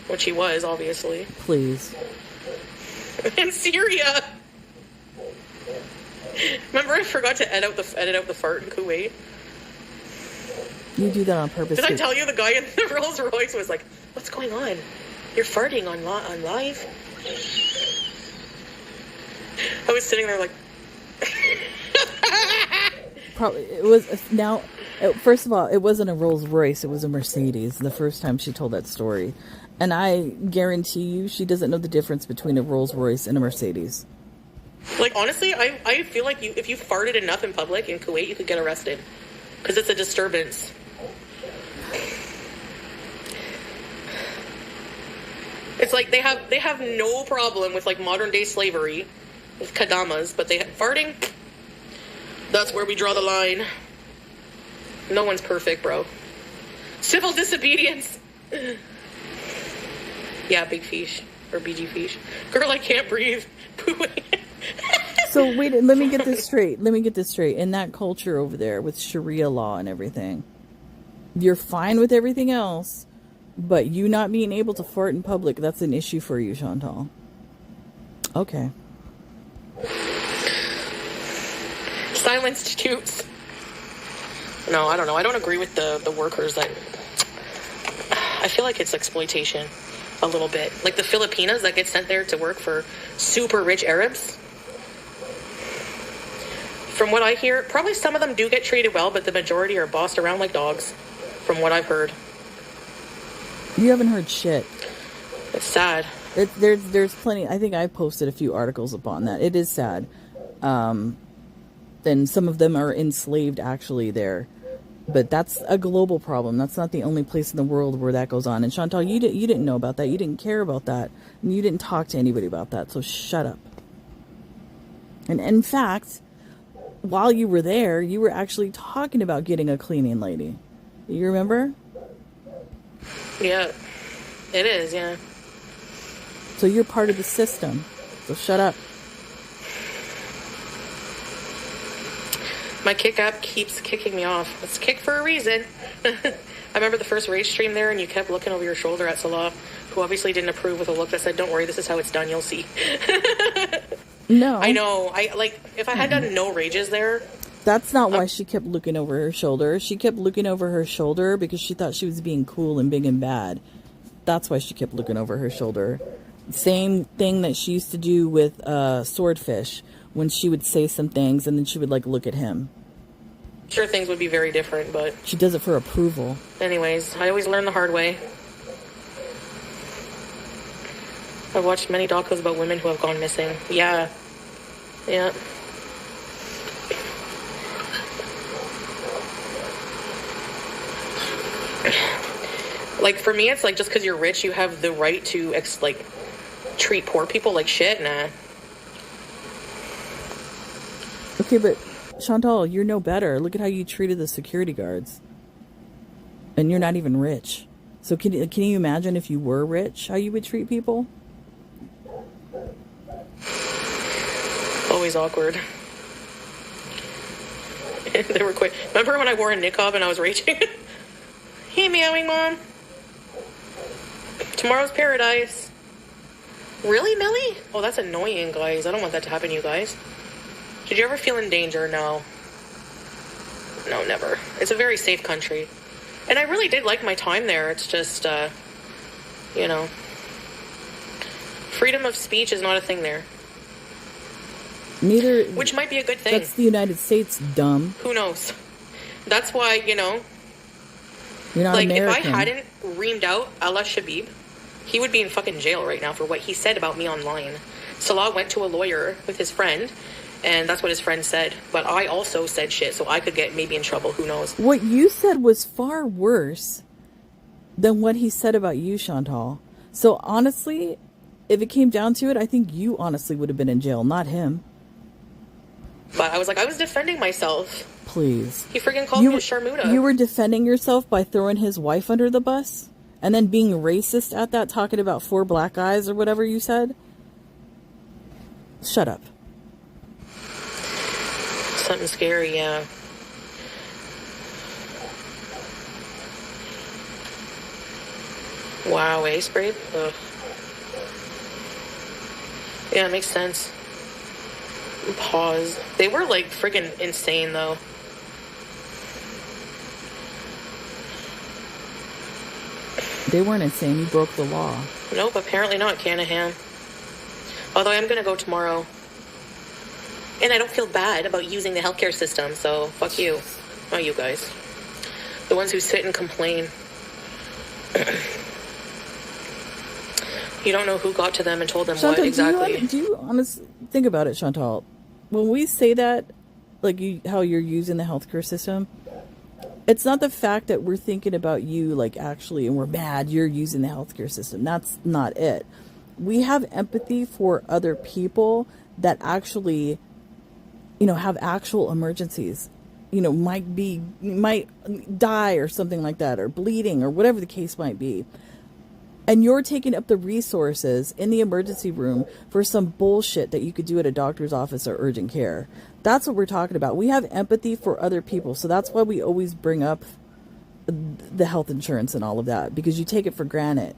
Which he was, obviously. Please. In Syria. Remember I forgot to edit out the fart in Kuwait? You do that on purpose. Did I tell you the guy in the Rolls Royce was like, what's going on? You're farting on live? I was sitting there like... Probably it was now. First of all, it wasn't a Rolls Royce; it was a Mercedes. The first time she told that story, and I guarantee you, she doesn't know the difference between a Rolls Royce and a Mercedes. Like honestly, I feel like if you farted enough in public in Kuwait, you could get arrested because it's a disturbance. It's like they have no problem with like modern day slavery with kadamas, but farting. That's where we draw the line. No one's perfect, bro. Civil disobedience. Yeah, big fish. Or BG fish. Girl, I can't breathe. So wait, let me get this straight. In that culture over there with Sharia law and everything, you're fine with everything else, but you not being able to fart in public, that's an issue for you, Chantal. Okay. Silenced toots. No, I don't know. I don't agree with the workers that... I feel like it's exploitation a little bit. Like the Filipinas that get sent there to work for super rich Arabs. From what I hear, probably some of them do get treated well, but the majority are bossed around like dogs, from what I've heard. You haven't heard shit. It's sad. There's plenty. I think I posted a few articles upon that. It is sad. Then some of them are enslaved actually there. But that's a global problem. That's not the only place in the world where that goes on. And Chantal, you didn't know about that. You didn't care about that. And you didn't talk to anybody about that. So shut up. And in fact, while you were there, you were actually talking about getting a cleaning lady. You remember? Yeah, it is, yeah. So you're part of the system. So shut up. My kick app keeps kicking me off. It's kick for a reason. remember the first race stream there, and you kept looking over your shoulder at Salah, who obviously didn't approve with a look that said, "Don't worry, this is how it's done. You'll see." No. I know. If I had done no rages there. That's not why she kept looking over her shoulder. She kept looking over her shoulder because she thought she was being cool and big and bad. That's why she kept looking over her shoulder. Same thing that she used to do with Swordfish, when she would say some things and then she would like look at him. Sure, things would be very different, but she does it for approval. Anyways, I always learn the hard way. I've watched many docos about women who have gone missing. Yeah. Like, for me, it's like, just because you're rich, you have the right to, treat poor people like shit? Nah. Okay, but Chantal, you're no better. Look at how you treated the security guards. And you're not even rich. So can you imagine if you were rich, how you would treat people? Always awkward. They were quick. Remember when I wore a niqab and I was raging? Hey, meowing mom. Tomorrow's paradise. Really, Millie? Oh, that's annoying, guys. I don't want that to happen to you guys. Did you ever feel in danger? No. No, never. It's a very safe country. And I really did like my time there. It's just, freedom of speech is not a thing there. Neither. Which might be a good thing. That's the United States, dumb. Who knows? That's why, You're not American. If I hadn't reamed out Allah Shabib, he would be in fucking jail right now for what he said about me online. Salah went to a lawyer with his friend, and that's what his friend said. But I also said shit, so I could get maybe in trouble. Who knows? What you said was far worse than what he said about you, Chantal. So honestly, if it came down to it, I think you honestly would have been in jail, not him. But I was defending myself. Please. He freaking called me a Sharmuta. You were defending yourself by throwing his wife under the bus? And then being racist at that, talking about 4 black guys or whatever you said? Shut up. Something scary, yeah. Wow, ace braid? Ugh. Yeah, it makes sense. Pause. They were friggin' insane though. They weren't insane. You broke the law. Nope, apparently not, Canahan. Although I am gonna go tomorrow. And I don't feel bad about using the healthcare system, so fuck you. Not you guys. The ones who sit and complain. You don't know who got to them and told them Chantal, what exactly. Do you honestly think about it, Chantal? When we say that, how you're using the healthcare system, it's not the fact that we're thinking about you, actually, and we're mad you're using the healthcare system. That's not it. We have empathy for other people that actually, have actual emergencies. Might die or something like that, or bleeding, or whatever the case might be. And you're taking up the resources in the emergency room for some bullshit that you could do at a doctor's office or urgent care. That's what we're talking about. We have empathy for other people. So that's why we always bring up the health insurance and all of that, because you take it for granted.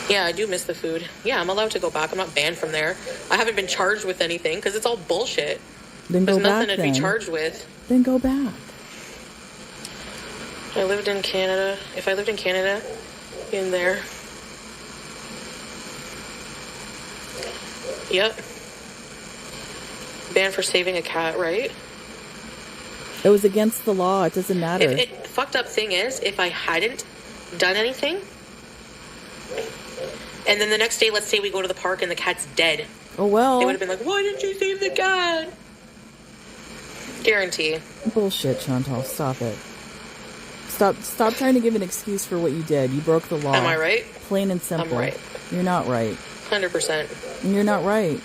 Yeah, I do miss the food. Yeah, I'm allowed to go back. I'm not banned from there. I haven't been charged with anything because it's all bullshit. Then There's go back, nothing to be charged with. Then go back. I lived in Canada. If I lived in Canada, in there. Yep. Banned for saving a cat, right? It was against the law. It doesn't matter. Fucked up thing is, if I hadn't done anything, and then the next day, let's say we go to the park and the cat's dead. Oh, well. They would have been like, why didn't you save the cat? Guarantee. Bullshit, Chantal. Stop it. Stop trying to give an excuse for what you did. You broke the law. Am I right? Plain and simple. I'm right. You're not right. 100%. And you're not right.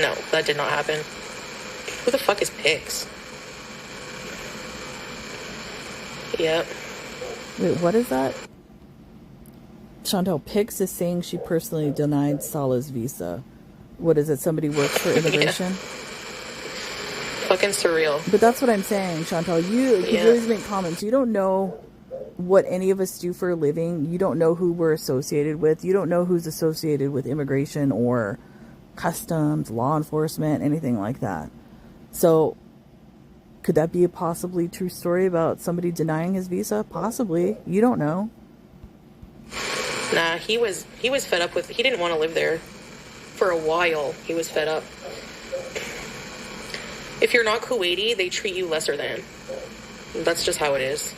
No, that did not happen. Who the fuck is Pix? Yep. Wait, what is that? Chantal Pix is saying she personally denied Salah's visa. What is it? Somebody works for immigration? Fucking surreal. But that's what I'm saying, Chantal. You always make comments. You don't know what any of us do for a living. You don't know who we're associated with. You don't know who's associated with immigration or customs, law enforcement, anything like that. So could that be a possibly true story about somebody denying his visa? Possibly. You don't know. Nah, he was fed up with, he didn't want to live there. For a while, he was fed up. If you're not Kuwaiti, they treat you lesser than. That's just how it is.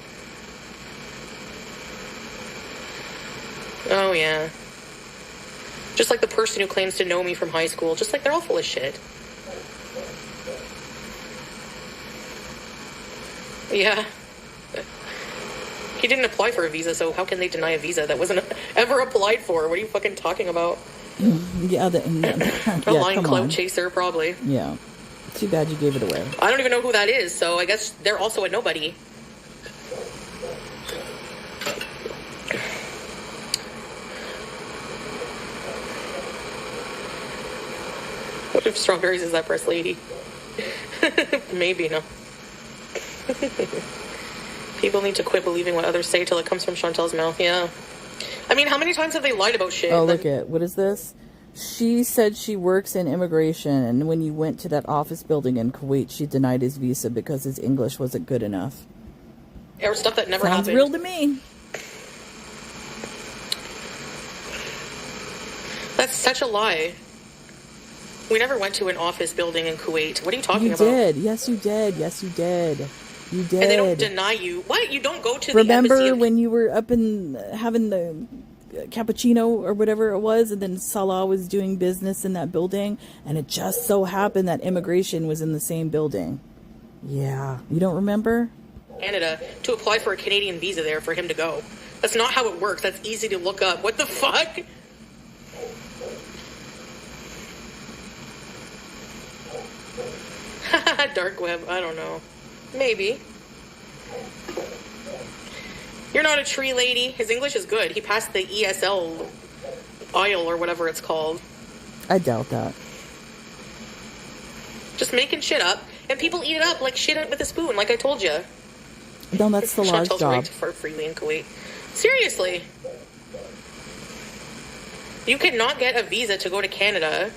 Oh, yeah. Just like the person who claims to know me from high school. Just like they're all full of shit. Yeah. He didn't apply for a visa, so how can they deny a visa that wasn't ever applied for? What are you fucking talking about? Yeah, a lying clout chaser, probably. Yeah. Too bad you gave it away. I don't even know who that is, so I guess they're also a nobody. What if Strawberries is that press lady? Maybe, no. People need to quit believing what others say till it comes from Chantel's mouth, yeah. I mean, how many times have they lied about shit? Oh, look at, what is this? She said she works in immigration, and when you went to that office building in Kuwait, she denied his visa because his English wasn't good enough. Or stuff that never Sounds happened. real to me. That's such a lie. We never went to an office building in Kuwait. What are you talking about? You did. Yes, you did. Yes, you did. You did. And they don't deny you. What? You don't go to the Remember embassy when you were up in having the cappuccino or whatever it was, and then Salah was doing business in that building, and it just so happened that immigration was in the same building. Yeah. You don't remember? Canada to apply for a Canadian visa there for him to go. That's not how it works. That's easy to look up. What the fuck? Dark web. I don't know. Maybe. You're not a tree lady. His English is good. He passed the ESL IEL or whatever it's called. I doubt that. Just making shit up. And people eat it up like shit with a spoon, like I told you. No, that's the law's Chantel's job. right to fart freely in Kuwait. Seriously. You cannot get a visa to go to Canada.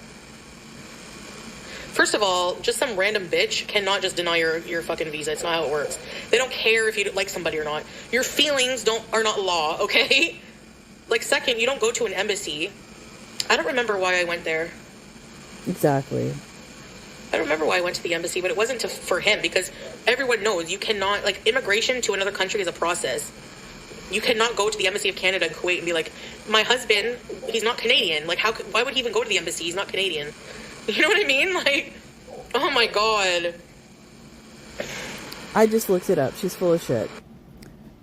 First of all, just some random bitch cannot just deny your fucking visa. It's not how it works. They don't care if you like somebody or not. Your feelings are not law, okay? Like, second, you don't go to an embassy. I don't remember why I went there. Exactly. I don't remember why I went to the embassy, but it wasn't for him, because everyone knows you cannot, like, immigration to another country is a process. You cannot go to the embassy of Canada and Kuwait and be like, my husband, he's not Canadian. Like, why would he even go to the embassy? He's not Canadian. You know what I mean? Like, oh my god. I just looked it up. She's full of shit.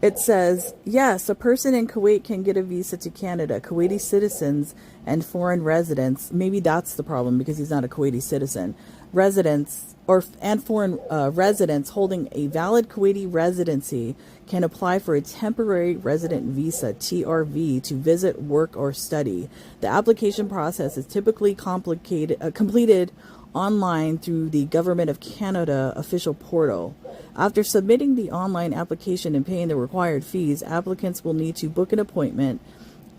It says, yes, a person in Kuwait can get a visa to Canada. Kuwaiti citizens and foreign residents, maybe that's the problem because he's not a Kuwaiti citizen, residents and foreign residents holding a valid Kuwaiti residency can apply for a temporary resident visa, TRV, to visit, work, or study. The application process is typically completed online through the Government of Canada official portal. After submitting the online application and paying the required fees, applicants will need to book an appointment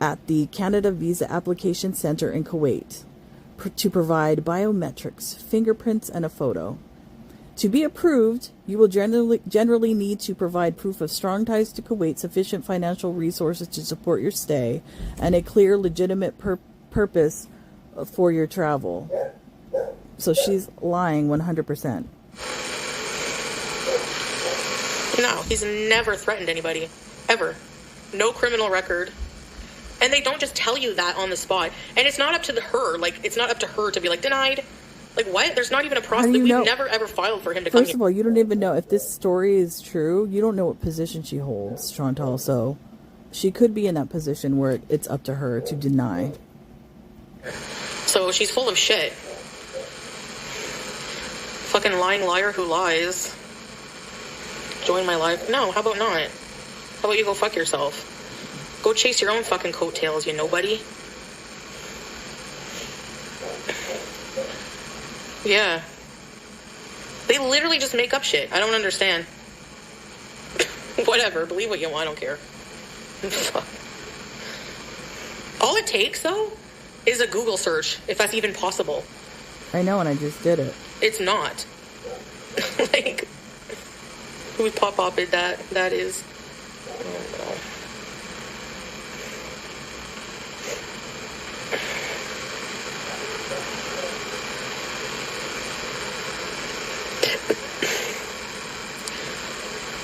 at the Canada Visa Application Center in Kuwait to provide biometrics, fingerprints, and a photo. To be approved, you will generally need to provide proof of strong ties to Kuwait, sufficient financial resources to support your stay, and a clear, legitimate purpose for your travel. So she's lying 100%. No, he's never threatened anybody. Ever. No criminal record. And they don't just tell you that on the spot. And it's not up to her. Like, it's not up to her to be like, denied. Like, what? There's not even a process. We've never, ever filed for him to come here. First of all, you don't even know if this story is true. You don't know what position she holds, Chantal. So she could be in that position where it's up to her to deny. So she's full of shit. Fucking lying liar who lies. Join my life. No, how about not? How about you go fuck yourself? Go chase your own fucking coattails, you nobody. Yeah. They literally just make up shit. I don't understand. Whatever. Believe what you want. I don't care. All it takes, though, is a Google search, if that's even possible. I know, and I just did it. It's not. Like, whose pop-up is that? That is... I don't know.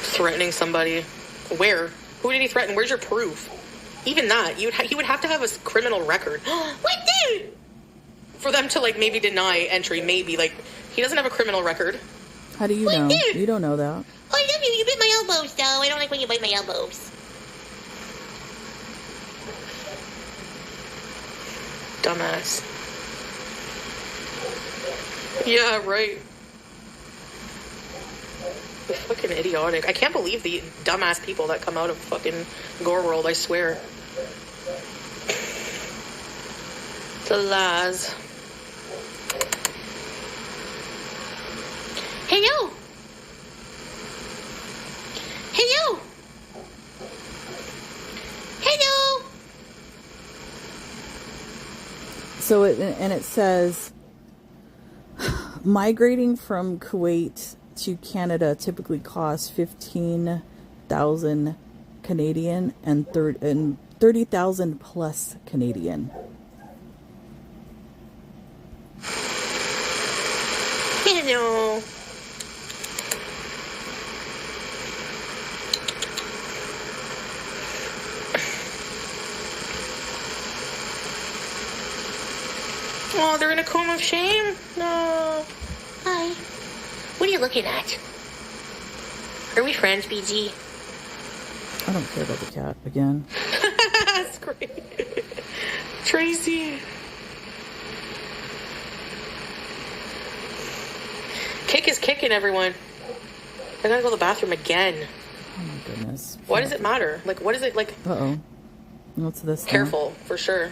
Threatening somebody. Where? Who did he threaten? Where's your proof? Even that. He would have to have a criminal record. What dude? For them to, like, maybe deny entry. Maybe. Like, he doesn't have a criminal record. How do you know? You don't know that. Oh, I love you. You bit my elbows, though. I don't like when you bite my elbows. Dumbass. Yeah, right. Fucking idiotic. I can't believe the dumbass people that come out of fucking Gorl, I swear. The lies. Hey, you. Hey, you. Hello. So it says migrating from Kuwait to Canada typically costs 15,000 Canadian and 30,000 plus Canadian. Hello. Oh, they're in a coma of shame? No. Hi. What are you looking at? Are we friends, BG? I don't care about the cat again. That's great. Tracy. Kick is kicking, everyone. I gotta go to the bathroom again. Oh my goodness. Why does it matter? Like, what is it like? Uh-oh. What's this? Careful, for sure.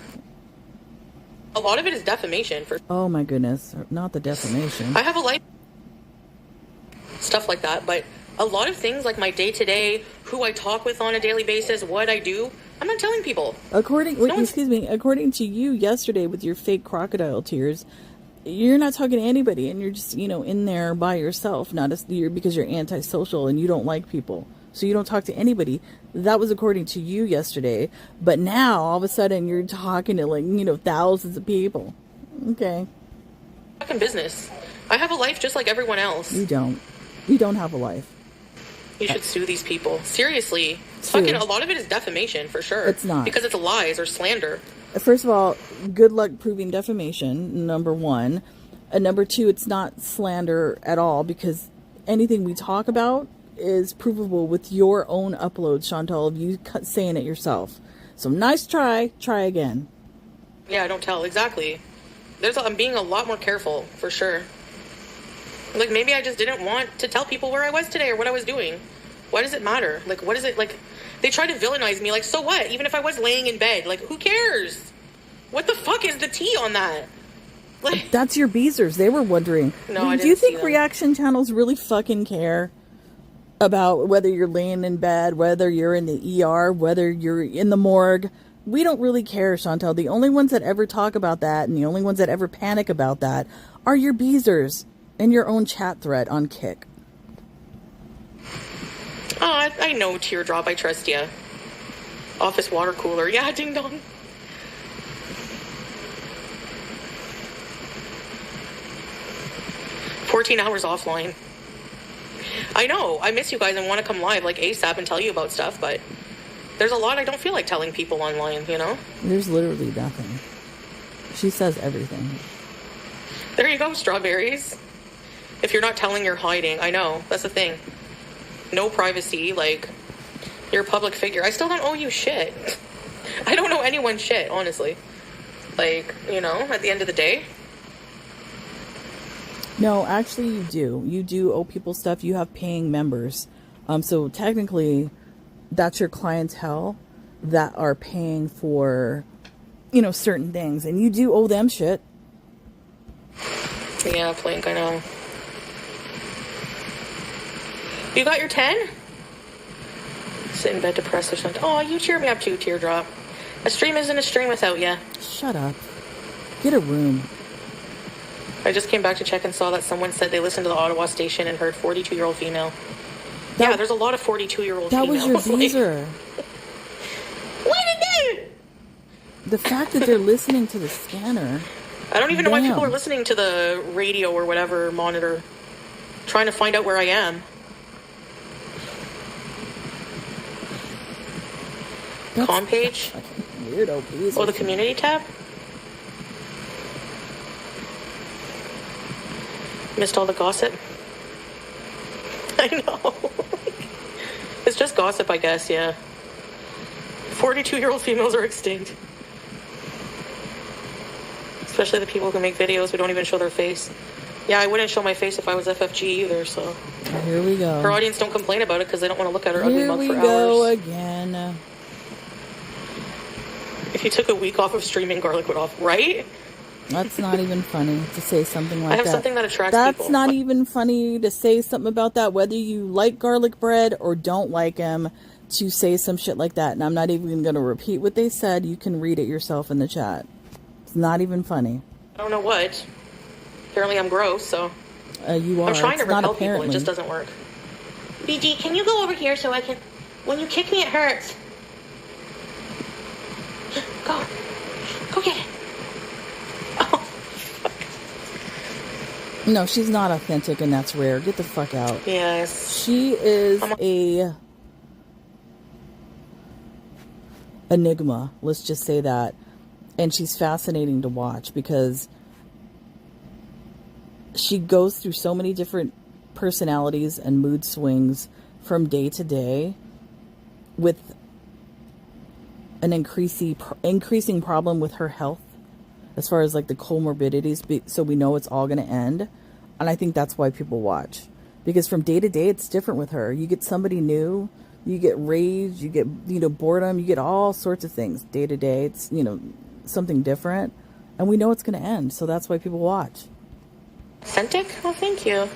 A lot of it is defamation. Oh my goodness. Not the defamation. I have a life. Stuff like that, but a lot of things like my day-to-day, who I talk with on a daily basis, what I do, I'm not telling people. According to you yesterday with your fake crocodile tears, you're not talking to anybody, and you're just, in there by yourself, because you're antisocial and you don't like people. So you don't talk to anybody. That was according to you yesterday. But now, all of a sudden, you're talking to, thousands of people. Okay. Fucking business. I have a life just like everyone else. You don't. You don't have a life. You should sue these people. Seriously. Sue. Fucking, a lot of it is defamation, for sure. It's not. Because it's lies or slander. First of all, good luck proving defamation, number one. And number two, it's not slander at all, because anything we talk about is provable with your own uploads, Chantal, of you saying it yourself. So nice try. Try again. Yeah, I don't tell. Exactly. I'm being a lot more careful, for sure. Like, maybe I just didn't want to tell people where I was today or what I was doing. Why does it matter? Like, what is it? Like, they try to villainize me. Like, so what? Even if I was laying in bed. Like, who cares? What the fuck is the tea on that? Like, that's your beezers. They were wondering. No, I didn't. Do you think see them. reaction channels really fucking care about whether you're laying in bed, whether you're in the ER, whether you're in the morgue? We don't really care, Chantal. The only ones that ever talk about that and the only ones that ever panic about that are your beezers and your own chat thread on Kick. Oh, I know, Teardrop. I trust ya. Office water cooler. Yeah, ding dong. "14 hours offline." I know. I miss you guys and want to come live like ASAP and tell you about stuff, but there's a lot I don't feel like telling people online, There's literally nothing. She says everything. There you go, strawberries. If you're not telling, you're hiding. I know. That's the thing. No privacy. Like, you're a public figure. I still don't owe you shit. I don't owe anyone shit, honestly. Like, at the end of the day. No, actually you do. You do owe people stuff. You have paying members. So technically, that's your clientele. that are paying for, you know, certain things, and you do owe them shit. Yeah, Plank, I know. You got your 10? Sit in bed depressed or something. Oh, you cheer me up too, Teardrop. A stream isn't a stream without you. Shut up. Get a room. I just came back to check and saw that someone said they listened to the Ottawa station and heard 42-year-old female. Yeah, there's a lot of 42-year-old female. That was your visa. What did they? The fact that they're listening to the scanner. I don't even know why people are listening to the radio or whatever monitor, trying to find out where I am. Com page? Weirdo, please. Oh, the community tab? Missed all the gossip? I know. It's just gossip, I guess, yeah. 42-year-old females are extinct. Especially the people who make videos who don't even show their face. Yeah, I wouldn't show my face if I was FFG either, so... Here we go. Her audience don't complain about it because they don't want to look at her ugly mug for hours. Here we go again. If you took a week off of streaming, garlic would off, right? That's not even funny to say something like that. I have something that attracts people. That's not even funny to say something about that, whether you like garlic bread or don't like him, to say some shit like that. And I'm not even going to repeat what they said. You can read it yourself in the chat. It's not even funny. I don't know what. Apparently I'm gross, so... You are. I'm trying to repel repel people, it just doesn't work. BG, can you go over here so I can... When you kick me, it hurts. Go. Go get it. Oh. No, she's not authentic, and that's rare. Get the fuck out. Yes. She is a enigma. Let's just say that. And she's fascinating to watch because she goes through so many different personalities and mood swings from day to day with an increasing problem with her health as far as like the comorbidities, so we know it's all going to end. And I think that's why people watch, because from day to day it's different with her. You get somebody new, you get rage, you get, you know, boredom, you get all sorts of things day to day. It's, you know, something different, and we know it's going to end, so that's why people watch. Authentic? Oh, thank you.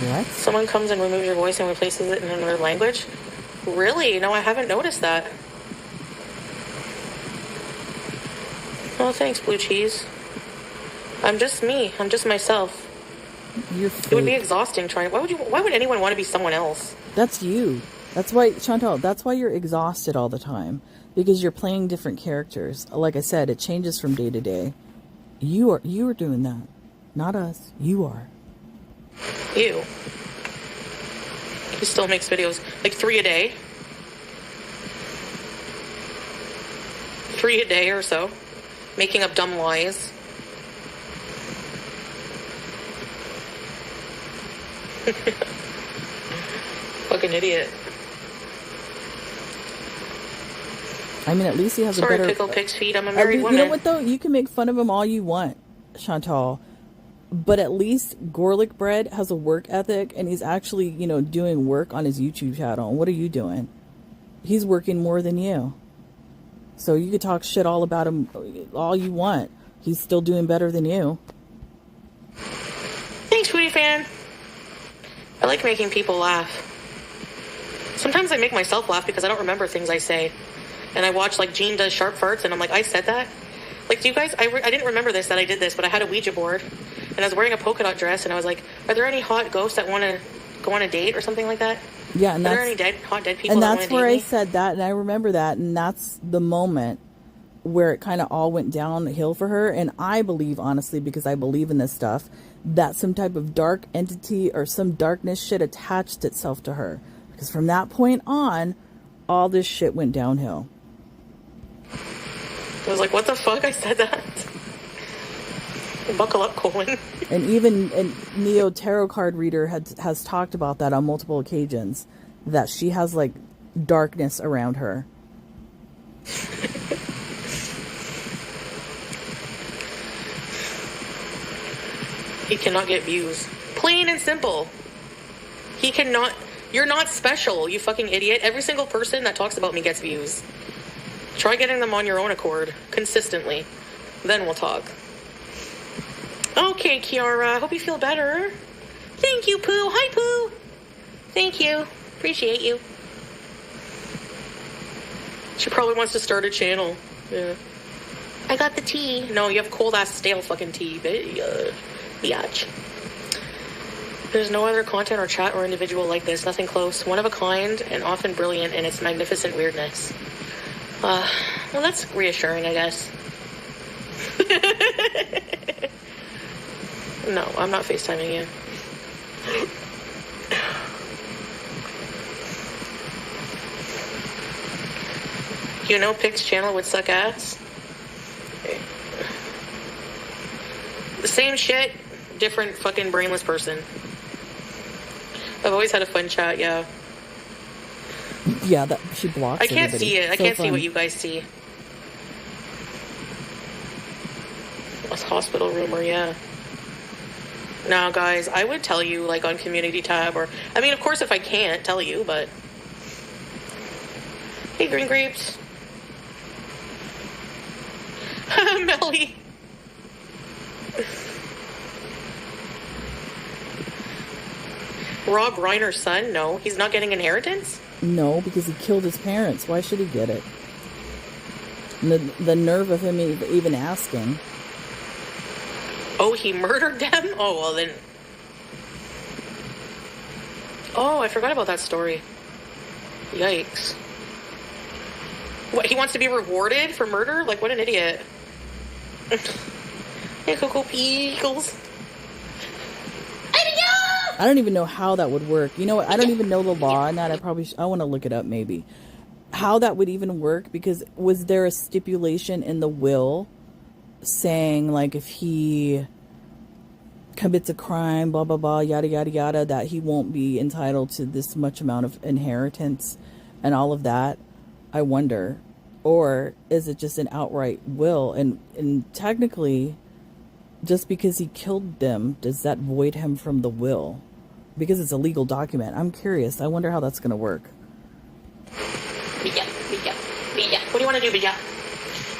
What? Someone comes and removes your voice and replaces it in another language? Really? No, I haven't noticed that. Oh, thanks, Blue Cheese. I'm just me. I'm just myself. You're fake. It would be exhausting trying... Why would anyone want to be someone else? That's you. That's why, Chantal, that's why you're exhausted all the time. Because you're playing different characters. Like I said, it changes from day to day. You are doing that. Not us. You are. You. He still makes videos. Like 3 a day. 3 a day or so. Making up dumb lies. Fucking idiot. I mean, at least he has Sorry, a better... Pickle Pig's feet. I'm a married woman. You know what, though? You can make fun of him all you want, Chantal. But at least Garlic Bread has a work ethic, and he's actually, you know, doing work on his YouTube channel. What are you doing? He's working more than you. So you could talk shit all about him all you want. He's still doing better than you. Thanks, Foodie fan. I like making people laugh. Sometimes I make myself laugh because I don't remember things I say. And I watch, like, Gene does sharp farts, and I'm like, I said that? Like, do you guys... I didn't remember this, that I did this, but I had a Ouija board, and I was wearing a polka dot dress, and I was like, are there any hot ghosts that want to go on a date or something like that? Yeah, and are there any hot dead people that want to date me? And that's where I said that, and I remember that, and that's the moment where it kind of all went downhill for her. And I believe, honestly, because I believe in this stuff, that some type of dark entity or some darkness shit attached itself to her. Because from that point on, all this shit went downhill. I was like, what the fuck? I said that. Buckle up, Colin. And even a Neo Tarot card reader has talked about that on multiple occasions, that she has, like, darkness around her. He cannot get views. Plain and simple. He cannot... You're not special, you fucking idiot. Every single person that talks about me gets views. Try getting them on your own accord, consistently. Then we'll talk. Okay, Kiara, hope you feel better. Thank you, Pooh. Hi, Pooh. Thank you. Appreciate you. She probably wants to start a channel. Yeah. I got the tea. No, you have cold-ass, stale fucking tea. Biatch. There's no other content or chat or individual like this. Nothing close. One of a kind and often brilliant in its magnificent weirdness. Well, that's reassuring, I guess. No, I'm not FaceTiming you. You know Pig's channel would suck ass? The same shit, different fucking brainless person. I've always had a fun chat, yeah. Yeah, that she blocks. I can't everybody. see it. I So can't see fun. what you guys see. A hospital rumor, yeah. No, guys, I would tell you, like, on community tab, or... I mean, of course, if I can't tell you, but... Hey, Green Grapes. Melly. Rob Reiner's son? No, he's not getting inheritance? No, because he killed his parents. Why should he get it? And the nerve of him even asking. Oh, he murdered them? Oh, well then... Oh, I forgot about that story. Yikes. What, he wants to be rewarded for murder? Like, what an idiot. Hey, Cocoa Pickles. I don't even know how that would work. You know what? I don't even know the law on that. I want to look it up maybe. How that would even work, because was there a stipulation in the will saying, like, if he commits a crime, blah, blah, blah, yada, yada, yada, that he won't be entitled to this much amount of inheritance and all of that? I wonder. Or is it just an outright will? And technically, just because he killed them, does that void him from the will? Because it's a legal document. I'm curious. I wonder how that's going to work. Bija. What do you want to do, Bija?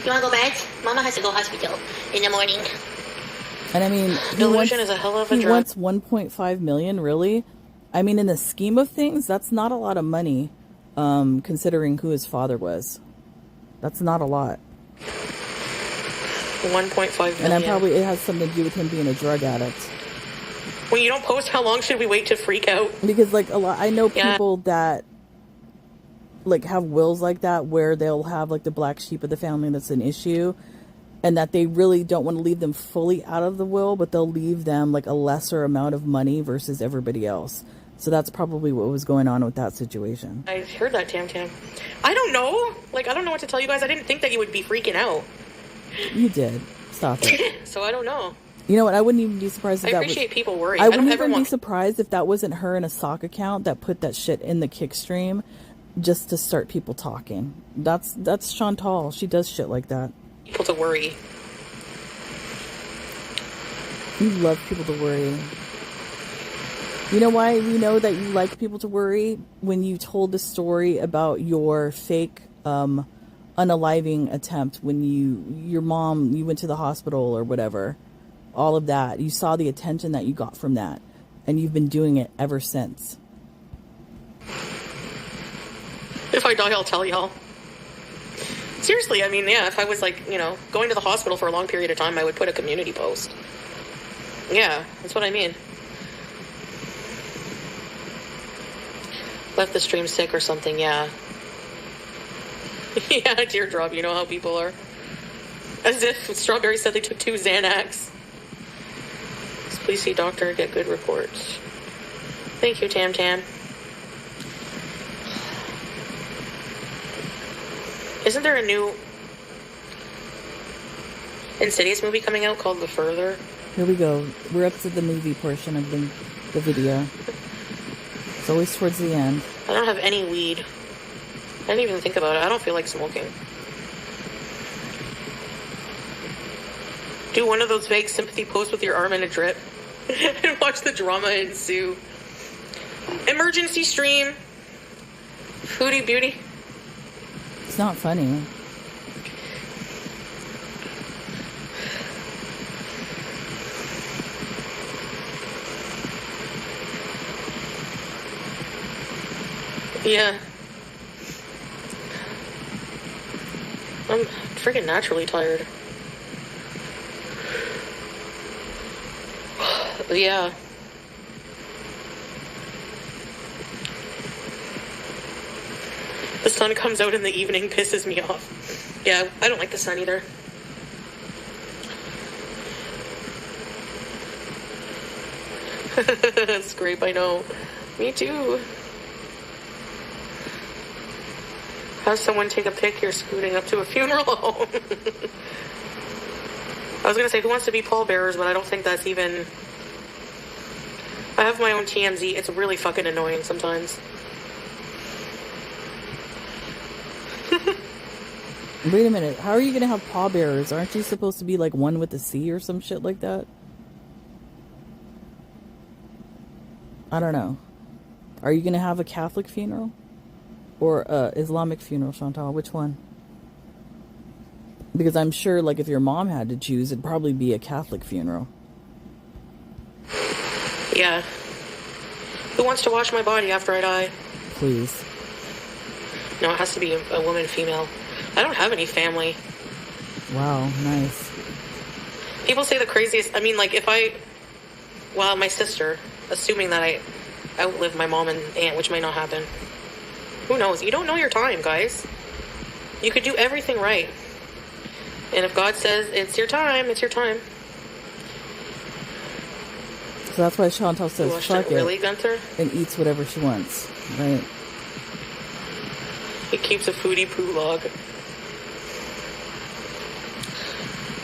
You want to go bed? Mama has to go hospital in the morning. And I mean, Delusion is a hell of a he drug. wants 1.5 million, really? I mean, in the scheme of things, that's not a lot of money, considering who his father was. That's not a lot. 1.5 million. And then it has something to do with him being a drug addict. When you don't post, how long should we wait to freak out? Because, like, I know Yeah. people that, like, have wills like that where they'll have, like, the black sheep of the family that's an issue, and that they really don't want to leave them fully out of the will, but they'll leave them, like, a lesser amount of money versus everybody else. So that's probably what was going on with that situation. I heard that, Tam Tam. I don't know. Like, I don't know what to tell you guys. I didn't think that you would be freaking out. You did. Stop it. So I don't know. You know what? I wouldn't even be surprised if I that appreciate was... people worrying. I I don't wouldn't ever even be want... surprised if that wasn't her in a sock account that put that shit in the kick stream just to start people talking. That's Chantal. She does shit like that. people to worry. You love people to worry. You know why we know that you like people to worry? When you told the story about your fake unaliving attempt, when your mom, you went to the hospital or whatever, all of that, you saw the attention that you got from that, and you've been doing it ever since. If I die, I'll tell y'all. Seriously, I mean, yeah, if I was like, going to the hospital for a long period of time, I would put a community post. Yeah, that's what I mean. Left the stream sick or something, yeah. Yeah, teardrop, you know how people are. As if Strawberry said they took 2 Xanax. Please see doctor, get good reports. Thank you, Tam Tam. Isn't there a new Insidious movie coming out called The Further? Here we go. We're up to the movie portion of the video. It's always towards the end. I don't have any weed. I didn't even think about it. I don't feel like smoking. Do one of those vague sympathy posts with your arm in a drip and watch the drama ensue. Emergency stream. Foodie beauty. It's not funny. Yeah. I'm freaking naturally tired. Yeah. The sun comes out in the evening, pisses me off. Yeah, I don't like the sun either. Scrape, I know. Me too. Have someone take a pic, you're scooting up to a funeral home. I was gonna say, who wants to be pallbearers, but I don't think that's even... I have my own TMZ. It's really fucking annoying sometimes. Wait a minute. How are you going to have pallbearers? Aren't you supposed to be like one with the sea or some shit like that? I don't know. Are you going to have a Catholic funeral? Or Islamic funeral, Chantal? Which one? Because I'm sure, like, if your mom had to choose, it'd probably be a Catholic funeral. Yeah. Who wants to wash my body after I die? Please. No, it has to be a woman, female. I don't have any family. Wow, nice. People say the craziest... I mean, like, if I... Well, my sister, assuming that I outlive my mom and aunt, which may not happen. Who knows? You don't know your time, guys. You could do everything right. And if God says, it's your time, it's your time. So that's why Chantal says, fuck it. Really, Gunther? And eats whatever she wants, right? He keeps a foodie poo log.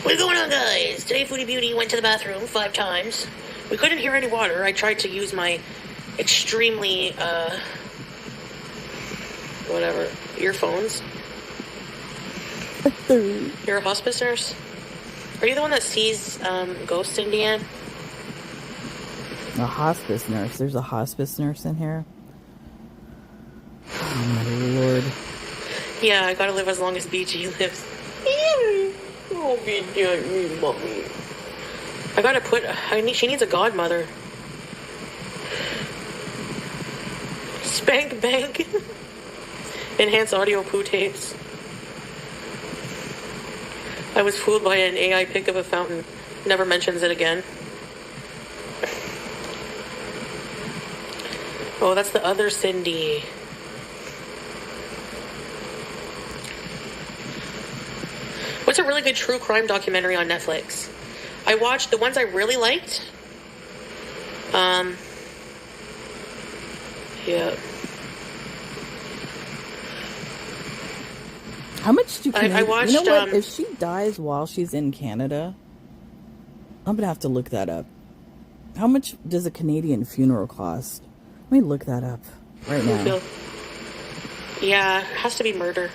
What's going on, guys? Today, Foodie Beauty went to the bathroom 5 times. We couldn't hear any water. I tried to use my extremely, whatever, earphones. You're a hospice nurse? Are you the one that sees ghosts in Deanne? A hospice nurse. There's a hospice nurse in here. Oh my lord. Yeah, I gotta live as long as BG lives. Oh, BG, mommy. I gotta put... she needs a godmother. Spank bank. Enhance audio poo tapes. I was fooled by an AI pic of a fountain. Never mentions it again. Oh, that's the other Cindy. What's a really good true crime documentary on Netflix? I watched the ones I really liked. Yeah. How much do I watched, you know what? If she dies while she's in Canada, I'm gonna have to look that up. How much does a Canadian funeral cost? Let me look that up right now. Yeah, it has to be murder.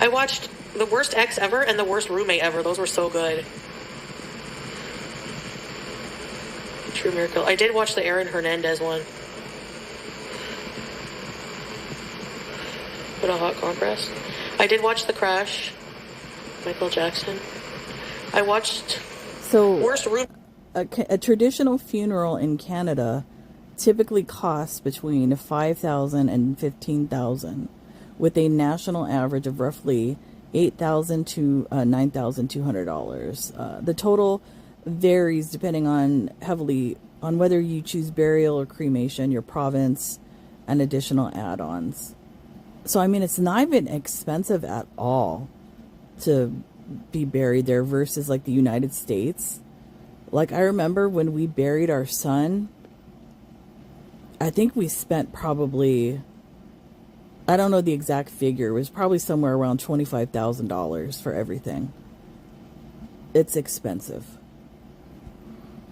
I watched The Worst Ex Ever and The Worst Roommate Ever. Those were so good. True Miracle. I did watch the Aaron Hernandez one. What a hot compress. I did watch The Crash. Michael Jackson. I watched Worst Room. A traditional funeral in Canada typically costs between $5,000 and $15,000, with a national average of roughly $8,000 to $9,200. The total varies depending heavily on whether you choose burial or cremation, your province, and additional add-ons. So, I mean, it's not even expensive at all to be buried there versus, like, the United States. Like, I remember when we buried our son, I think we spent probably, I don't know the exact figure, it was probably somewhere around $25,000 for everything. It's expensive.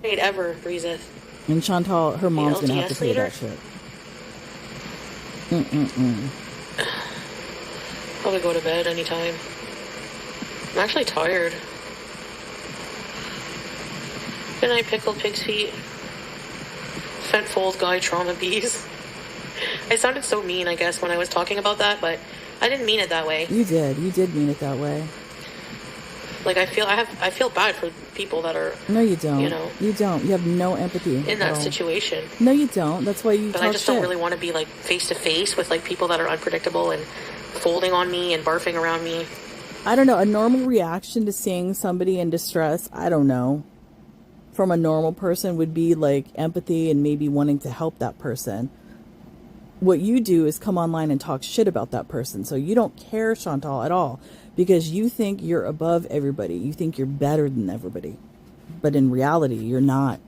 Paid ever, breezeth. And Chantal, her mom's going to have to pay that shit. Probably go to bed anytime. I'm actually tired. Good night, pickled pig's feet. Fent fold guy trauma bees. I sounded so mean, I guess, when I was talking about that, but I didn't mean it that way. You did. You did mean it that way. Like, I feel bad for people that are... No, you don't. You know. You don't. You have no empathy. In that situation. No, you don't. That's why you But talk I just shit. don't really want to be, like, face-to-face with, like, people that are unpredictable and folding on me and barfing around me. I don't know. A normal reaction to seeing somebody in distress, I don't know, from a normal person would be, like, empathy and maybe wanting to help that person. What you do is come online and talk shit about that person. So you don't care, Chantal, at all. Because you think you're above everybody. You think you're better than everybody. But in reality, you're not.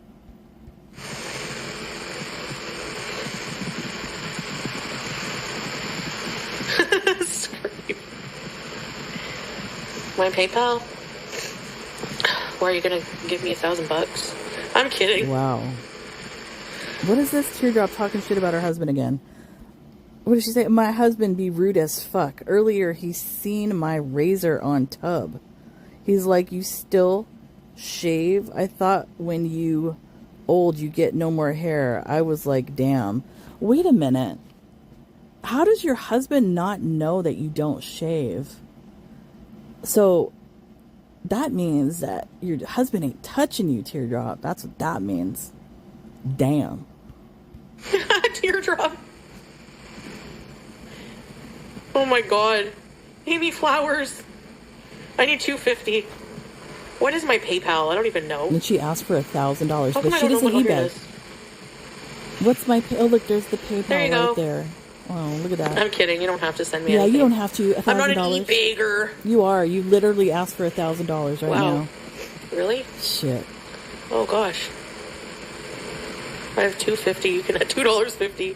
My PayPal? Why are you gonna give me $1,000? I'm kidding. Wow. What is this teardrop talking shit about her husband again? What did she say? My husband be rude as fuck. Earlier, he's seen my razor on tub. He's like, you still shave? I thought when you old, you get no more hair. I was like, damn. Wait a minute. How does your husband not know that you don't shave? So that means that your husband ain't touching you, teardrop. That's what that means. Damn. Teardrop. Oh my god. Amy flowers. I need $250. What is my PayPal? I don't even know. And she asked for $1,000, How but come I she don't know doesn't what eBay. it is? What's my oh look, there's the PayPal There you right go. there. Oh, look at that. I'm kidding. You don't have to send me Yeah, anything. you don't have to. I'm not an $1,000. e-bagger. You are. You literally asked for $1,000 right Wow. now. Really? Shit. Oh gosh. I have $2.50. You can have $2.50.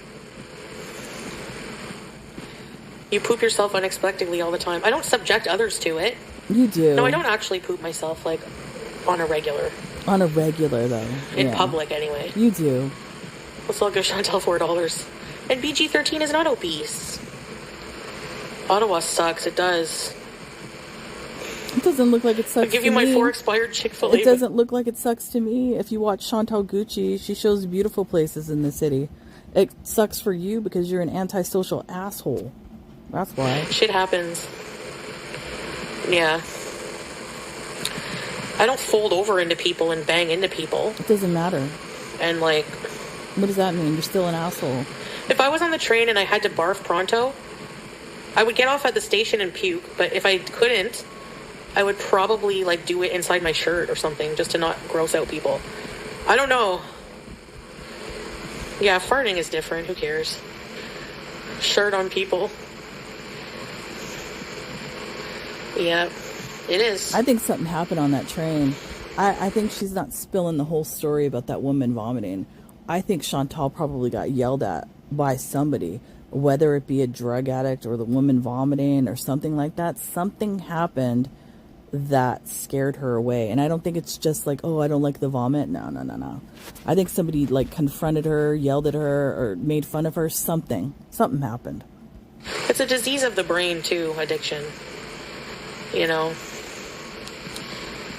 You poop yourself unexpectedly all the time. I don't subject others to it. You do. No, I don't actually poop myself, like, on a regular. On a regular, though. In Yeah. public, anyway. You do. Let's all give Chantal $4. And BG13 is not obese. Ottawa sucks. It does. It doesn't look like it sucks I'll give to you my me. 4 expired Chick-fil-A. It doesn't look like it sucks to me. If you watch Chantal Gucci, she shows beautiful places in the city. It sucks for you because you're an antisocial asshole. That's why. Shit happens. Yeah. I don't fold over into people and bang into people. It doesn't matter. And, like, What does that mean? You're still an asshole. if I was on the train and I had to barf pronto, I would get off at the station and puke. But if I couldn't, I would probably, like, do it inside my shirt or something just to not gross out people. I don't know. Yeah, farting is different. Who cares? Shirt on people. Yeah, it is. I think something happened on that train. I think she's not spilling the whole story about that woman vomiting. I think Chantal probably got yelled at by somebody, whether it be a drug addict or the woman vomiting or something like that. Something happened that scared her away. And I don't think it's just like, oh, I don't like the vomit. No. I think somebody like confronted her, yelled at her, or made fun of her. Something happened. It's a disease of the brain, too, addiction. You know,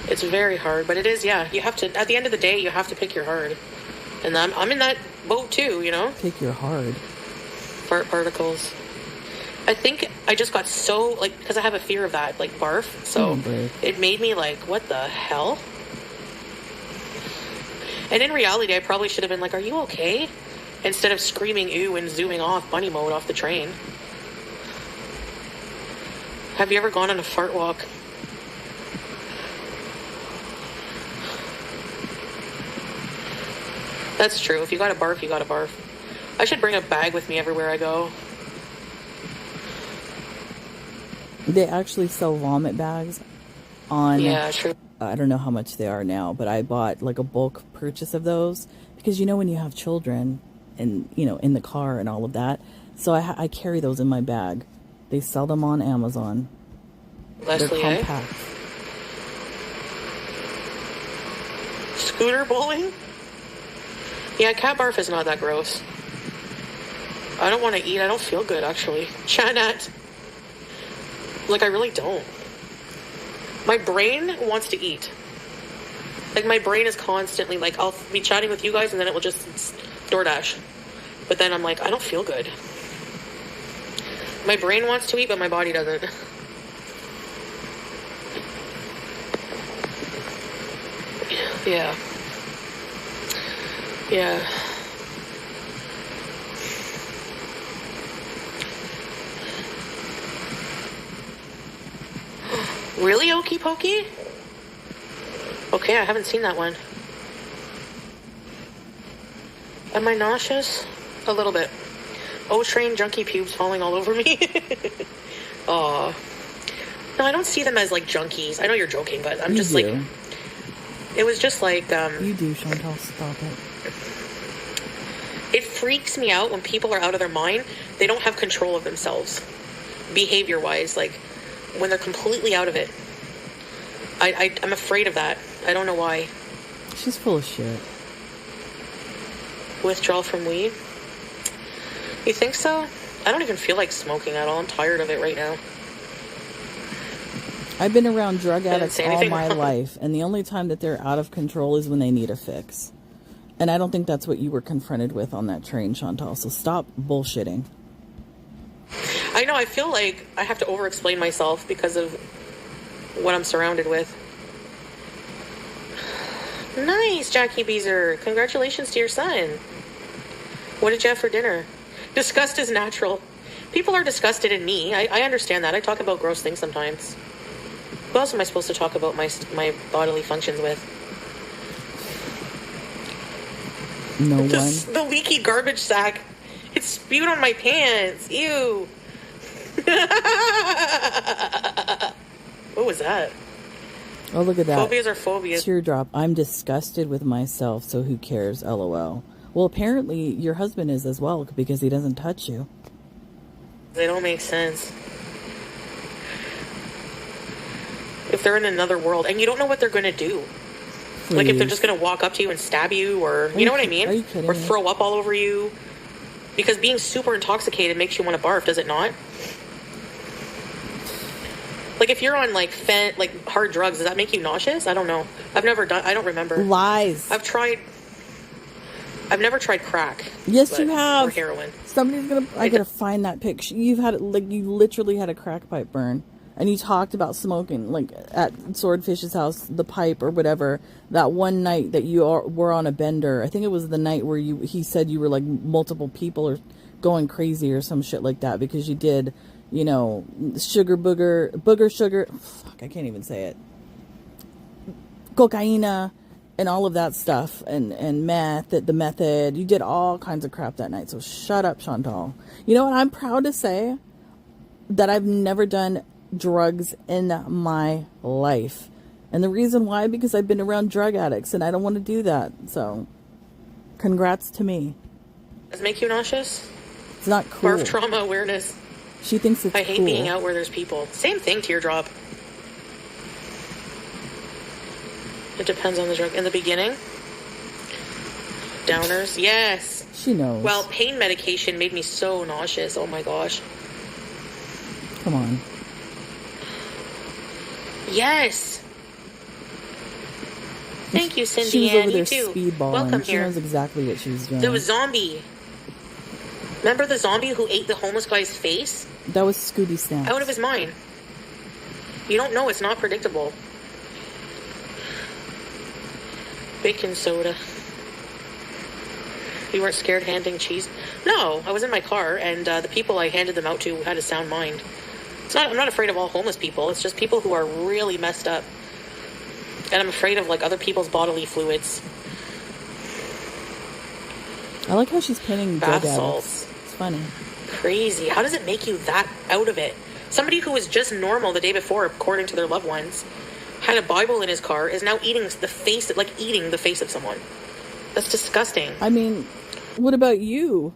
it's very hard, but it is, yeah. You have to, at the end of the day, you have to pick your hard. And I'm in that boat too, you know? Pick your hard. Fart particles. I think I just got so, like, because I have a fear of that, like, barf. So it made me like, what the hell? And in reality, I probably should have been like, are you okay? Instead of screaming ew and zooming off bunny mode off the train. Have you ever gone on a fart walk? That's true. If you got to barf, you got to barf. I should bring a bag with me everywhere I go. They actually sell vomit bags on... Yeah, true. I don't know how much they are now, but I bought like a bulk purchase of those because, you know, when you have children and, you know, in the car and all of that. So I carry those in my bag. They sell them on Amazon. Leslie, They're compact. Scooter bowling? Yeah, cat barf is not that gross. I don't want to eat. I don't feel good, actually. Janet. Like, I really don't. My brain wants to eat. Like, my brain is constantly, like, I'll be chatting with you guys and then it will just DoorDash. But then I'm like, I don't feel good. My brain wants to eat, but my body doesn't. Yeah. Yeah. Really, Okie Pokey? Okay, I haven't seen that one. Am I nauseous? A little bit. O-train junkie pubes falling all over me. Aw. No, I don't see them as, like, junkies. I know you're joking, but I'm just, like... It was just, like, You do, Chantal. Stop it. It freaks me out when people are out of their mind. They don't have control of themselves. Behavior-wise, like, when they're completely out of it. I'm afraid of that. I don't know why. She's full of shit. Withdrawal from weed? You think so? I don't even feel like smoking at all. I'm tired of it right now. I've been around drug addicts all my wrong. life, and the only time that they're out of control is when they need a fix. And I don't think that's what you were confronted with on that train, Chantal. So stop bullshitting. I know, I feel like I have to over-explain myself because of what I'm surrounded with. Nice, Jackie Beezer. Congratulations to your son. What did you have for dinner? Disgust is natural. People are disgusted in me. I understand that. I talk about gross things sometimes. Who else am I supposed to talk about my bodily functions with? No one. The leaky garbage sack. It spewed on my pants. Ew. What was that? Oh, look at that. Phobias are phobias. Teardrop. I'm disgusted with myself, so who cares? LOL. Well, apparently your husband is as well because he doesn't touch you. They don't make sense. If they're in another world and you don't know what they're going to do. Please. Like if they're just going to walk up to you and stab you or, you know what I mean? Are you kidding or me? throw up all over you. Because being super intoxicated makes you want to barf, does it not? Like if you're on like hard drugs, does that make you nauseous? I don't know. I don't remember. Lies. I've never tried crack. Yes, you have. Or heroin. Somebody's gonna. I gotta find that picture. You've had it like you literally had a crack pipe burn, and you talked about smoking like at Swordfish's house, the pipe or whatever. That one night that you were on a bender. I think it was the night where he said you were like multiple people are going crazy or some shit like that because you did, you know, booger sugar. Fuck, I can't even say it. Cocaina. And all of that stuff, and meth, the method. You did all kinds of crap that night. So shut up, Chantal. You know what? I'm proud to say that I've never done drugs in my life. And the reason why, because I've been around drug addicts, and I don't want to do that. So, congrats to me. Does it make you nauseous? It's not cool. Barf trauma awareness. She thinks it's cool. I hate being out where there's people. Same thing, teardrop. It depends on the drug. In the beginning, downers, yes. She knows. Well, pain medication made me so nauseous. Oh my gosh. Come on. Yes. Thank you, Cindy. She was over you there too. speedballing. Welcome She here. knows exactly what she was doing. There was zombie. Remember the zombie who ate the homeless guy's face? That was Scooby Snacks. Out of his mind. You don't know. It's not predictable. Baking soda. You weren't scared handing cheese? No, I was in my car, and the people I handed them out to had a sound mind. I'm not afraid of all homeless people. It's just people who are really messed up. And I'm afraid of, like, other people's bodily fluids. I like how she's pinning Bath drug salts. addicts. It's funny. Crazy. How does it make you that out of it? Somebody who was just normal the day before, according to their loved ones, had a Bible in his car, is now eating the face of someone. That's disgusting. I mean, what about you?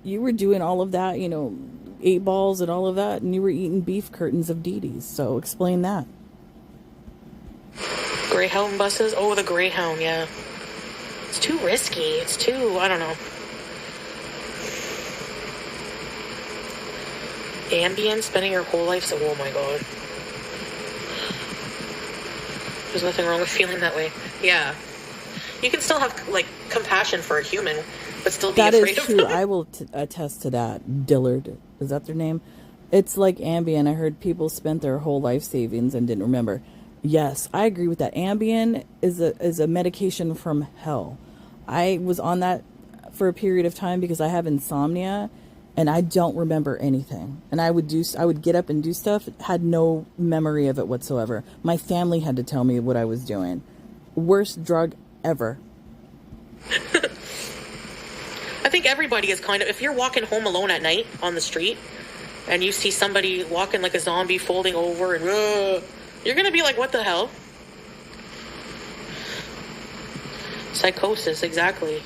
You were doing all of that, 8 balls and all of that, and you were eating beef curtains of Dee Dee's. So explain that. Greyhound buses? Oh, the Greyhound, yeah. It's too risky. It's too, I don't know. Ambien, spending your whole life, so, oh my god. There's nothing wrong with feeling that way. Yeah. You can still have, like, compassion for a human, but still be That afraid is of true. them. I will attest to that. Dillard. Is that their name? It's like Ambien. I heard people spent their whole life savings and didn't remember. Yes, I agree with that. Ambien is a medication from hell. I was on that for a period of time because I have insomnia and I don't remember anything. And I would get up and do stuff, had no memory of it whatsoever. My family had to tell me what I was doing. Worst drug ever. I think everybody is kind of, if you're walking home alone at night on the street and you see somebody walking like a zombie folding over and you're going to be like, what the hell? Psychosis, exactly.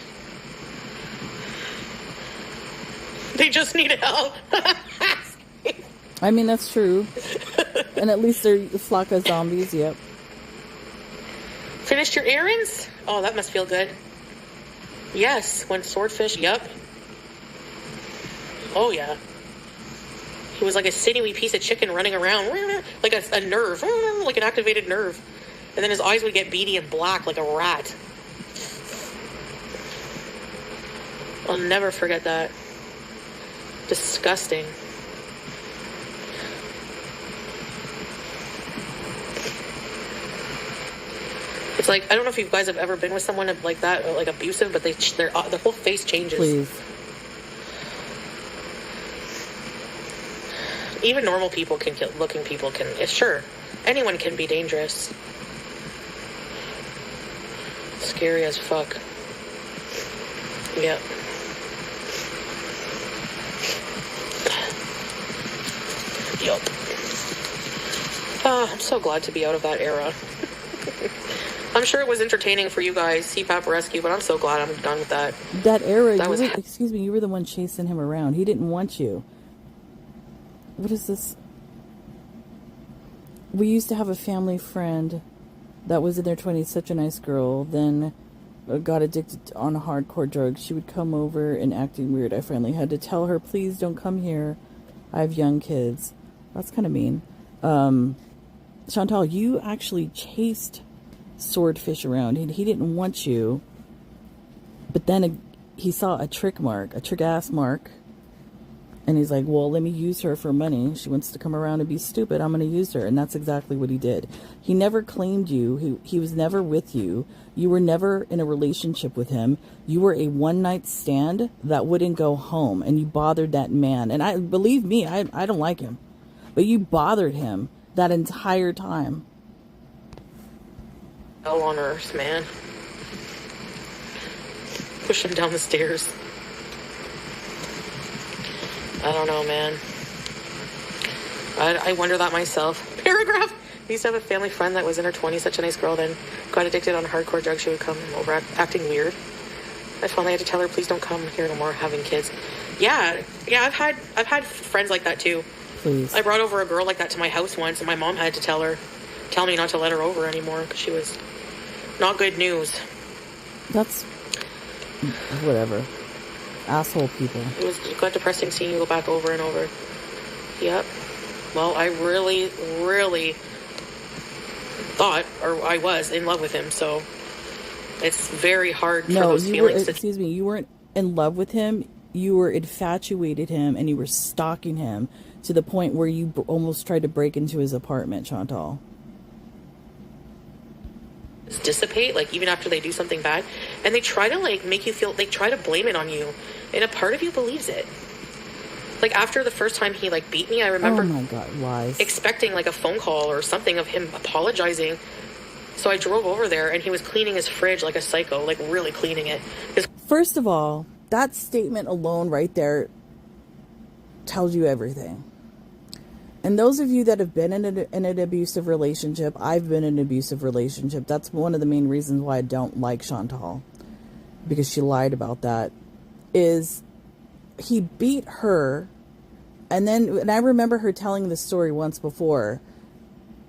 They just need help. I mean, that's true. And at least they're a flock of zombies, yep. Finished your errands? Oh, that must feel good. Yes, went swordfish, yep. Oh, yeah. He was like a sinewy piece of chicken running around, like a nerve, like an activated nerve. And then his eyes would get beady and black like a rat. I'll never forget that. Disgusting. It's like, I don't know if you guys have ever been with someone like that, like abusive, but their whole face changes. Please. Even normal people can kill, looking people can, sure, anyone can be dangerous. Scary as fuck. Yep. Yup. I'm so glad to be out of that era. I'm sure it was entertaining for you guys, CPAP rescue, but I'm so glad I'm done with that. That era, excuse me, you were the one chasing him around. He didn't want you. What is this? We used to have a family friend that was in their 20s, such a nice girl, then got addicted on hardcore drugs. She would come over and acting weird. I finally had to tell her, please don't come here. I have young kids. That's kind of mean. Chantal, you actually chased Swordfish around. He didn't want you. But then he saw a trick ass mark. And he's like, well, let me use her for money. She wants to come around and be stupid. I'm going to use her. And that's exactly what he did. He never claimed you. He was never with you. You were never in a relationship with him. You were a one-night stand that wouldn't go home. And you bothered that man. And believe me, I don't like him. But you bothered him that entire time. Hell on earth, man. Push him down the stairs. I don't know, man. I wonder that myself. Paragraph. I used to have a family friend that was in her 20s, such a nice girl, then got addicted on hardcore drugs. She would come over acting weird. I finally had to tell her, please don't come here no more having kids. Yeah, I've had friends like that too. Please. I brought over a girl like that to my house once, and my mom had to tell me not to let her over anymore because she was not good news. That's whatever. Asshole people. It was quite depressing seeing you go back over and over. Yep. Well, I really, really thought, or I was in love with him, so it's very hard for those feelings. Excuse me, you weren't in love with him. You were infatuated him, and you were stalking him to the point where you almost tried to break into his apartment, Chantal. Dissipate, like even after they do something bad, and they try to like make you feel, they try to blame it on you, and a part of you believes it. Like after the first time he like beat me, I remember, oh my God, lies, expecting like a phone call or something of him apologizing. So I drove over there and he was cleaning his fridge like a psycho, like really cleaning it. First of all, that statement alone right there tells you everything. And those of you that have been in an abusive relationship, I've been in an abusive relationship. That's one of the main reasons why I don't like Chantal, because she lied about that. Is he beat her, and I remember her telling this story once before,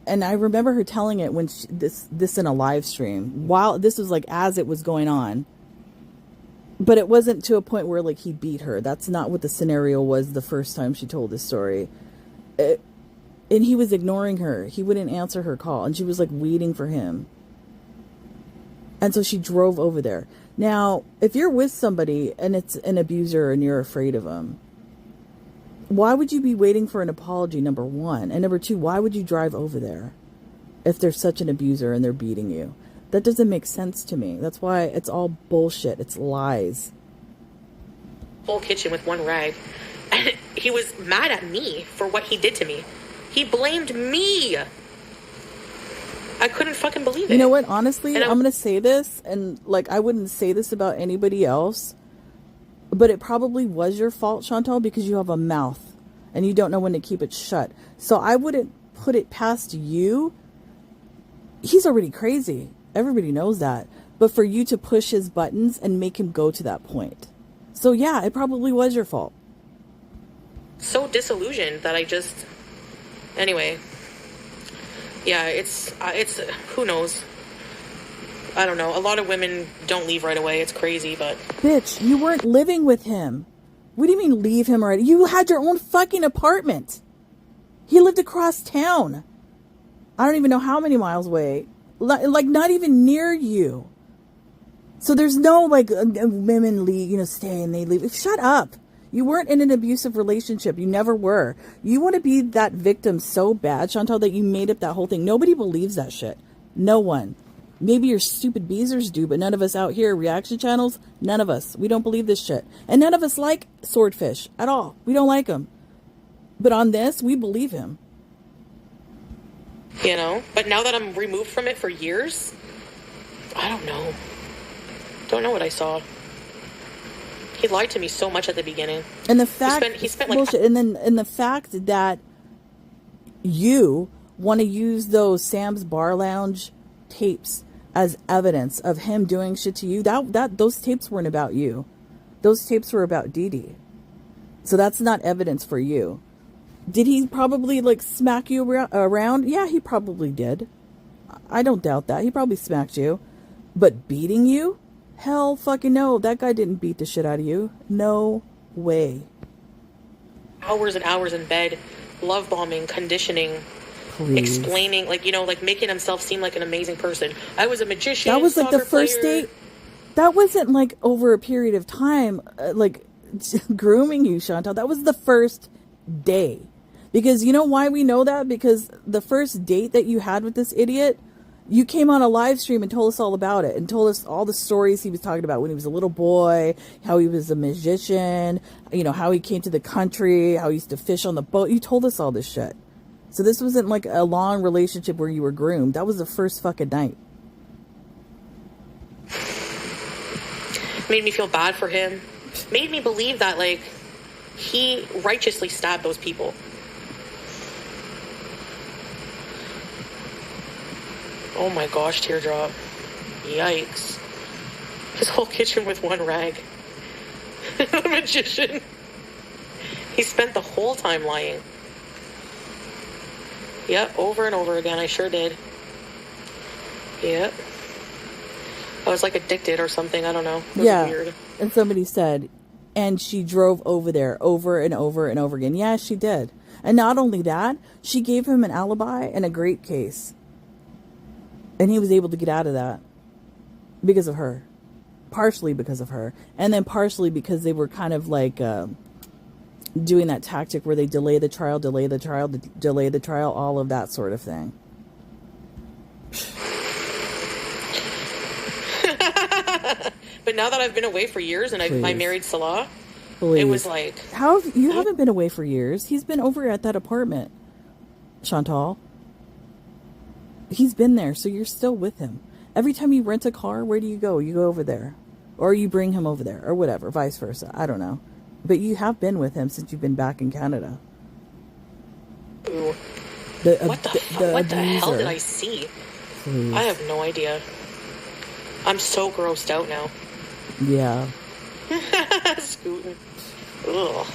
and I remember her telling it when this in a live stream, while this was like as it was going on. But it wasn't to a point where like he beat her. That's not what the scenario was the first time she told this story. And he was ignoring her. He wouldn't answer her call. And she was like waiting for him. And so she drove over there. Now, if you're with somebody and it's an abuser and you're afraid of them, Why would you be waiting for an apology, number one? And number two, why would you drive over there if they're such an abuser and they're beating you? That doesn't make sense to me. That's why it's all bullshit. It's lies. Whole kitchen with one rag. And he was mad at me for what he did to me. He blamed me. I couldn't fucking believe it. You know what? Honestly, And I'm going to say this, and like I wouldn't say this about anybody else, but it probably was your fault, Chantal, because you have a mouth and you don't know when to keep it shut. So I wouldn't put it past you. He's already crazy. Everybody knows that. But for you to push his buttons and make him go to that point. So yeah, it probably was your fault. So disillusioned that I just... Anyway. Yeah, it's who knows? I don't know. A lot of women don't leave right away. It's crazy, but... Bitch, you weren't living with him. What do you mean leave him already? You had your own fucking apartment. He lived across town. I don't even know how many miles away. Like not even near you. So there's no like women leave, stay and they leave. Shut up. You weren't in an abusive relationship. You never were. You want to be that victim so bad, Chantal, that you made up that whole thing. Nobody believes that shit. No one. Maybe your stupid beezers do, but none of us out here, reaction channels, none of us. We don't believe this shit. And none of us like Swordfish at all. We don't like him. But on this, we believe him. But now that I'm removed from it for years, I don't know. Don't know what I saw. He lied to me so much at the beginning. And the fact he spent like bullshit. And the fact that you want to use those Sam's Bar Lounge tapes as evidence of him doing shit to you, that those tapes weren't about you. Those tapes were about Dee Dee. So that's not evidence for you. Did he probably like smack you around? Yeah, he probably did. I don't doubt that. He probably smacked you. But beating you? Hell fucking no. That guy didn't beat the shit out of you. No way. hours and hours in bed, love bombing, conditioning, Please. explaining, like making himself seem like an amazing person. I was a magician. That was like the first player. date. That wasn't like over a period of time, grooming you, Chantal. That was the first day. Because you know why we know that? Because the first date that you had with this idiot, you came on a live stream and told us all about it and told us all the stories he was talking about when he was a little boy, how he was a magician, how he came to the country, how he used to fish on the boat. You told us all this shit. So this wasn't like a long relationship where you were groomed. That was the first fucking night. Made me feel bad for him. Made me believe that, he righteously stabbed those people. Oh my gosh, teardrop. Yikes. His whole kitchen with one rag. The magician. He spent the whole time lying. Yep, over and over again. I sure did. Yep. I was addicted or something. I don't know. It was weird. And somebody said, and she drove over there over and over and over again. Yeah, she did. And not only that, she gave him an alibi and a great case. And he was able to get out of that because of her. Partially because of her. And then partially because they were kind of doing that tactic where they delay the trial, all of that sort of thing. But now that I've been away for years and I married Salah, Please. It was How you haven't been away for years? He's been over at that apartment, Chantal. He's been there, so you're still with him. Every time you rent a car, where do you go? You go over there. Or you bring him over there, or whatever, vice versa. I don't know. But you have been with him since you've been back in Canada. Ooh. What the hell did I see? Please. I have no idea. I'm so grossed out now. Yeah. Scooting. Ugh.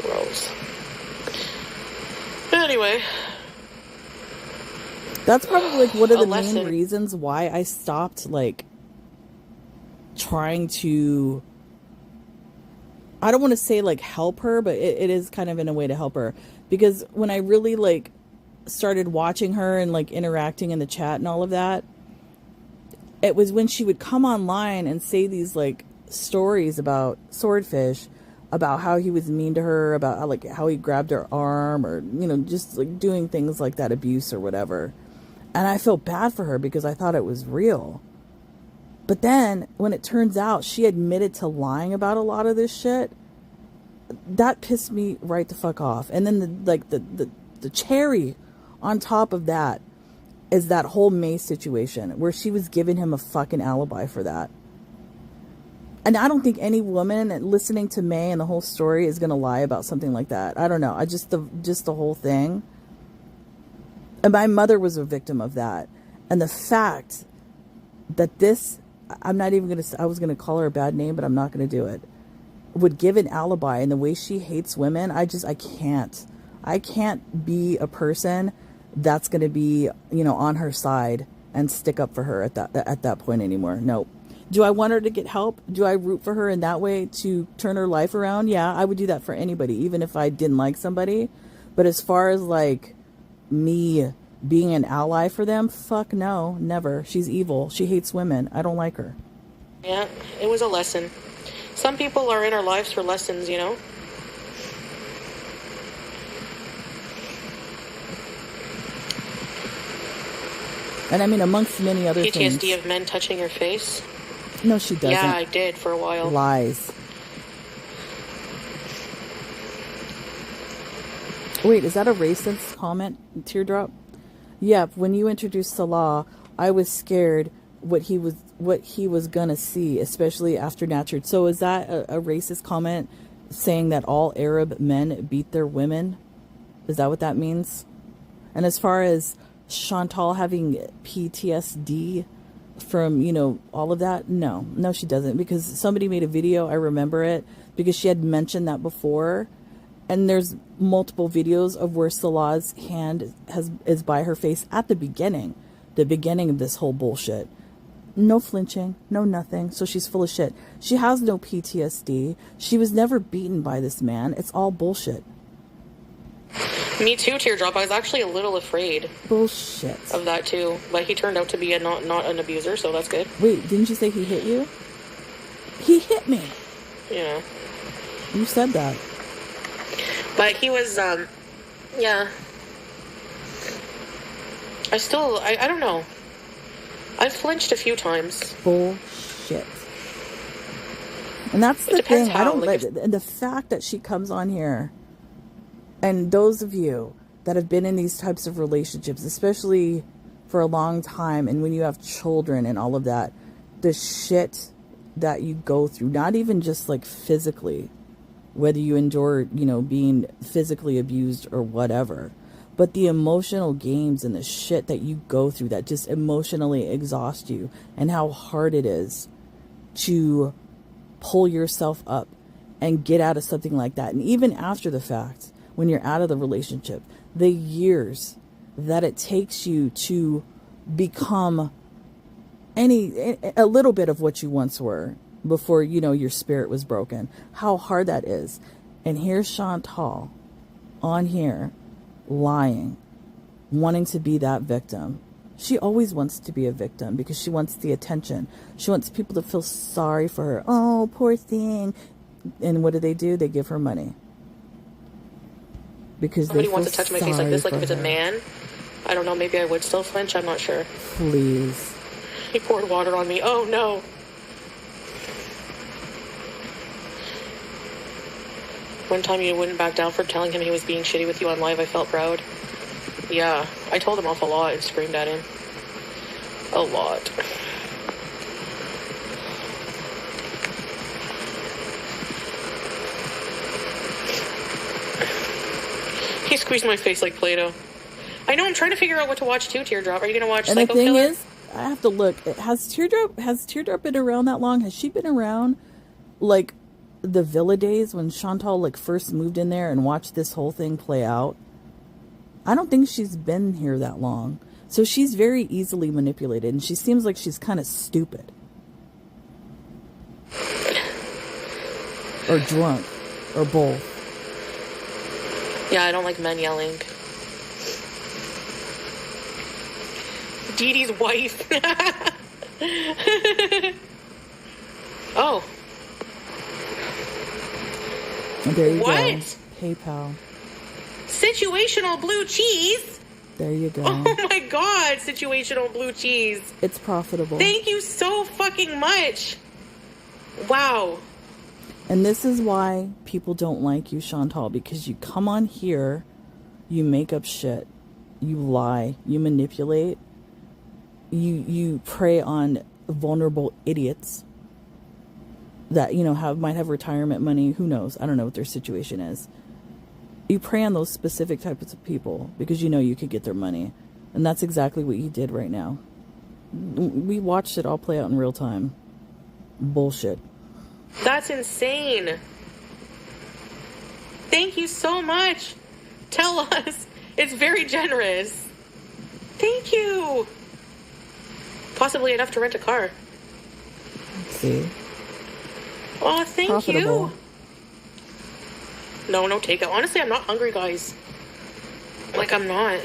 Gross. Anyway. That's probably one of the main reasons why I stopped trying to, I don't want to say help her, but it is kind of in a way to help her. Because when I really started watching her and interacting in the chat and all of that, it was when she would come online and say these stories about Swordfish about how he was mean to her, about how, like, how he grabbed her arm, or, you know, just like doing things like that, abuse or whatever. And I felt bad for her because I thought it was real. But then when it turns out she admitted to lying about a lot of this shit, that pissed me right the fuck off. And then the cherry on top of that is that whole May situation where she was giving him a fucking alibi for that. And I don't think any woman listening to May and the whole story is going to lie about something like that. I don't know. Just the whole thing. And my mother was a victim of that. And the fact that this, I'm not even going to, I was going to call her a bad name, but I'm not going to do it, would give an alibi, and the way she hates women, I can't be a person that's going to be, you know, on her side and stick up for her at that point anymore. Nope. Do I want her to get help? Do I root for her in that way to turn her life around? Yeah, I would do that for anybody, even if I didn't like somebody. But as far as like me being an ally for them, fuck no, never. She's evil. She hates women. I don't like her. Yeah, it was a lesson. Some people are in our lives for lessons, you know? And I mean, amongst many other things. PTSD of men touching your face? No, she doesn't. Yeah, I did for a while. Lies. Wait, is that a racist comment, Teardrop? Yeah, when you introduced Salah, I was scared what he was gonna see, especially after Natured. So is that a racist comment saying that all Arab men beat their women? Is that what that means? And as far as Chantal having PTSD from, you know, all of that, no, she doesn't, because somebody made a video, I remember it, because she had mentioned that before, and there's multiple videos of where Salah's hand is by her face at the beginning of this whole bullshit. No flinching, no nothing. So she's full of shit. She has no PTSD. She was never beaten by this man. It's all bullshit. Me too, Teardrop. I was actually a little afraid. Bullshit. Of that too. But he turned out to be not an abuser, so that's good. Wait, didn't you say he hit you? He hit me. Yeah. You said that. But he was, yeah. I don't know. I've flinched a few times. Bullshit. And that's the thing. I don't like the fact that she comes on here, and those of you that have been in these types of relationships, especially for a long time, and when you have children and all of that, the shit that you go through, not even just like physically, whether you endure, you know, being physically abused or whatever, but the emotional games and the shit that you go through that just emotionally exhaust you, and how hard it is to pull yourself up and get out of something like that. And even after the fact, when you're out of the relationship, the years that it takes you to become a little bit of what you once were before, you know, your spirit was broken, how hard that is. And here's Chantal on here lying, wanting to be that victim. She always wants to be a victim because she wants the attention. She wants people to feel sorry for her. Oh, poor thing. And what do? They give her money. Because somebody wants to touch my face like this, like if it's a man. I don't know, maybe I would still flinch, I'm not sure. Please. He poured water on me. Oh no. One time you wouldn't back down for telling him he was being shitty with you on live. I felt proud. Yeah, I told him off a lot and screamed at him. A lot. He squeezed my face like Play-Doh. I know, I'm trying to figure out what to watch too, Teardrop. Are you going to watch Psycho Killer? And the thing is, I have to look. Has Teardrop been around that long? Has she been around, like, the Villa days when Chantal, like, first moved in there and watched this whole thing play out? I don't think she's been here that long. So she's very easily manipulated, and she seems like she's kind of stupid. Or drunk. Or both. Yeah, I don't like men yelling. Dee Dee's wife. Oh. There you What? go. PayPal. Situational blue cheese? There you go. Oh my god, situational blue cheese. It's profitable. Thank you so fucking much. Wow. And this is why people don't like you, Chantal, because you come on here, you make up shit, you lie, you manipulate, you prey on vulnerable idiots that, you know, might have retirement money. Who knows? I don't know what their situation is. You prey on those specific types of people because you know you could get their money. And that's exactly what you did right now. We watched it all play out in real time. Bullshit. That's insane. Thank you so much. Tell us. It's very generous. Thank you. Possibly enough to rent a car. Let's see. Oh, thank Profitable. you. No takeout. Honestly, I'm not hungry, guys. Like, I'm not.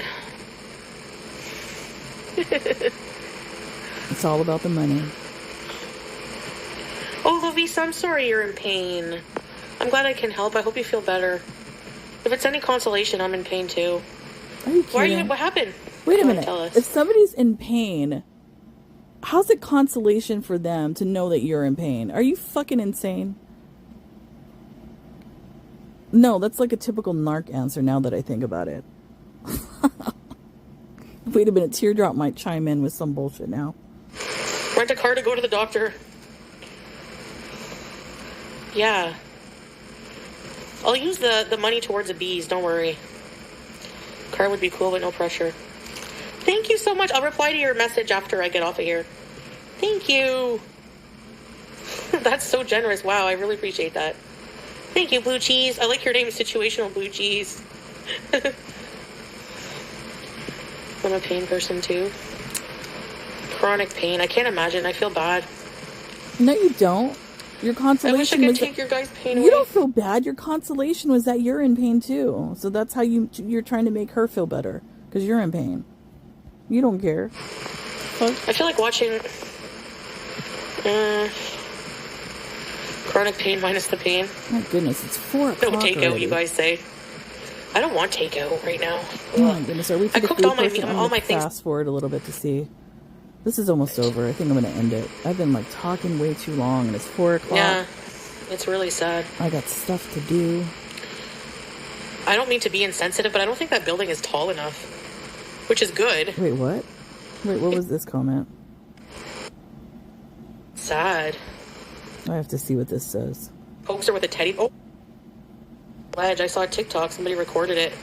It's all about the money. Oh, Lovisa, I'm sorry you're in pain. I'm glad I can help. I hope you feel better. If it's any consolation, I'm in pain too. Are you kidding? Why are you? What happened? Wait a Come on, minute. Tell us. If somebody's in pain, how's it consolation for them to know that you're in pain? Are you fucking insane? No, that's like a typical narc answer now that I think about it. Wait a minute. Teardrop might chime in with some bullshit now. Rent a car to go to the doctor. Yeah. I'll use the money towards the bees, don't worry. Car would be cool, but no pressure. Thank you so much. I'll reply to your message after I get off of here. Thank you. That's so generous. Wow, I really appreciate that. Thank you, Blue Cheese. I like your name, Situational Blue Cheese. I'm a pain person too. Chronic pain. I can't imagine. I feel bad. No, you don't. Your I consolation wish I could was take your guys' pain away. you don't feel bad. Your consolation was that you're in pain too. So that's how you're trying to make her feel better because you're in pain. You don't care. Fuck. I feel like watching chronic pain minus the pain. My goodness, it's 4 No o'clock takeout, already. you guys say. I don't want takeout right now. Oh my goodness, are we to I the cooked food all my portion? I'm all gonna my things. fast forward a little bit to see. This is almost over. I think I'm gonna end it. I've been like talking way too long, and it's 4 o'clock. Yeah, it's really sad. I got stuff to do. I don't mean to be insensitive, but I don't think that building is tall enough, which is good. Wait, what? Wait, what was this comment? Sad. I have to see what this says. Pokes her with a teddy. Oh, ledge. I saw a TikTok. Somebody recorded it,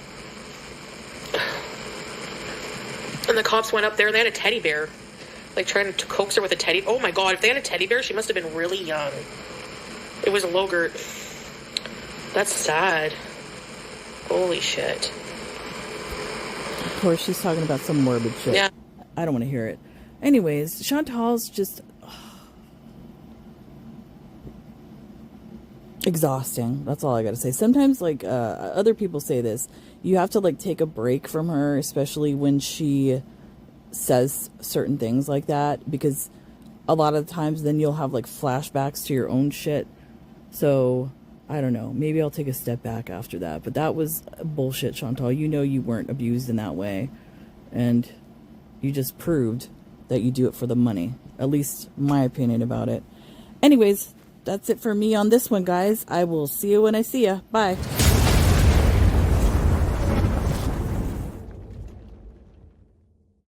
and the cops went up there. And they had a teddy bear, like trying to coax her with a teddy. Oh my god! If they had a teddy bear, she must have been really young. It was Logert. That's sad. Holy shit. Of course, she's talking about some morbid shit. Yeah. I don't want to hear it. Anyways, Chantal's just exhausting. That's all I gotta say. Sometimes, like, other people say this, you have to, like, take a break from her, especially when she says certain things like that, because a lot of the times then you'll have, like, flashbacks to your own shit. So, I don't know. Maybe I'll take a step back after that. But that was bullshit, Chantal. You know you weren't abused in that way. And you just proved that you do it for the money. At least my opinion about it. Anyways, that's it for me on this one, guys. I will see you when I see ya. Bye.